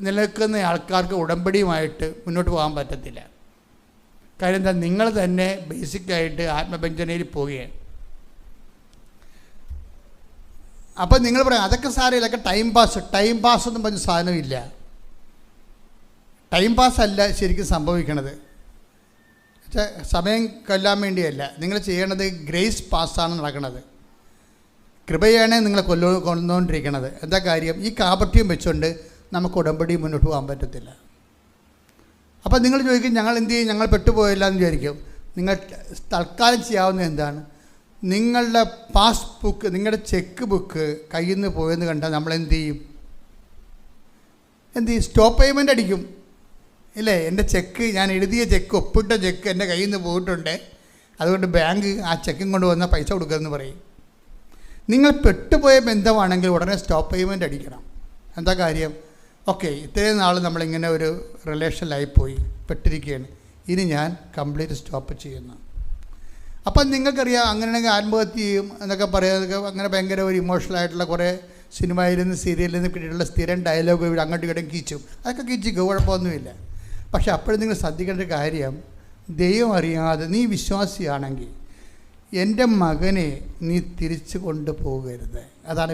നിലനിൽക്കുന്ന ആൾക്കാർക്ക് ഉടമ്പടിയുമായിട്ട് മുന്നോട്ട് പോകാൻ പറ്റത്തില്ല. കാര്യം എന്താ, നിങ്ങൾ തന്നെ ബേസിക്കായിട്ട് ആത്മബന്ധനയിൽ പോവുകയാണ്. അപ്പം നിങ്ങൾ പറയാം അതൊക്കെ സാരമില്ല, അതൊക്കെ ടൈം പാസ് ഒന്നും പറഞ്ഞ സാധനമില്ല. ടൈം പാസ് അല്ല ശരിക്കും സംഭവിക്കണത്. സമയം കൊല്ലാൻ വേണ്ടിയല്ല. നിങ്ങൾ ചെയ്യേണ്ടത് ഗ്രേസ് പാസ്സാണ് നടക്കുന്നത്. കൃപയാണ് നിങ്ങളെ കൊന്നുകൊണ്ടിരിക്കണത്. എന്താ കാര്യം? ഈ കാപട്യം വെച്ചുകൊണ്ട് നമുക്ക് ഉടമ്പടി മുന്നോട്ട് പോകാൻ പറ്റത്തില്ല. അപ്പം നിങ്ങൾ ചോദിക്കും ഞങ്ങൾ എന്ത് ചെയ്യും, ഞങ്ങൾ പെട്ടുപോയില്ല എന്ന് വിചാരിക്കും. നിങ്ങൾ തൽക്കാലം ചെയ്യാവുന്നത് എന്താണ്? നിങ്ങളുടെ പാസ്ബുക്ക്, നിങ്ങളുടെ ചെക്ക് ബുക്ക് കയ്യിൽ നിന്ന് പോയെന്ന് കണ്ടാൽ നമ്മൾ എന്ത് ചെയ്യും? സ്റ്റോപ്പ് പേയ്മെൻ്റ് അടിക്കും ഇല്ലേ? എൻ്റെ ചെക്ക്, ഞാൻ എഴുതിയ ചെക്ക്, ഒപ്പിട്ട ചെക്ക് എൻ്റെ കയ്യിൽ നിന്ന് പോയിട്ടുണ്ട്, അതുകൊണ്ട് ബാങ്ക് ആ ചെക്കും കൊണ്ട് വന്നാൽ പൈസ കൊടുക്കുമെന്ന് പറയും. നിങ്ങൾ പെട്ടുപോയ ബന്ധമാണെങ്കിൽ ഉടനെ സ്റ്റോപ്പ് പേയ്മെൻ്റ് അടിക്കണം. എന്താ കാര്യം? ഓക്കെ, ഇത്രയും നാൾ നമ്മളിങ്ങനെ ഒരു റിലേഷനിലായിപ്പോയി, പെട്ടിരിക്കുകയാണ്, ഇനി ഞാൻ കംപ്ലീറ്റ് സ്റ്റോപ്പ് ചെയ്യുന്നു. അപ്പം നിങ്ങൾക്കറിയാം, അങ്ങനെയാണെങ്കിൽ ആത്മഹത്യ ചെയ്യും എന്നൊക്കെ പറയാതൊക്കെ അങ്ങനെ ഭയങ്കര ഒരു ഇമോഷണലായിട്ടുള്ള കുറേ സിനിമയിൽ നിന്ന് സീരിയലിൽ നിന്ന് കിട്ടിയിട്ടുള്ള സ്ഥിരം ഡയലോഗ് ഇവിടെ അങ്ങോട്ടും ഇങ്ങോട്ടും കീച്ചും, അതൊക്കെ കീച്ചിക്കോ, കുഴപ്പമൊന്നുമില്ല. പക്ഷെ അപ്പോഴും നിങ്ങൾ ശ്രദ്ധിക്കേണ്ട ഒരു കാര്യം, ദൈവം അറിയാതെ നീ വിശ്വാസിയാണെങ്കിൽ എൻ്റെ മകനെ നീ തിരിച്ചു കൊണ്ടുപോകരുത്. അതാണ്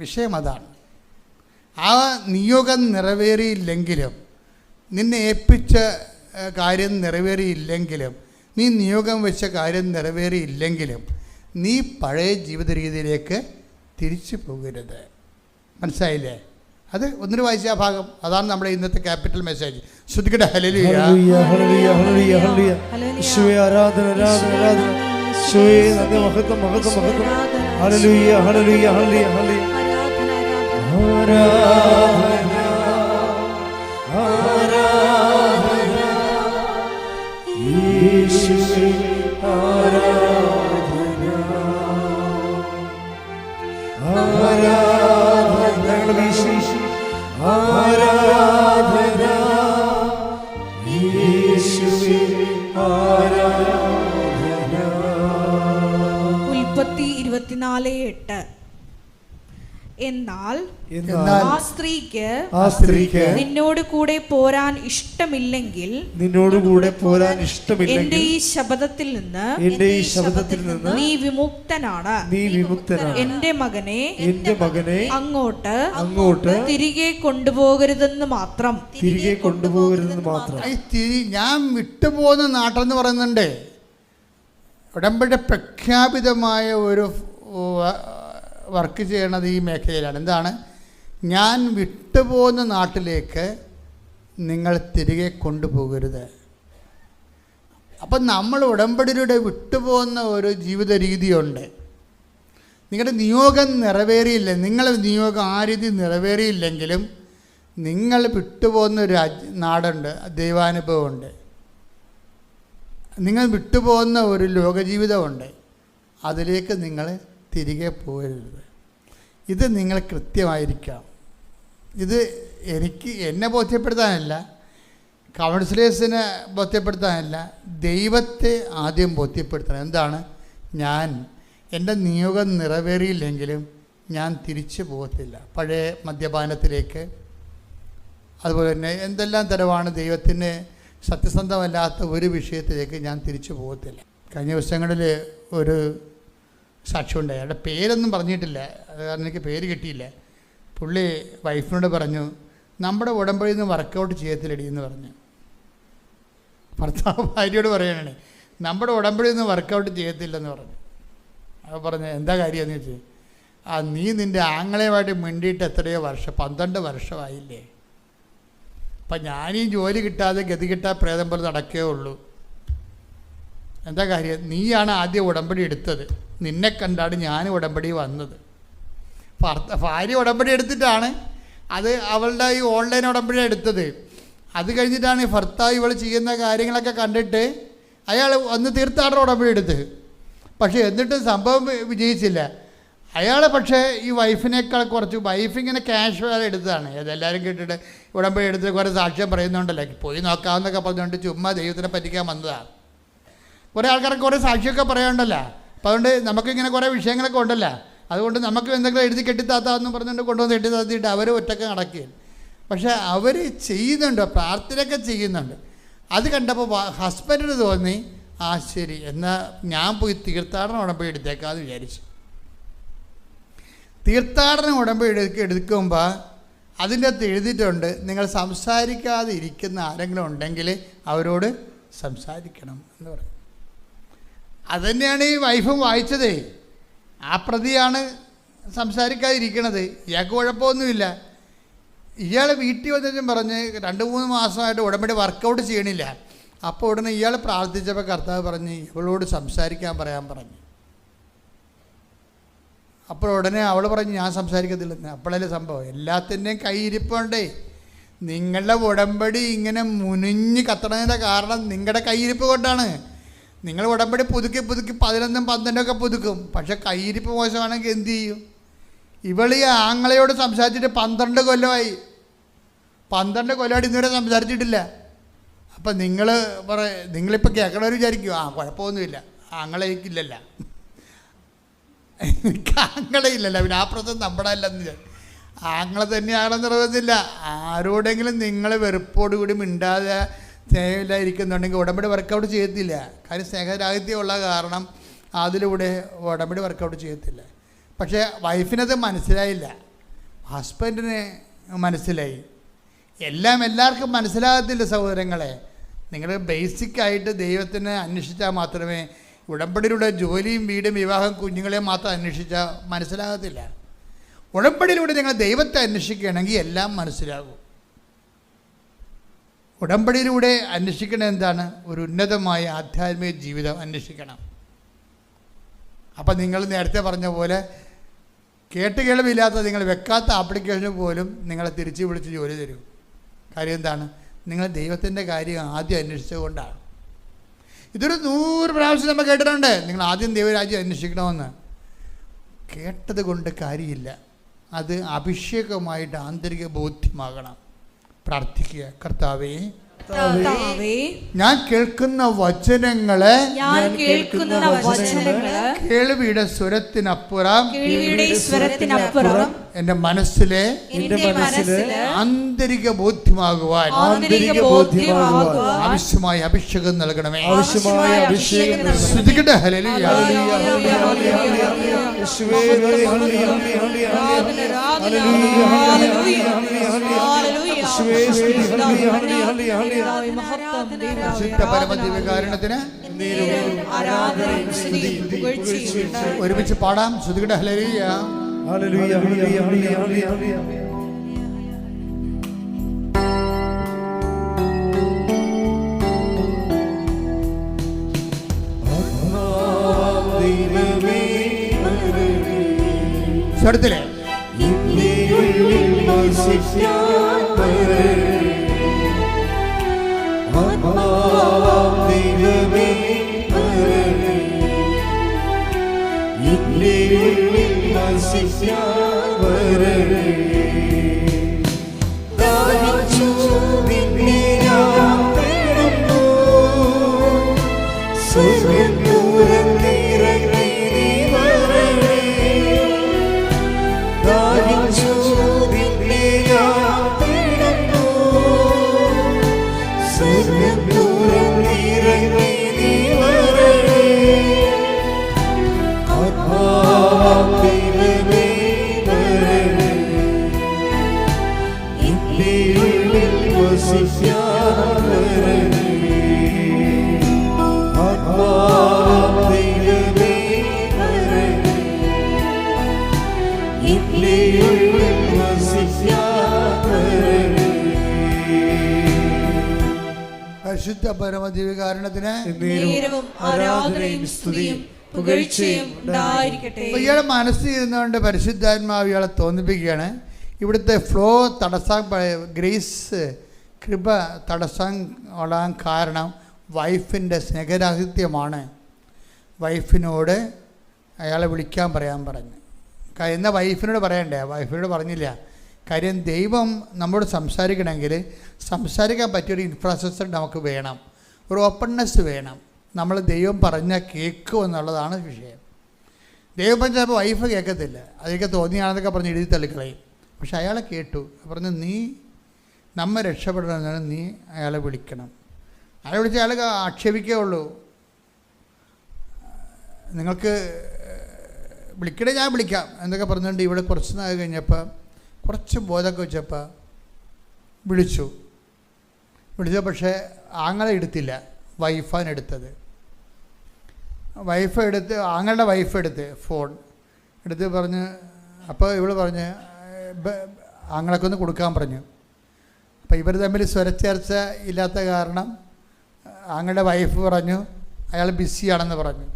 വിഷയം അതാണ്. ആ നിയോഗം നിറവേറിയില്ലെങ്കിലും, നിന്നെ ഏൽപ്പിച്ച കാര്യം നിറവേറിയില്ലെങ്കിലും, നീ നിയോഗം വെച്ച കാര്യം നിറവേറിയില്ലെങ്കിലും നീ പഴയ ജീവിത രീതിയിലേക്ക് തിരിച്ചു പോകരുത്. മനസ്സിലായില്ലേ? അത് ഒന്നിനു വായിച്ച ആ ഭാഗം, അതാണ് നമ്മുടെ ഇന്നത്തെ ക്യാപിറ്റൽ മെസ്സേജ്. ശ്രുതിക്കട്ടെ. ഹല്ലേലൂയ, ഹല്ലേലൂയ, ഹല്ലേലൂയ, ഹല്ലേലൂയ, ഹല്ലേലൂയ. യേശുവേ ആരാധന, ആരാധന, ആരാധന. യേശുവേ നന്ദി, മഹത്വം, മഹത്വം, മഹത്വം. ഹല്ലേലൂയ, ഹല്ലേലൂയ, ഹല്ലേലൂയ, ഹല്ലേലൂയ. ആരാധന, ആരാധന, യേശുവേ ആരാധന, ആരാധന, ആരാധന, യേശുവേ ആരാധന. ഉൽപ്പത്തി 24:8. എന്നാൽ ആ സ്ത്രീക്ക് നിന്നോട് കൂടെ പോരാൻ ഇഷ്ടമില്ലെങ്കിൽ എന്റെ ഈ ശബ്ദത്തിൽ നിന്ന് നീ വിമുക്തനാണ്. എന്റെ മകനെ അങ്ങോട്ട് തിരികെ കൊണ്ടുപോകരുതെന്ന് മാത്രം. ഞാൻ വിട്ടുപോകുന്ന നാട്ടെന്ന് പറയുന്നുണ്ട്. ഉടമ്പടി പ്രഖ്യാപിതമായ ഒരു വർക്ക് ചെയ്യണത് ഈ മേഖലയിലാണ്. എന്താണ്? ഞാൻ വിട്ടുപോകുന്ന നാട്ടിലേക്ക് നിങ്ങൾ തിരികെ കൊണ്ടുപോകരുത്. അപ്പം നമ്മൾ ഉടമ്പടിയിലൂടെ വിട്ടുപോകുന്ന ഒരു ജീവിത രീതിയുണ്ട്. നിങ്ങളുടെ നിയോഗം നിറവേറിയില്ല, നിങ്ങളുടെ നിയോഗം ആ രീതി നിറവേറിയില്ലെങ്കിലും നിങ്ങൾ വിട്ടുപോകുന്ന ഒരു നാടുണ്ട്, ദൈവാനുഭവമുണ്ട്. നിങ്ങൾ വിട്ടുപോകുന്ന ഒരു ലോകജീവിതമുണ്ട്, അതിലേക്ക് നിങ്ങൾ തിരികെ പോകരുത്. ഇത് നിങ്ങൾ കൃത്യമായിരിക്കാം. ഇത് എന്നെ ബോധ്യപ്പെടുത്താനല്ല, കൗൺസിലേഴ്സിനെ ബോധ്യപ്പെടുത്താനല്ല, ദൈവത്തെ ആദ്യം ബോധ്യപ്പെടുത്തണം. എന്താണ്? ഞാൻ എൻ്റെ നിയോഗം നിറവേറിയില്ലെങ്കിലും ഞാൻ തിരിച്ചു പോകത്തില്ല പഴയ മദ്യപാനത്തിലേക്ക്. അതുപോലെ തന്നെ എന്തെല്ലാം തരമാണ് ദൈവത്തിന് സത്യസന്ധമല്ലാത്ത ഒരു വിഷയത്തിലേക്ക് ഞാൻ തിരിച്ചു പോകത്തില്ല. കഴിഞ്ഞ ദിവസങ്ങളിൽ ഒരു സാക്ഷ്യം ഉണ്ടായി. അയാളുടെ പേരൊന്നും പറഞ്ഞിട്ടില്ല, അത് കാരണം എനിക്ക് പേര് കിട്ടിയില്ല. പുള്ളി വൈഫിനോട് പറഞ്ഞു, നമ്മുടെ ഉടമ്പടിയിൽ നിന്ന് വർക്കൗട്ട് ചെയ്യത്തില്ലടി എന്ന് പറഞ്ഞു. ഭർത്താവ് ഭാര്യയോട് പറയണേ, നമ്മുടെ ഉടമ്പടിയിൽ നിന്ന് വർക്കൗട്ട് ചെയ്യത്തില്ലെന്ന് പറഞ്ഞു. അപ്പോൾ പറഞ്ഞു എന്താ കാര്യമെന്ന് ചോദിച്ചു. നീ നിൻ്റെ ആങ്ങളെയുമായിട്ട് മിണ്ടിയിട്ട് എത്രയോ വർഷം, 12 വർഷമായില്ലേ. അപ്പം ഞാനീ ജോലി കിട്ടാതെ ഗതി കിട്ടാൻ പ്രേതം പോലെ നടക്കേ ഉള്ളൂ. എന്താ കാര്യം? നീയാണ് ആദ്യം ഉടമ്പടി എടുത്തത്, നിന്നെ കണ്ടാണ് ഞാൻ ഉടമ്പടി വന്നത്. ഭാര്യ ഉടമ്പടി എടുത്തിട്ടാണ് അത് അവളുടെ ഈ ഓൺലൈൻ ഉടമ്പടി എടുത്തത്. അത് കഴിഞ്ഞിട്ടാണ് ഈ ഭർത്താവ് ഇവൾ ചെയ്യുന്ന കാര്യങ്ങളൊക്കെ കണ്ടിട്ട് അയാൾ വന്ന് തീർത്ഥാടന ഉടമ്പടി എടുത്ത്. പക്ഷേ എന്നിട്ടും സംഭവം വിജയിച്ചില്ല. അയാൾ പക്ഷേ ഈ വൈഫിനേക്കാൾ കുറച്ച്, വൈഫിങ്ങനെ ക്യാഷ്വൽ എടുത്തതാണ്. അതെല്ലാവരും കേട്ടിട്ട് ഉടമ്പടി എടുത്ത് കുറേ സാക്ഷ്യം പറയുന്നുണ്ടല്ലോ, പോയി നോക്കാമെന്നൊക്കെ പറഞ്ഞുകൊണ്ട് ചുമ്മാ ദൈവത്തിനെ പറ്റിക്കാൻ വന്നതാണ്. കുറേ ആൾക്കാർക്ക് കുറേ സാക്ഷിയൊക്കെ പറയാനുണ്ടല്ലോ. അപ്പോൾ അതുകൊണ്ട് നമുക്കിങ്ങനെ കുറേ വിഷയങ്ങളൊക്കെ ഉണ്ടല്ലോ, അതുകൊണ്ട് നമുക്ക് എന്തെങ്കിലും എഴുതി കെട്ടിത്താത്താന്ന് പറഞ്ഞുകൊണ്ട് കൊണ്ടുവന്ന് കെട്ടിത്താത്തിയിട്ട് അവർ ഒറ്റക്ക് നടക്കുകയാണ്. പക്ഷേ അവർ ചെയ്യുന്നുണ്ട്, പ്രാർത്ഥനയൊക്കെ ചെയ്യുന്നുണ്ട്. അത് കണ്ടപ്പോൾ ഹസ്ബൻഡിന് തോന്നി, ആ ശരി, എന്നാൽ ഞാൻ പോയി തീർത്ഥാടന ഉടമ്പടി എടുത്തേക്കാന്ന് വിചാരിച്ചു. തീർത്ഥാടന ഉടമ്പടി എടുക്കുമ്പോൾ അതിൻ്റെ അകത്ത് എഴുതിയിട്ടുണ്ട്, നിങ്ങൾ സംസാരിക്കാതെ ഇരിക്കുന്ന ആരെങ്കിലും ഉണ്ടെങ്കിൽ അവരോട് സംസാരിക്കണം എന്ന് പറയും. അതുതന്നെയാണ് ഈ വൈഫും വായിച്ചതേ. ആ പ്രതിയാണ് സംസാരിക്കാതിരിക്കണത്. ഇയാൾക്ക് കുഴപ്പമൊന്നുമില്ല. ഇയാൾ വീട്ടിൽ വന്നിട്ടും പറഞ്ഞ് 2-3 മാസമായിട്ട് ഉടമ്പടി വർക്കൗട്ട് ചെയ്യണില്ല. അപ്പോൾ ഉടനെ ഇയാൾ പ്രാർത്ഥിച്ചപ്പോൾ കർത്താവ് പറഞ്ഞ് ഇവളോട് സംസാരിക്കാൻ പറയാൻ പറഞ്ഞു. അപ്പോൾ ഉടനെ അവൾ പറഞ്ഞു ഞാൻ സംസാരിക്കത്തില്ലെന്ന്. അപ്പോഴല്ലേ സംഭവം. എല്ലാത്തിൻ്റെയും കയ്യിരിപ്പുണ്ടേ. നിങ്ങളുടെ ഉടമ്പടി ഇങ്ങനെ മുനിഞ്ഞ് കത്തണതിൻ്റെ കാരണം നിങ്ങളുടെ കയ്യിരിപ്പ് കൊണ്ടാണ്. നിങ്ങൾ ഉടമ്പടി പുതുക്കി 11-12 പുതുക്കും. പക്ഷെ കയ്യിരിപ്പ് മോശമാണെങ്കിൽ എന്തു ചെയ്യും? ഇവളീ ആങ്ങളയോട് സംസാരിച്ചിട്ട് 12 കൊല്ലമായി. 12 കൊല്ലമായിട്ട് ഇന്നുവരെ സംസാരിച്ചിട്ടില്ല. അപ്പം നിങ്ങളിപ്പോൾ കേൾക്കണവർ വിചാരിക്കും ആ കുഴപ്പമൊന്നുമില്ല, ആങ്ങളയിക്കില്ലല്ല, ആങ്ങളയില്ലല്ല, പിന്നെ ആ പ്രശ്നം നമ്മുടെ അല്ലെന്ന്. ആങ്ങളെ തന്നെയാണെന്ന് പറയുന്നില്ല. ആരോടെങ്കിലും നിങ്ങൾ വെറുപ്പോടുകൂടി മിണ്ടാതെ സ്നേഹമില്ലായിരിക്കുന്നുണ്ടെങ്കിൽ ഉടമ്പടി വർക്കൗട്ട് ചെയ്യത്തില്ല. കാര്യം സ്നേഹരാഹിത്യമുള്ള കാരണം അതിലൂടെ ഉടമ്പടി വർക്കൗട്ട് ചെയ്യത്തില്ല. പക്ഷേ വൈഫിനത് മനസ്സിലായില്ല, ഹസ്ബൻഡിന് മനസ്സിലായി. എല്ലാവർക്കും മനസ്സിലാകത്തില്ല സഹോദരങ്ങളെ. നിങ്ങൾ ബേസിക്കായിട്ട് ദൈവത്തിനെ അന്വേഷിച്ചാൽ മാത്രമേ, ഉടമ്പടിയിലൂടെ ജോലിയും വീടും വിവാഹം കുഞ്ഞുങ്ങളെ മാത്രം അന്വേഷിച്ചാൽ മനസ്സിലാകത്തില്ല. ഉടമ്പടിയിലൂടെ നിങ്ങൾ ദൈവത്തെ അന്വേഷിക്കുകയാണെങ്കിൽ എല്ലാം മനസ്സിലാകും. ഉടമ്പടിയിലൂടെ അന്വേഷിക്കണം എന്താണ്? ഒരു ഉന്നതമായ ആധ്യാത്മിക ജീവിതം അന്വേഷിക്കണം. അപ്പം നിങ്ങൾ നേരത്തെ പറഞ്ഞ പോലെ കേൾവില്ലാത്ത നിങ്ങൾ വെക്കാത്ത ആപ്ലിക്കേഷന് പോലും നിങ്ങളെ തിരിച്ച് വിളിച്ച് ജോലി തരും. കാര്യം എന്താണ്? നിങ്ങൾ ദൈവത്തിൻ്റെ കാര്യം ആദ്യം അന്വേഷിച്ചുകൊണ്ടാണ്. ഇതൊരു 100 പ്രാവശ്യം നമ്മൾ കേട്ടിട്ടുണ്ട്, നിങ്ങൾ ആദ്യം ദൈവരാജ്യം അന്വേഷിക്കണമെന്ന്. കേട്ടത് കൊണ്ട് കാര്യമില്ല. അത് അഭിഷേകമായിട്ട് ആന്തരിക ബോധ്യമാകണം. പ്രാർത്ഥിക്കുക, കർത്താവേ, ഞാൻ കേൾക്കുന്ന വചനങ്ങളെ കേൾവിയുടെ സ്വരത്തിനപ്പുറം എൻ്റെ മനസ്സിലെ ആന്തരിക ബോധ്യമാകുവാൻ ആവശ്യമായ അഭിഷേകം നൽകണമേ. ശ്രദ്ധിക്കട്ടെ. ഹല്ലേലൂയ. പരമദിവ്യകാരുണ്യത്തിന് ഒരുമിച്ച് പാടാം. ശ്രുതികട ഹല്ലേലൂയ. ഹല്ലേലൂയ, ഹല്ലേലൂയ, ഹല്ലേലൂയ, ഹല്ലേലൂയ. സ്വരത്തിലെ പരിശുദ്ധ പരമദിവ്യകാരുണ്യത്തിന് ആരാധനയും സ്തുതിയും പുകഴ്ചയും ഉണ്ടായിരിക്കട്ടെ. ഇയാളെ മനസ്സിൽ ഇരുന്നുകൊണ്ട് പരിശുദ്ധാത്മാവ് ഇയാളെ തോന്നിപ്പിക്കുകയാണ്. ഇവിടുത്തെ ഫ്ലോ തടസ്സം, ഗ്രേസ് കൃപ തടസ്സം ഉള്ളാൻ കാരണം വൈഫിൻ്റെ സ്നേഹരാഹിത്യമാണ്. വൈഫിനോട് അയാളെ വിളിക്കാൻ പറയാൻ പറഞ്ഞു. എന്നാൽ വൈഫിനോട് പറയണ്ടേ? വൈഫിനോട് പറഞ്ഞില്ല. കാര്യം ദൈവം നമ്മോട് സംസാരിക്കണമെങ്കിൽ സംസാരിക്കാൻ പറ്റിയൊരു ഇൻഫ്രാസ്ട്രക്ചർ നമുക്ക് വേണം, ഒരു ഓപ്പൺനെസ് വേണം. നമ്മൾ ദൈവം പറഞ്ഞാൽ കേൾക്കും എന്നുള്ളതാണ് വിഷയം. ദൈവം പറഞ്ഞപ്പോൾ വൈഫ് കേൾക്കത്തില്ല. അതൊക്കെ തോന്നിയാണെന്നൊക്കെ പറഞ്ഞ് എഴുതി തള്ളിക്കളയും. പക്ഷെ അയാളെ കേട്ടു. പറഞ്ഞു നീ നമ്മെ രക്ഷപ്പെടണമെന്നാണ്, നീ അയാളെ വിളിക്കണം. അയാളെ വിളിച്ച് അയാൾ ആക്ഷേപിക്കുകയുള്ളൂ. നിങ്ങൾക്ക് വിളിക്കണേ ഞാൻ വിളിക്കാം എന്നൊക്കെ പറഞ്ഞുകൊണ്ട് ഇവിടെ കുറച്ച് നാൾ കഴിഞ്ഞപ്പോൾ കുറച്ച് ബോധമൊക്കെ വെച്ചപ്പോൾ വിളിച്ചു. പക്ഷേ ആങ്ങളെ എടുത്തില്ല, വൈഫാണ് എടുത്തത്. ആങ്ങളുടെ വൈഫ് എടുത്ത് ഫോൺ എടുത്ത് പറഞ്ഞ്, അപ്പോൾ ഇവൾ പറഞ്ഞ് ആങ്ങളൊക്കെ ഒന്ന് കൊടുക്കാൻ പറഞ്ഞു. അപ്പോൾ ഇവർ തമ്മിൽ സ്വരച്ചേർച്ച ഇല്ലാത്ത കാരണം ആങ്ങളുടെ വൈഫ് പറഞ്ഞു അയാൾ ബിസിയാണെന്ന് പറഞ്ഞു.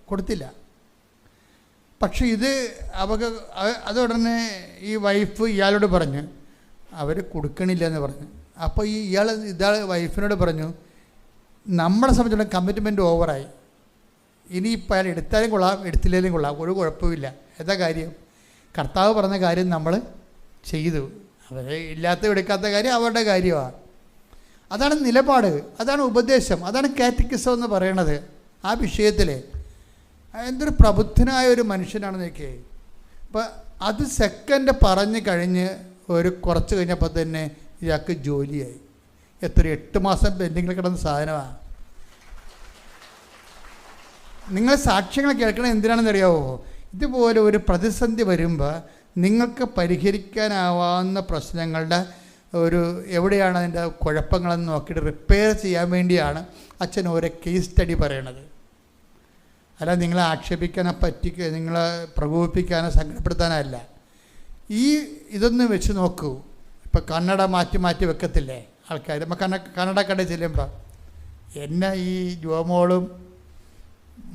കൊടുത്തില്ല. പക്ഷെ ഇത് അതുടനെ ഈ വൈഫ് ഇയാളോട് പറഞ്ഞു അവർ കൊടുക്കണില്ല എന്ന് പറഞ്ഞു. അപ്പോൾ ഇയാൾ വൈഫിനോട് പറഞ്ഞു നമ്മളെ സംബന്ധിച്ചിടത്തോളം കമ്മിറ്റ്മെൻറ്റ് ഓവറായി, ഇനിയിപ്പോൾ അയാൾ എടുത്താലും കൊള്ളാം എടുത്തില്ലെങ്കിലും കൊള്ളാം, ഒരു കുഴപ്പമില്ല. എന്താ കാര്യം? കർത്താവ് പറഞ്ഞ കാര്യം നമ്മൾ ചെയ്തു. അവരെ ഇല്ലാത്ത എടുക്കാത്ത കാര്യം അവരുടെ കാര്യമാണ്. അതാണ് നിലപാട്, അതാണ് ഉപദേശം, അതാണ് കാറ്റക്കിസം എന്ന് പറയണത്. ആ വിഷയത്തിൽ എന്തൊരു പ്രബുദ്ധനായ ഒരു മനുഷ്യനാണെന്നൊക്കെ. അപ്പം അത് സെക്കൻഡ് പറഞ്ഞ് കഴിഞ്ഞ് കുറച്ച് കഴിഞ്ഞപ്പോൾ തന്നെ ഇയാൾക്ക് ജോലിയായി. 8 മാസം പെൻഡിങ്ങിൽ കിടന്ന സാധനമാണ്. നിങ്ങൾ സാക്ഷ്യങ്ങൾ കേൾക്കണം എന്തിനാണെന്ന് അറിയാവോ? ഇതുപോലെ ഒരു പ്രതിസന്ധി വരുമ്പോൾ നിങ്ങൾക്ക് പരിഹരിക്കാനാവാവുന്ന പ്രശ്നങ്ങളുടെ എവിടെയാണ് അതിൻ്റെ കുഴപ്പങ്ങളെന്ന് നോക്കിയിട്ട് റിപ്പയർ ചെയ്യാൻ വേണ്ടിയാണ് അച്ഛൻ ഓരോ കേസ് സ്റ്റഡി പറയണത്. അല്ല നിങ്ങളെ ആക്ഷേപിക്കാനോ നിങ്ങളെ പ്രകോപിപ്പിക്കാനോ സങ്കടപ്പെടുത്താനല്ല. ഇതൊന്ന് വെച്ച് നോക്കൂ. ഇപ്പം കന്നഡ മാറ്റി വെക്കത്തില്ലേ ആൾക്കാർ? നമ്മൾ കന്നഡ കടയിൽ ചെല്ലുമ്പോൾ എന്നെ ഈ ജോമോളും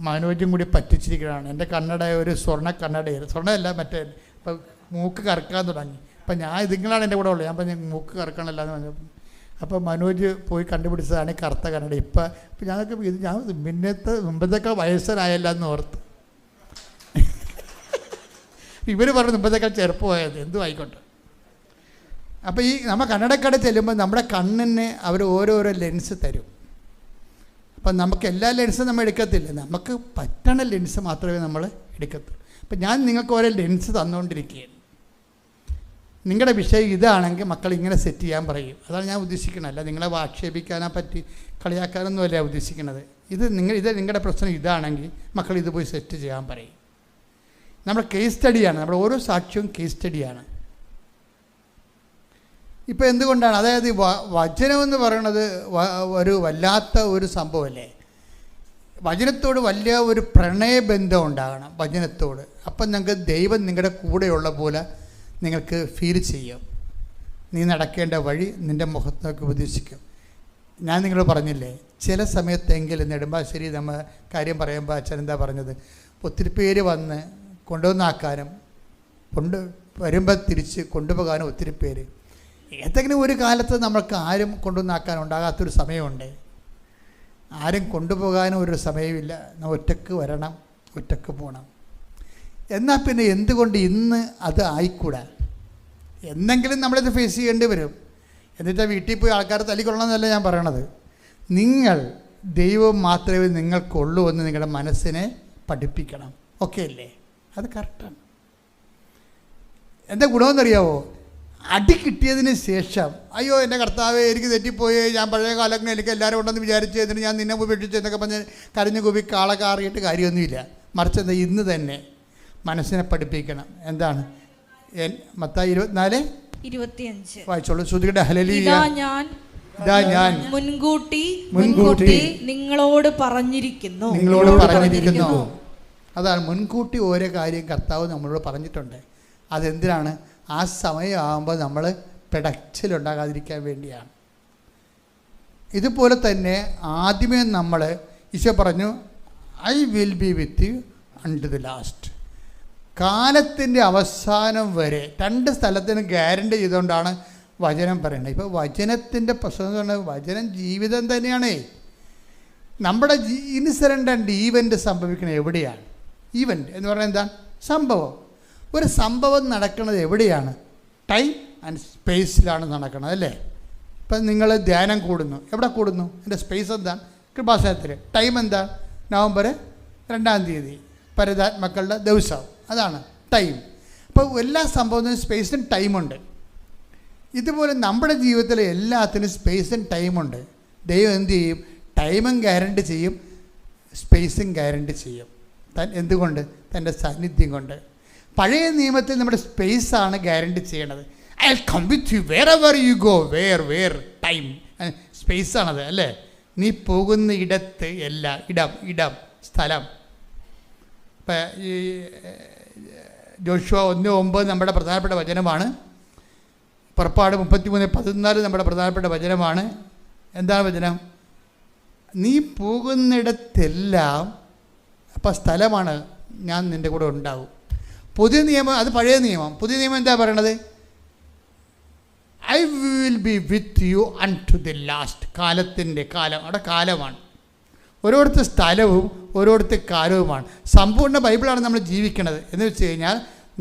മനോജും കൂടി പറ്റിച്ചിരിക്കുകയാണ്. എൻ്റെ കന്നഡ ഒരു സ്വർണ്ണമല്ല മറ്റേ. ഇപ്പം മൂക്ക് കറക്കാൻ തുടങ്ങി. അപ്പം നിങ്ങളാണ് എൻ്റെ കൂടെ ഉള്ളത്. ഞാൻ പറഞ്ഞു മൂക്ക് കറക്കണമല്ല എന്ന് പറഞ്ഞു. അപ്പോൾ മനോജ് പോയി കണ്ടുപിടിച്ചതാണ് ഈ കറുത്ത കന്നഡ. ഇപ്പം ഞാൻ മുമ്പത്തേക്കാൾ വയസ്സനായല്ല എന്ന് ഓർത്ത്. ഇവർ പറഞ്ഞു മുമ്പത്തേക്കാൾ ചെറുപ്പമായത്, എന്തും ആയിക്കോട്ടെ. അപ്പോൾ നമ്മൾ കന്നഡക്കട ചെല്ലുമ്പോൾ നമ്മുടെ കണ്ണിന് അവർ ഓരോരോ ലെൻസ് തരും. അപ്പം നമുക്ക് എല്ലാ ലെൻസും നമ്മൾ എടുക്കത്തില്ല, നമുക്ക് പറ്റണ ലെൻസ് മാത്രമേ നമ്മൾ എടുക്കത്തുള്ളൂ. അപ്പം ഞാൻ നിങ്ങൾക്ക് ഓരോ ലെൻസ് തന്നുകൊണ്ടിരിക്കുകയാണ്. നിങ്ങളുടെ വിഷയം ഇതാണെങ്കിൽ മക്കൾ ഇങ്ങനെ സെറ്റ് ചെയ്യാൻ പറയും. അതാണ് ഞാൻ ഉദ്ദേശിക്കുന്നത്. അല്ല നിങ്ങളെ ആക്ഷേപിക്കാനോ കളിയാക്കാനൊന്നുമല്ല ഉദ്ദേശിക്കുന്നത്. ഇത് നിങ്ങളുടെ പ്രശ്നം ഇതാണെങ്കിൽ മക്കൾ ഇത് പോയി സെറ്റ് ചെയ്യാൻ പറയും. നമ്മുടെ കേസ് സ്റ്റഡിയാണ്, നമ്മുടെ ഓരോ സാക്ഷ്യവും കേസ് സ്റ്റഡിയാണ്. ഇപ്പോൾ എന്തുകൊണ്ടാണ്? അതായത് വചനമെന്ന് പറയണത് ഒരു വല്ലാത്ത ഒരു സംഭവമല്ലേ. വചനത്തോട് വലിയ ഒരു പ്രണയബന്ധം ഉണ്ടാകണം വചനത്തോട്. അപ്പം നിങ്ങൾക്ക് ദൈവം നിങ്ങളുടെ കൂടെയുള്ള പോലെ നിങ്ങൾക്ക് ഫീൽ ചെയ്യും. നീ നടക്കേണ്ട വഴി നിൻ്റെ മുഖത്തൊക്കെ ഉപദേശിക്കും. ഞാൻ നിങ്ങളോട് പറഞ്ഞില്ലേ, ചില സമയത്തെങ്കിലും നെടുമ്പാശ്ശേരി നമ്മൾ കാര്യം പറയുമ്പോൾ അച്ഛൻ എന്താ പറഞ്ഞത്? ഒത്തിരി പേര് വന്ന് കൊണ്ടുവന്നാക്കാനും വരുമ്പോൾ തിരിച്ച് കൊണ്ടുപോകാനും ഒത്തിരി പേര്. ഏതെങ്കിലും ഒരു കാലത്ത് നമ്മൾക്ക് ആരും കൊണ്ടുവന്നാക്കാൻ ഉണ്ടാകാത്തൊരു സമയമുണ്ട്. ആരും കൊണ്ടുപോകാനും ഒരു സമയമില്ല. ഒറ്റക്ക് വരണം, ഒറ്റക്ക് പോകണം. എന്നാൽ പിന്നെ എന്തുകൊണ്ട് ഇന്ന് അത് ആയിക്കൂടാ? എന്തെങ്കിലും നമ്മളിത് ഫേസ് ചെയ്യേണ്ടി വരും. എന്നിട്ട് വീട്ടിൽ പോയി ആൾക്കാരെ തല്ലിക്കൊള്ളണമെന്നല്ല ഞാൻ പറയണത്. നിങ്ങൾ ദൈവം മാത്രമേ നിങ്ങൾക്കുള്ളൂ എന്ന് നിങ്ങളുടെ മനസ്സിനെ പഠിപ്പിക്കണം. ഓക്കെ അല്ലേ? അത് കറക്റ്റാണ്. എന്താ ഗുണമെന്നറിയാവോ? അടി കിട്ടിയതിന് ശേഷം അയ്യോ എൻ്റെ കർത്താവേ എനിക്ക് തെറ്റിപ്പോയി, ഞാൻ പഴയ കാലങ്ങളിൽ എനിക്ക് എല്ലാവരും ഉണ്ടെന്ന് വിചാരിച്ചു, എന്നിട്ട് ഞാൻ നിന്നെ ഉപേക്ഷിച്ചു എന്നൊക്കെ പറഞ്ഞ് കരഞ്ഞു കൂപ്പി കാറിയിട്ട് കാര്യമൊന്നുമില്ല. മറിച്ച് എന്താ, ഇന്ന് തന്നെ മനസ്സിനെ പഠിപ്പിക്കണം. എന്താണ്? മത്തായി 24:25 വായിച്ചോളൂ. ശ്രുതിയുടെ ഹല്ലേലൂയ. ഇതാ ഞാൻ മുൻകൂട്ടി നിങ്ങളോട് പറഞ്ഞിരിക്കുന്നു. അതാണ് മുൻകൂട്ടി ഓരോ കാര്യം കർത്താവ് നമ്മളോട് പറഞ്ഞിട്ടുണ്ട്. അതെന്തിനാണ്? ആ സമയമാകുമ്പോൾ നമ്മൾ പിടച്ചിലുണ്ടാകാതിരിക്കാൻ വേണ്ടിയാണ്. ഇതുപോലെ തന്നെ ആദ്യമേ നമ്മൾ ഈശോ പറഞ്ഞു I will be with U unto the last. കാലത്തിൻ്റെ അവസാനം വരെ 2 സ്ഥലത്തിന് ഗ്യാരണ്ടി ചെയ്തുകൊണ്ടാണ് വചനം പറയുന്നത്. ഇപ്പോൾ വചനത്തിൻ്റെ പ്രശ്നം എന്ന് പറഞ്ഞാൽ വചനം ജീവിതം തന്നെയാണ്. നമ്മുടെ ഇൻസിഡൻ്റ് ആൻഡ് ഈവൻ്റ് സംഭവിക്കുന്നത് എവിടെയാണ്? ഈവൻ്റ് എന്ന് പറഞ്ഞാൽ എന്താണ്? സംഭവം. ഒരു സംഭവം നടക്കുന്നത് എവിടെയാണ്? ടൈം ആൻഡ് സ്പേസിലാണ് നടക്കുന്നത്, അല്ലേ? ഇപ്പം നിങ്ങൾ ധ്യാനം കൂടുന്നു, എവിടെ കൂടുന്നു? എൻ്റെ സ്പേസ് എന്താണ്? കൃപാസനത്തിൽ. ടൈം എന്താണ്? നവംബർ 2-ാം തീയതി പരിതാത്മക്കളുടെ ദിവസം, അതാണ് ടൈം. അപ്പോൾ എല്ലാ സംഭവത്തിനും സ്പേസിനും ടൈമുണ്ട്. ഇതുപോലെ നമ്മുടെ ജീവിതത്തിൽ എല്ലാത്തിനും സ്പേസും ടൈമുണ്ട്. ദൈവം എന്ത് ചെയ്യും? ടൈമും ഗ്യാരണ്ടി ചെയ്യും, സ്പേസും ഗ്യാരണ്ടി ചെയ്യും. എന്തുകൊണ്ട്? തൻ്റെ സാന്നിധ്യം കൊണ്ട്. പഴയ നിയമത്തിൽ നമ്മുടെ സ്പേസാണ് ഗ്യാരണ്ടി ചെയ്യണത്. I will come with you wherever you go. Where time സ്പേസാണത് അല്ലേ? നീ പോകുന്ന ഇടത്ത് എല്ലാം ഇടം സ്ഥലം. ഇപ്പം ഈ ജോഷുവ 1:9 നമ്മുടെ പ്രധാനപ്പെട്ട വചനമാണ്. പുറപ്പാട് 33:14 നമ്മുടെ പ്രധാനപ്പെട്ട വചനമാണ്. എന്താണ് വചനം? നീ പോകുന്നിടത്തെല്ലാം, അപ്പം സ്ഥലമാണ്, ഞാൻ നിൻ്റെ കൂടെ ഉണ്ടാവും. പുതിയ നിയമം, അത് പഴയ നിയമം. പുതിയ നിയമം എന്താ പറയണത്? I will be with you unto the last. കാലം അവിടെ കാലമാണ്. ഓരോരുത്ത സ്ഥലവും ഓരോരുത്ത കാലവുമാണ്. സമ്പൂർണ്ണ ബൈബിളാണ് നമ്മൾ ജീവിക്കുന്നത്. എന്ന് വെച്ച് കഴിഞ്ഞാൽ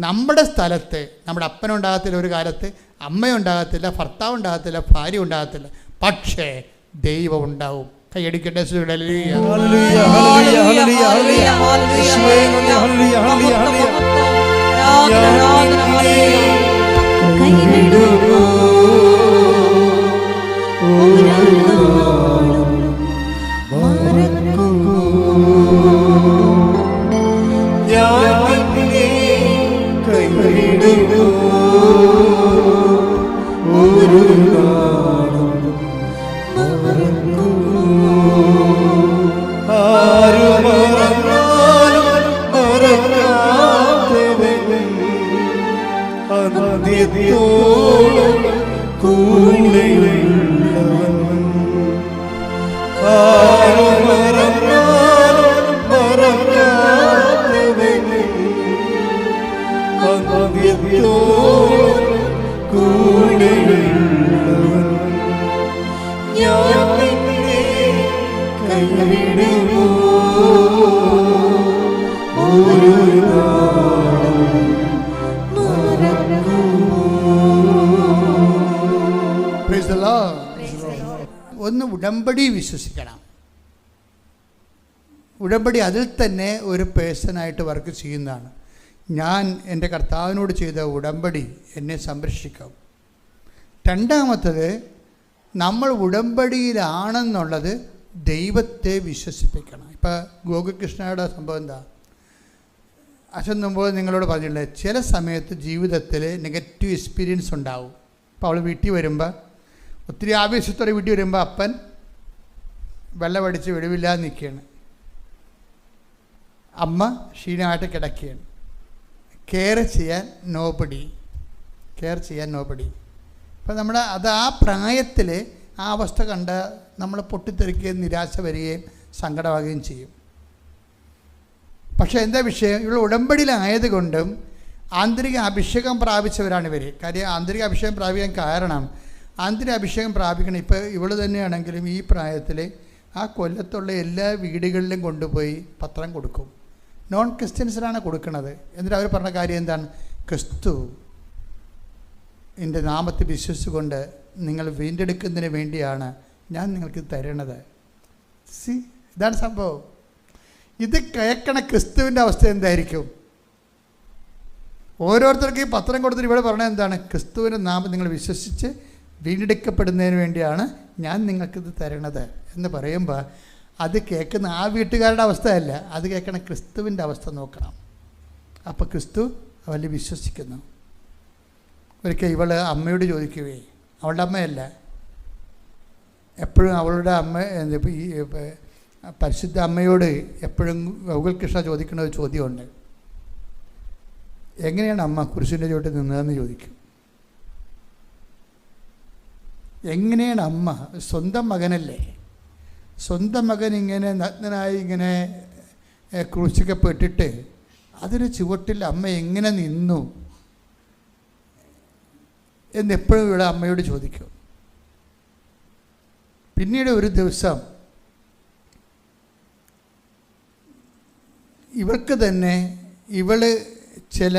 നമ്മുടെ സ്ഥലത്ത് നമ്മുടെ അപ്പനുണ്ടാകത്തില്ല ഒരു കാലത്ത്, അമ്മയുണ്ടാകത്തില്ല, ഭർത്താവ് ഉണ്ടാകത്തില്ല, ഭാര്യ ഉണ്ടാകത്തില്ല, പക്ഷേ ദൈവം ഉണ്ടാവും. കൈയടിക്കട്ടെ. ഒന്ന് ഉടമ്പടി വിശ്വസിക്കണം. ഉടമ്പടി അതിൽ തന്നെ ഒരു പേഴ്സണായിട്ട് വർക്ക് ചെയ്യുന്നതാണ്. ഞാൻ എൻ്റെ കർത്താവിനോട് ചെയ്ത ഉടമ്പടി എന്നെ സംരക്ഷിക്കും. രണ്ടാമത്തത്, നമ്മൾ ഉടമ്പടിയിലാണെന്നുള്ളത് ദൈവത്തെ വിശ്വസിപ്പിക്കണം. ഇപ്പോൾ ഗോകുകൃഷ്ണയുടെ സംഭവം എന്താ? അച്ഛൻ മുമ്പ് നിങ്ങളോട് പറഞ്ഞില്ലേ, ചില സമയത്ത് ജീവിതത്തിൽ നെഗറ്റീവ് എക്സ്പീരിയൻസ് ഉണ്ടാവും. അപ്പോൾ അവൾ വീട്ടിൽ വരുമ്പോൾ, ഒത്തിരി ആവേശത്തോടെ വീട്ടിൽ വരുമ്പോൾ അപ്പൻ വെള്ളമടിച്ച് വെളിവില്ലാതെ നിൽക്കുകയാണ്, അമ്മ ക്ഷീണമായിട്ട് കിടക്കുകയാണ്. കെയർ ചെയ്യാൻ നോബഡി. അപ്പം നമ്മൾ അത് ആ പ്രായത്തിൽ ആ അവസ്ഥ കണ്ട നമ്മൾ പൊട്ടിത്തെറിക്കുകയും നിരാശ വരികയും സങ്കടമാകുകയും ചെയ്യും. പക്ഷേ എന്താ വിഷയം? ഇവിടെ ഉടമ്പടിയിലായതുകൊണ്ടും ആന്തരിക അഭിഷേകം പ്രാപിച്ചവരാണ് ഇവർ. കാര്യം ആന്തരിക അഭിഷേകം പ്രാപിക്കാൻ കാരണം, ആന്തരിക അഭിഷേകം പ്രാപിക്കണം. ഇപ്പോൾ ഇവള് തന്നെയാണെങ്കിലും ഈ പ്രായത്തിൽ ആ കൊല്ലത്തുള്ള എല്ലാ വീടുകളിലും കൊണ്ടുപോയി പത്രം കൊടുക്കും. നോൺ ക്രിസ്ത്യൻസിനാണ് കൊടുക്കുന്നത്. എന്നിട്ട് അവർ പറഞ്ഞ കാര്യം എന്താണ്? ക്രിസ്തു എൻ്റെ നാമത്തെ വിശ്വസിച്ചുകൊണ്ട് നിങ്ങൾ വീണ്ടെടുക്കുന്നതിന് വേണ്ടിയാണ് ഞാൻ നിങ്ങൾക്ക് തരണത്. ഇതാണ് സംഭവം. ഇത് കേൾക്കണ ക്രിസ്തുവിൻ്റെ അവസ്ഥ എന്തായിരിക്കും? ഓരോരുത്തർക്കും ഈ പത്രം കൊടുത്തിട്ട് ഇവിടെ പറഞ്ഞത് എന്താണ്? ക്രിസ്തുവിൻ്റെ നാമം നിങ്ങൾ വിശ്വസിച്ച് വീണ്ടെടുക്കപ്പെടുന്നതിന് വേണ്ടിയാണ് ഞാൻ നിങ്ങൾക്കിത് തരണത് എന്ന് പറയുമ്പോൾ, അത് കേൾക്കുന്ന ആ വീട്ടുകാരുടെ അവസ്ഥയല്ല, അത് കേൾക്കണ ക്രിസ്തുവിൻ്റെ അവസ്ഥ നോക്കണം. അപ്പോൾ ക്രിസ്തു അവരിൽ വിശ്വസിക്കുന്നു. ഒരിക്കൽ ഇവൾ അമ്മയോട് ചോദിക്കുകയെ, അവളുടെ അമ്മയല്ല, എപ്പോഴും അവളുടെ അമ്മ ഈ പരിശുദ്ധ അമ്മയോട് എപ്പോഴും ഗൗകുൽകൃഷ്ണ ചോദിക്കുന്ന ഒരു ചോദ്യമുണ്ട്. എങ്ങനെയാണ് അമ്മ കുരിശിൻ്റെ ചുവട്ടിൽ നിന്നതെന്ന് ചോദിക്കും. എങ്ങനെയാണ് അമ്മ? സ്വന്തം മകനല്ലേ, സ്വന്തം മകൻ ഇങ്ങനെ നഗ്നനായി ഇങ്ങനെ ക്രൂശിക്കപ്പെട്ടിട്ട് അതിന് ചുവട്ടിൽ അമ്മ എങ്ങനെ നിന്നു എന്നെപ്പോഴും ഇവിടെ അമ്മയോട് ചോദിക്കും. പിന്നീട് ഒരു ദിവസം ഇവൾക്ക് തന്നെ ചില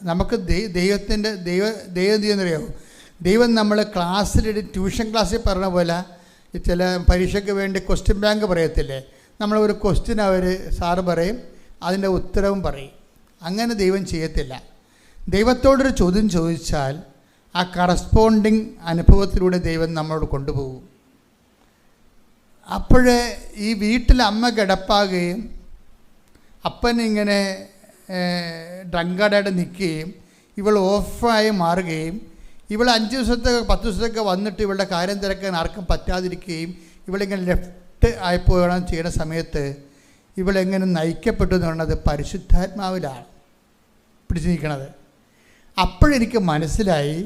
നമുക്ക് ദൈവം ചെയ്യുന്നറിയാമോ? ദൈവം നമ്മൾ ട്യൂഷൻ ക്ലാസ്സിൽ പറഞ്ഞ പോലെ ചില പരീക്ഷയ്ക്ക് വേണ്ടി ക്വസ്റ്റ്യൻ ബാങ്ക് പറയത്തില്ലേ, നമ്മളൊരു ക്വസ്റ്റ്യൻ സാറ് പറയും, അതിൻ്റെ ഉത്തരവും പറയും. അങ്ങനെ ദൈവം ചെയ്യത്തില്ല. ദൈവത്തോടൊരു ചോദ്യം ചോദിച്ചാൽ ആ കറസ്പോണ്ടിങ് അനുഭവത്തിലൂടെ ദൈവം നമ്മളോട് കൊണ്ടുപോകും. അപ്പോഴേ ഈ വീട്ടിൽ അമ്മ കിടപ്പാകുകയും അപ്പനിങ്ങനെ ഡ്രങ്കാർഡായിട്ട് നിൽക്കുകയും ഇവൾ ഓഫായി മാറുകയും ഇവൾ 5 ദിവസത്തൊക്കെ 10 ദിവസത്തൊക്കെ വന്നിട്ട് ഇവളുടെ കാര്യം തിരക്കാൻ ആർക്കും പറ്റാതിരിക്കുകയും ഇവളിങ്ങനെ ലെഫ്റ്റ് ആയിപ്പോകണം ചെയ്യുന്ന സമയത്ത് ഇവളെങ്ങനെ നയിക്കപ്പെട്ടു എന്ന് പറയുന്നത് പരിശുദ്ധാത്മാവിലാണ് പിടിച്ചു നിൽക്കണത്. അപ്പോഴെനിക്ക് മനസ്സിലായി,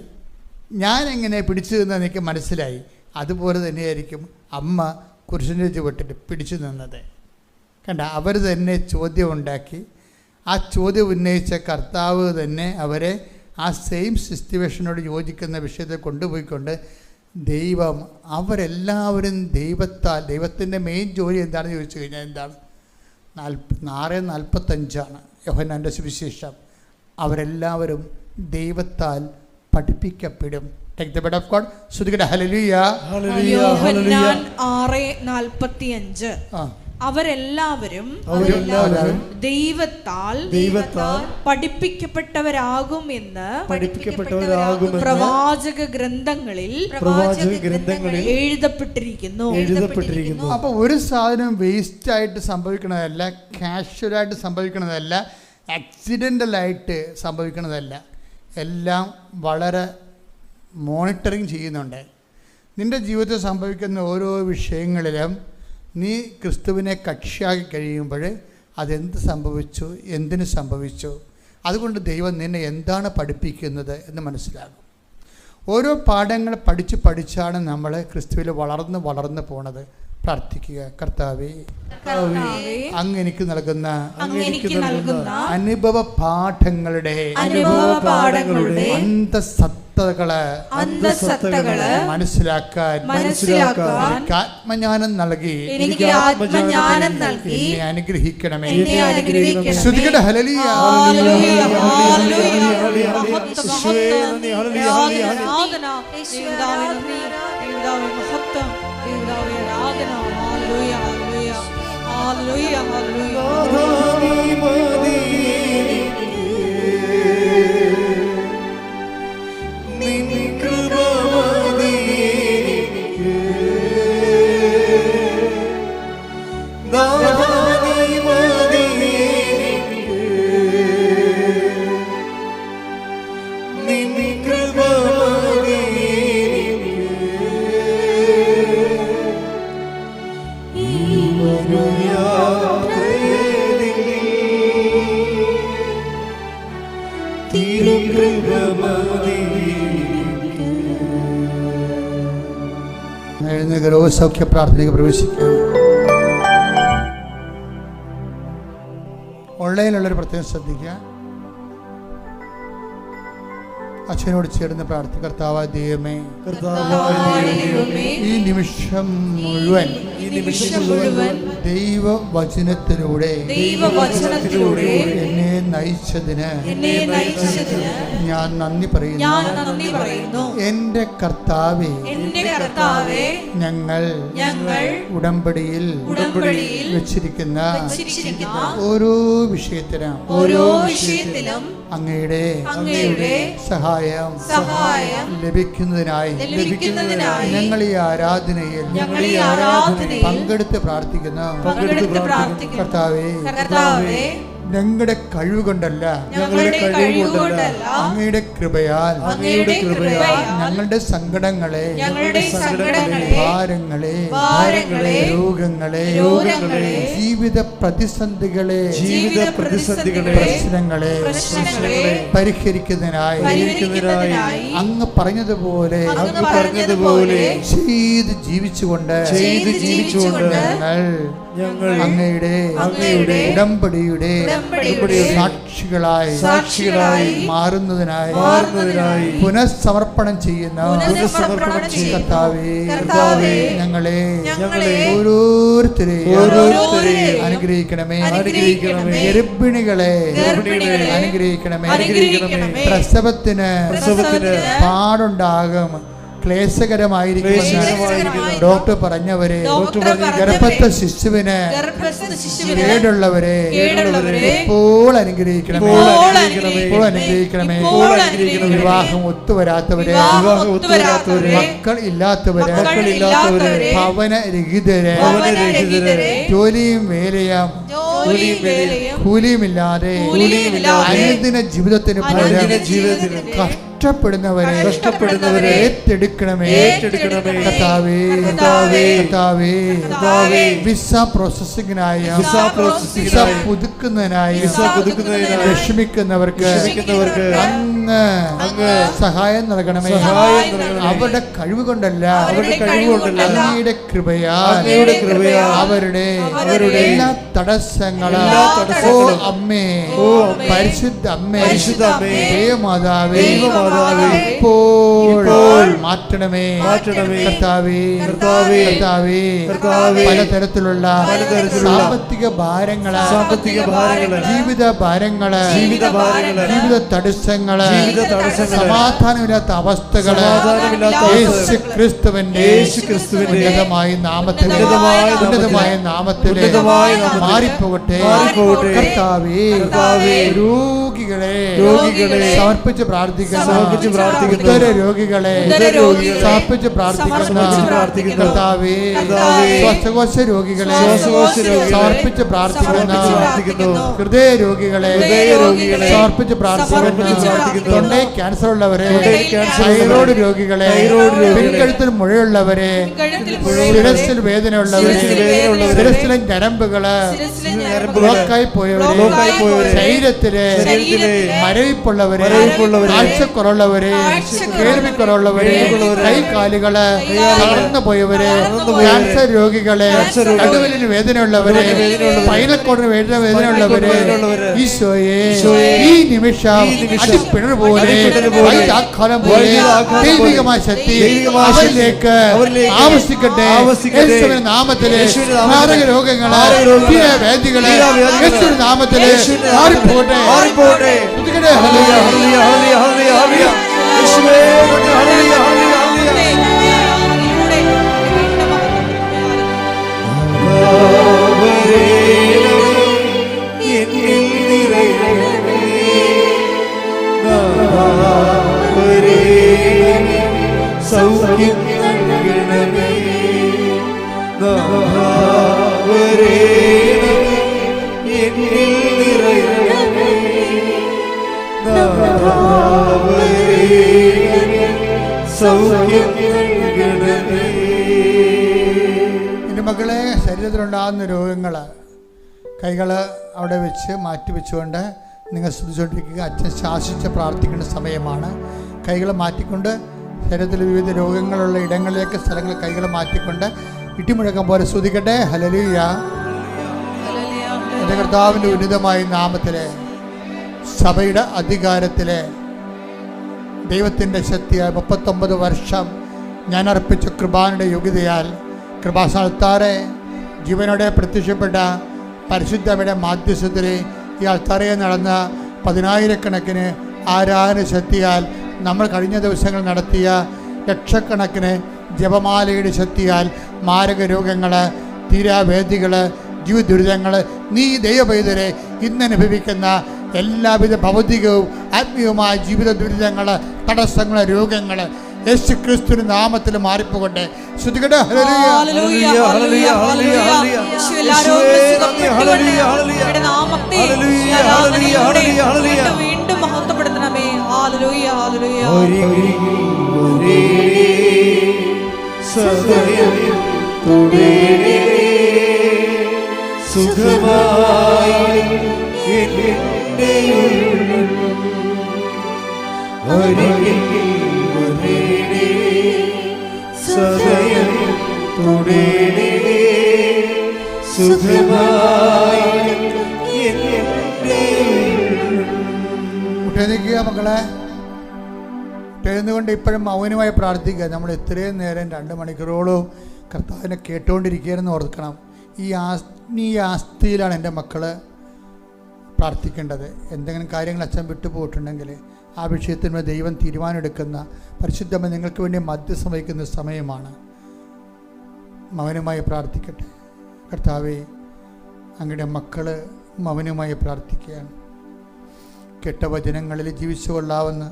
ഞാൻ എങ്ങനെ പിടിച്ചു നിന്നത് എനിക്ക് മനസ്സിലായി. അതുപോലെ തന്നെയായിരിക്കും അമ്മ കുരിശിൻ്റെ ചുവട്ടിൽ പിടിച്ചു നിന്നത്. കണ്ട, അവർ തന്നെ ചോദ്യം ഉണ്ടാക്കി. ആ ചോദ്യം ഉന്നയിച്ച കർത്താവ് തന്നെ അവരെ ആ സെയിം സിറ്റുവേഷനോട് യോജിക്കുന്ന വിഷയത്തെ കൊണ്ടുപോയിക്കൊണ്ട് ദൈവം അവരെല്ലാവരും ദൈവത്തിൻ്റെ മെയിൻ ജോലി എന്താണെന്ന് ചോദിച്ചു കഴിഞ്ഞാൽ എന്താണ്? 6:45 യോഹന്നാൻ്റെ സുവിശേഷം. അവരെല്ലാവരും ദൈവത്താൽ പഠിപ്പിക്കപ്പെടും. Take the word of God. ശ്രുതികട്ടെ ഹല്ലേലൂയ. യോഹന്നാൻ 6:45. അവരെല്ലാവരും ദൈവത്താൽ പഠിപ്പിക്കപ്പെട്ടവരാകുമെന്ന് പ്രവാചക ഗ്രന്ഥങ്ങളിൽ എഴുതപ്പെട്ടിരിക്കുന്നു. അപ്പോൾ ഒരു സാധനം വേസ്റ്റായിട്ട് സംഭവിക്കണതല്ല, കാഷ്വലായിട്ട് സംഭവിക്കണതല്ല, ആക്സിഡൻ്റലായിട്ട് സംഭവിക്കണതല്ല. എല്ലാം വളരെ മോണിറ്ററിങ് ചെയ്യുന്നുണ്ട്. നിൻ്റെ ജീവിതത്തിൽ സംഭവിക്കുന്ന ഓരോ വിഷയങ്ങളിലും നീ ക്രിസ്തുവിനെ കക്ഷിയാക്കി കഴിയുമ്പോൾ അതെന്ത് സംഭവിച്ചു, എന്തിന് സംഭവിച്ചു, അതുകൊണ്ട് ദൈവം നിന്നെ എന്താണ് പഠിപ്പിക്കുന്നത് എന്ന് മനസ്സിലാകും. ഓരോ പാഠങ്ങൾ പഠിച്ചാണ് നമ്മൾ ക്രിസ്തുവിൽ വളർന്ന് പോണത്. പ്രാർത്ഥിക്കുക. കർത്താവേ, അങ്ങ് എനിക്ക് നൽകുന്ന അനുഭവ പാഠങ്ങളുടെ അന്തസത്തകള് മനസ്സിലാക്കാൻ ആത്മജ്ഞാനം നൽകി എന്നെ അനുഗ്രഹിക്കണമേ. ശ്രുതികട ഹല്ലേലൂയ. സൗഖ്യ പ്രാർത്ഥനയ്ക്ക് പ്രവേശിക്കാം. ഓൺലൈനിലുള്ളൊരു പ്രത്യേകം ശ്രദ്ധിക്കുക. അച്ഛനോട് ചേർന്ന് പ്രാർത്ഥിക്കുക. കർത്താവായ ദൈവമേ, ഈ നിമിഷം മുഴുവൻ ദൈവവചനത്തിലൂടെ എന്നെ നയിച്ചതിന് ഞാൻ നന്ദി പറയുന്നു. എൻ്റെ കർത്താവേ, ഞങ്ങൾ ഉടമ്പടിയിൽ വെച്ചിരിക്കുന്ന ഓരോ വിഷയത്തിലും അങ്ങയുടെ സഹായം ലഭിക്കുന്നതിനായി ഞങ്ങൾ ഈ ആരാധനയിൽ പങ്കെടുത്ത് പ്രാർത്ഥിക്കുന്നു. കർത്താവേ, ഞങ്ങളുടെ കഴിവ് കൊണ്ടല്ല, അങ്ങയുടെ കൃപയാൽ ഞങ്ങളുടെ സങ്കടങ്ങളെ, ഭാരങ്ങളെ, രോഗങ്ങളെ, ജീവിത പ്രതിസന്ധികളെ, പ്രശ്നങ്ങളെ പരിഹരിക്കുന്നതിനായി അങ്ങ് പറഞ്ഞതുപോലെ ചെയ്ത് ജീവിച്ചുകൊണ്ട് ഞങ്ങൾ അങ്ങയുടെ ഉടമ്പടിയുടെ സാക്ഷികളായി മാറുന്നതിനായി പുനഃസമർപ്പണം ചെയ്യുന്ന കർത്താവേ, ഞങ്ങളെ ഓരോരുത്തരെയും അനുഗ്രഹിക്കണമേ. ഗർഭിണികളെ അനുഗ്രഹിക്കണമേ. പ്രസവത്തിന് പാടുണ്ടാകും ക്ലേശകരമായിരിക്കും ഡോക്ടർ പറഞ്ഞവരെ, ഗർഭസ്ഥ ശിശുവിന് കേടുള്ളവരെ ഇപ്പോൾ അനുഗ്രഹിക്കണമേ, ഇപ്പോൾ അനുഗ്രഹിക്കണമേ. വിവാഹം ഒത്തുവരാത്തവരെ, മക്കൾ ഇല്ലാത്തവരെ, ഭവനരഹിതരെ, ജോലിയും വേലയും കൂലിയുമില്ലാതെ അനുദിന ജീവിതത്തിന് കഷ്ടപ്പെടുന്നവരെ ഏറ്റെടുക്കണമേ. കർത്താവേ, വിസ പ്രോസസ്സിംഗിനായി വിസ പുതുക്കുന്നതിനായി വിഷമിക്കുന്നവർക്ക് അങ്ങ് സഹായം നൽകണമേ. അവരുടെ കഴിവ് കൊണ്ടല്ല, അങ്ങയുടെ കൃപയാൽ അവരുടെ എല്ലാ തടസ്സങ്ങളും അമ്മേ, പരിശുദ്ധ അമ്മേ, ദേവമാതാവേ, ഇപ്പോൾ മാറ്റണമേ. കർത്താവേ, പലതരത്തിലുള്ള സാമ്പത്തിക ഭാരങ്ങള്, ജീവിത ഭാരങ്ങള്, ജീവിത തടസ്സങ്ങള്, സമാധാനമില്ലാത്ത അവസ്ഥകള് യേശു ക്രിസ്തുവിന്റെ ഉന്നതമായ നാമത്തിൽ മാറിപ്പോകട്ടെ. കർത്താവേ, രോഗികളെ സമർപ്പിച്ച് പ്രാർത്ഥിക്കുന്ന രോഗികളെ സമർപ്പിച്ച് പ്രാർത്ഥിക്കുന്ന കർത്താവേ, ശ്വാസകോശ രോഗികളെ സമർപ്പിച്ച് പ്രാർത്ഥിക്കുന്ന ഹൃദയ രോഗികളെ സമർപ്പിച്ച് പ്രാർത്ഥിക്കുന്ന തൊണ്ടേ ക്യാൻസർ ഉള്ളവരെ, തൈറോയ്ഡ് രോഗികളെ, പിൻകഴുത്തിൽ മുഴയുള്ളവരെ, ശിരസിൽ വേദനയുള്ളവരെ, ശിരസിലെ ഞരമ്പുകള് ബ്ലോക്കായി പോയവരെ, ശരീരത്തിലെ മരവിപ്പുള്ളവരെ, കാഴ്ചക്കുറവുള്ളവരെ, കേൾവിക്കുറവുള്ളവരെ, കൈകാലുകള് തളർന്നു പോയവരെ, ക്യാൻസർ രോഗികളെ, നടുവിന് വേദനയുള്ളവരെ, പൈനക്കോടിന് വേദനയുള്ളവരെ, ഈശോയെ ഈ നിമിഷം അടിപ്പിണർ പോലെ ആഘാതം പോലെ ദൈവികമായ ശക്തി അവരിലേക്ക് ആവശ്യിക്കട്ടെ. യേശുവിന്റെ നാമത്തിലെ മാരക രോഗങ്ങള്, വേദികളെ യേശുവിന്റെ നാമത്തിലെ മാറിപ്പോട്ടെ. സൗഖ്യം എൻ്റെ മക്കളെ, ശരീരത്തിലുണ്ടാകുന്ന രോഗങ്ങൾ കൈകൾ അവിടെ വെച്ച് മാറ്റി വെച്ചുകൊണ്ട് നിങ്ങൾ ശ്രദ്ധിച്ചുകൊണ്ടിരിക്കുക. അച്ഛൻ ശാസിച്ച് പ്രാർത്ഥിക്കേണ്ട സമയമാണ്. കൈകൾ മാറ്റിക്കൊണ്ട് ശരീരത്തിൽ വിവിധ രോഗങ്ങളുള്ള ഇടങ്ങളിലേക്ക് സ്ഥലങ്ങൾ കൈകൾ മാറ്റിക്കൊണ്ട് ഇട്ടിമുഴക്കം പോലെ സ്തുതിക്കട്ടെ. ഹല്ലേലൂയ. എൻ്റെ കർത്താവിൻ്റെ ഉന്നതമായ നാമത്തിലെ സഭയുടെ അധികാരത്തിലെ ദൈവത്തിൻ്റെ ശക്തിയാൽ 39 വർഷം ഞാൻ അർപ്പിച്ച കൃപാന്റെ യോഗ്യതയാൽ കൃപാസ്ഥാനത്താറെ ജീവനോടെ പ്രത്യക്ഷപ്പെട്ട പരിശുദ്ധയുടെ മാധ്യസ്ഥത്തിൽ ഈ അൾത്താരയിൽ നടന്ന 10,000-കണക്കിന് ആരാധന ശക്തിയാൽ നമ്മൾ കഴിഞ്ഞ ദിവസങ്ങൾ നടത്തിയ ലക്ഷക്കണക്കിന് ജപമാലയുടെ ശക്തിയാൽ മാരക രോഗങ്ങൾ, തീരാവേദികൾ, ജീവിത ദുരിതങ്ങൾ, നീ ദൈവപൈതരെ ഇന്നനുഭവിക്കുന്ന എല്ലാവിധ ഭൗതികവും ആത്മീയവുമായ ജീവിത ദുരിതങ്ങൾ, തടസ്സങ്ങൾ, രോഗങ്ങൾ യേശു ക്രിസ്തുവിന്റെ നാമത്തിൽ മാറിപ്പോകട്ടെ. ശ്രുതികട്ടെ. വീണ്ടും മഹത്വപ്പെടുത്തണമേ. എഴുന്നേൽക്കുക മക്കളെ, എഴുന്നുകൊണ്ട് ഇപ്പോഴും മൗനമായി പ്രാർത്ഥിക്കുക. നമ്മൾ ഇത്രയും നേരം 2 മണിക്കൂറോളം കർത്താവിനെ കേട്ടുകൊണ്ടിരിക്കുകയെന്ന് ഓർക്കണം. ഈ ആത്മീയ ആസ്തിയിലാണ് എൻ്റെ മക്കൾ പ്രാർത്ഥിക്കേണ്ടത്. എന്തെങ്കിലും കാര്യങ്ങൾ അച്ഛൻ വിട്ടുപോയിട്ടുണ്ടെങ്കിൽ ആ വിഷയത്തിന് ദൈവം തീരുമാനമെടുക്കുന്ന പരിശുദ്ധമ്മ നിങ്ങൾക്ക് വേണ്ടി മധ്യസ്ഥം വഹിക്കുന്ന സമയമാണ്. മൗനമായി പ്രാർത്ഥിക്കട്ടെ. കർത്താവേ, അങ്ങയുടെ മക്കൾ മൗനമായി പ്രാർത്ഥിക്കുകയാണ്. കെട്ട വചനങ്ങളിൽ ജീവിച്ചു കൊള്ളാവുന്ന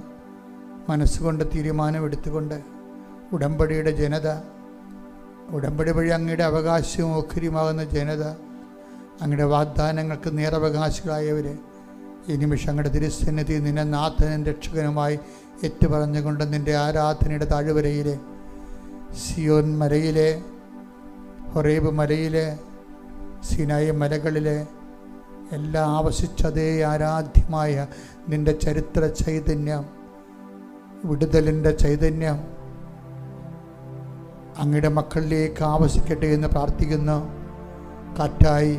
മനസ്സുകൊണ്ട് തീരുമാനമെടുത്തുകൊണ്ട് ഉടമ്പടിയുടെ ജനത, ഉടമ്പടി വഴി അങ്ങയുടെ അവകാശവും ഓഹരിയുമാകുന്ന ജനത, അങ്ങയുടെ വാഗ്ദാനങ്ങൾക്ക് നേരവകാശികളായവർ ഈ നിമിഷം അങ്ങയുടെ തിരുസന്നിധി നിന്നെ നാഥനും രക്ഷകനുമായി ഏറ്റുപറഞ്ഞുകൊണ്ട് നിൻ്റെ ആരാധനയുടെ താഴ്വരയിലെ, സിയോൻ മലയിലെ, ഹൊറേബ് മലയിലെ, സിനായി മലകളിലെ എല്ലാം ആവശ്യിച്ചതേ ആരാധ്യമായ നിൻ്റെ ചരിത്ര ചൈതന്യം, വിടുതലിൻ്റെ ചൈതന്യം അങ്ങയുടെ മക്കളിലേക്ക് ആവശ്യിക്കട്ടെ എന്ന് പ്രാർത്ഥിക്കുന്നു. കാറ്റായി,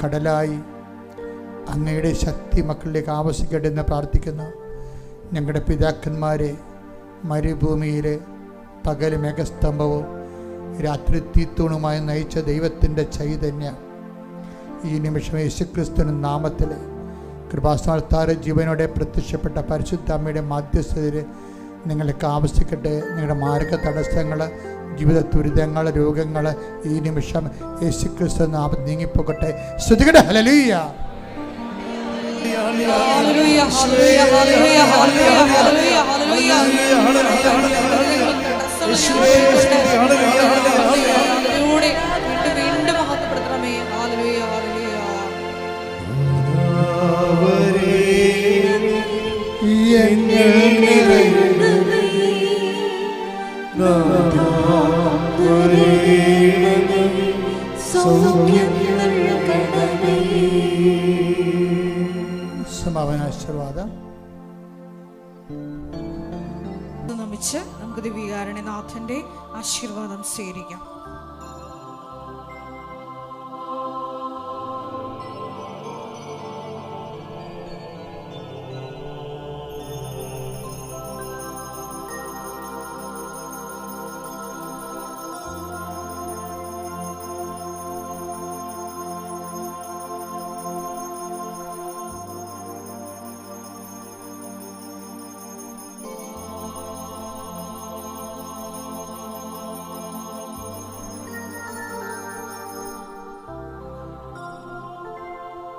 കടലായി അങ്ങയുടെ ശക്തി മക്കളിലേക്ക് ആവശ്യിക്കട്ടെ എന്ന് പ്രാർത്ഥിക്കുന്നു. ഞങ്ങളുടെ പിതാക്കന്മാരെ മരുഭൂമിയിൽ പകൽ മേഘസ്തംഭവും രാത്രി തീത്തൂണുമായി നയിച്ച ദൈവത്തിൻ്റെ ചൈതന്യം ഈ നിമിഷം യേശുക്രിസ്തുവിന്റെ നാമത്തിൽ കൃപാസ്ഥാനത്താറ് ജീവനോടെ പ്രത്യക്ഷപ്പെട്ട പരിശുദ്ധ അമ്മയുടെ മധ്യസ്ഥതയിൽ നിങ്ങൾക്ക് ആവശ്യിക്കട്ടെ. നിങ്ങളുടെ മാർഗ തടസ്സങ്ങൾ, ജീവിത ദുരിതങ്ങൾ, രോഗങ്ങൾ ഈ നിമിഷം യേശുക്രിസ്തു നാമത്തിൽ നീങ്ങിപ്പോകട്ടെ. സ്തുതിക്കട്ടെ. ഹല്ലേലൂയ. വീണ്ടും മഹത്വപ്പെടുത്തണമേ. Hallelujah, hallelujah. സമാപനാശീർവാദം നമിച്ച് നമുക്ക് ദിവ്യകാരുണ്യനാഥന്റെ ആശീർവാദം സ്വീകരിക്കാം.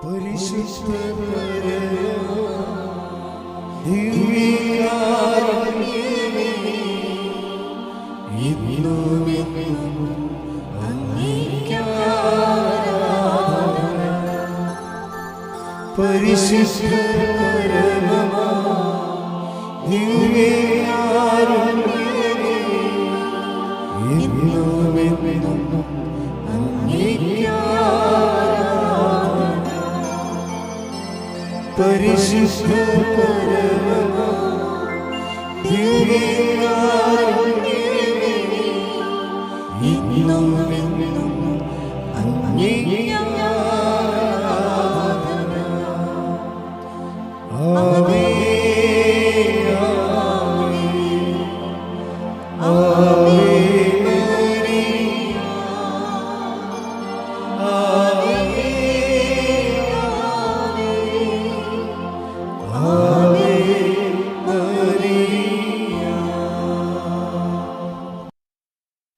പരിശുദ്ധ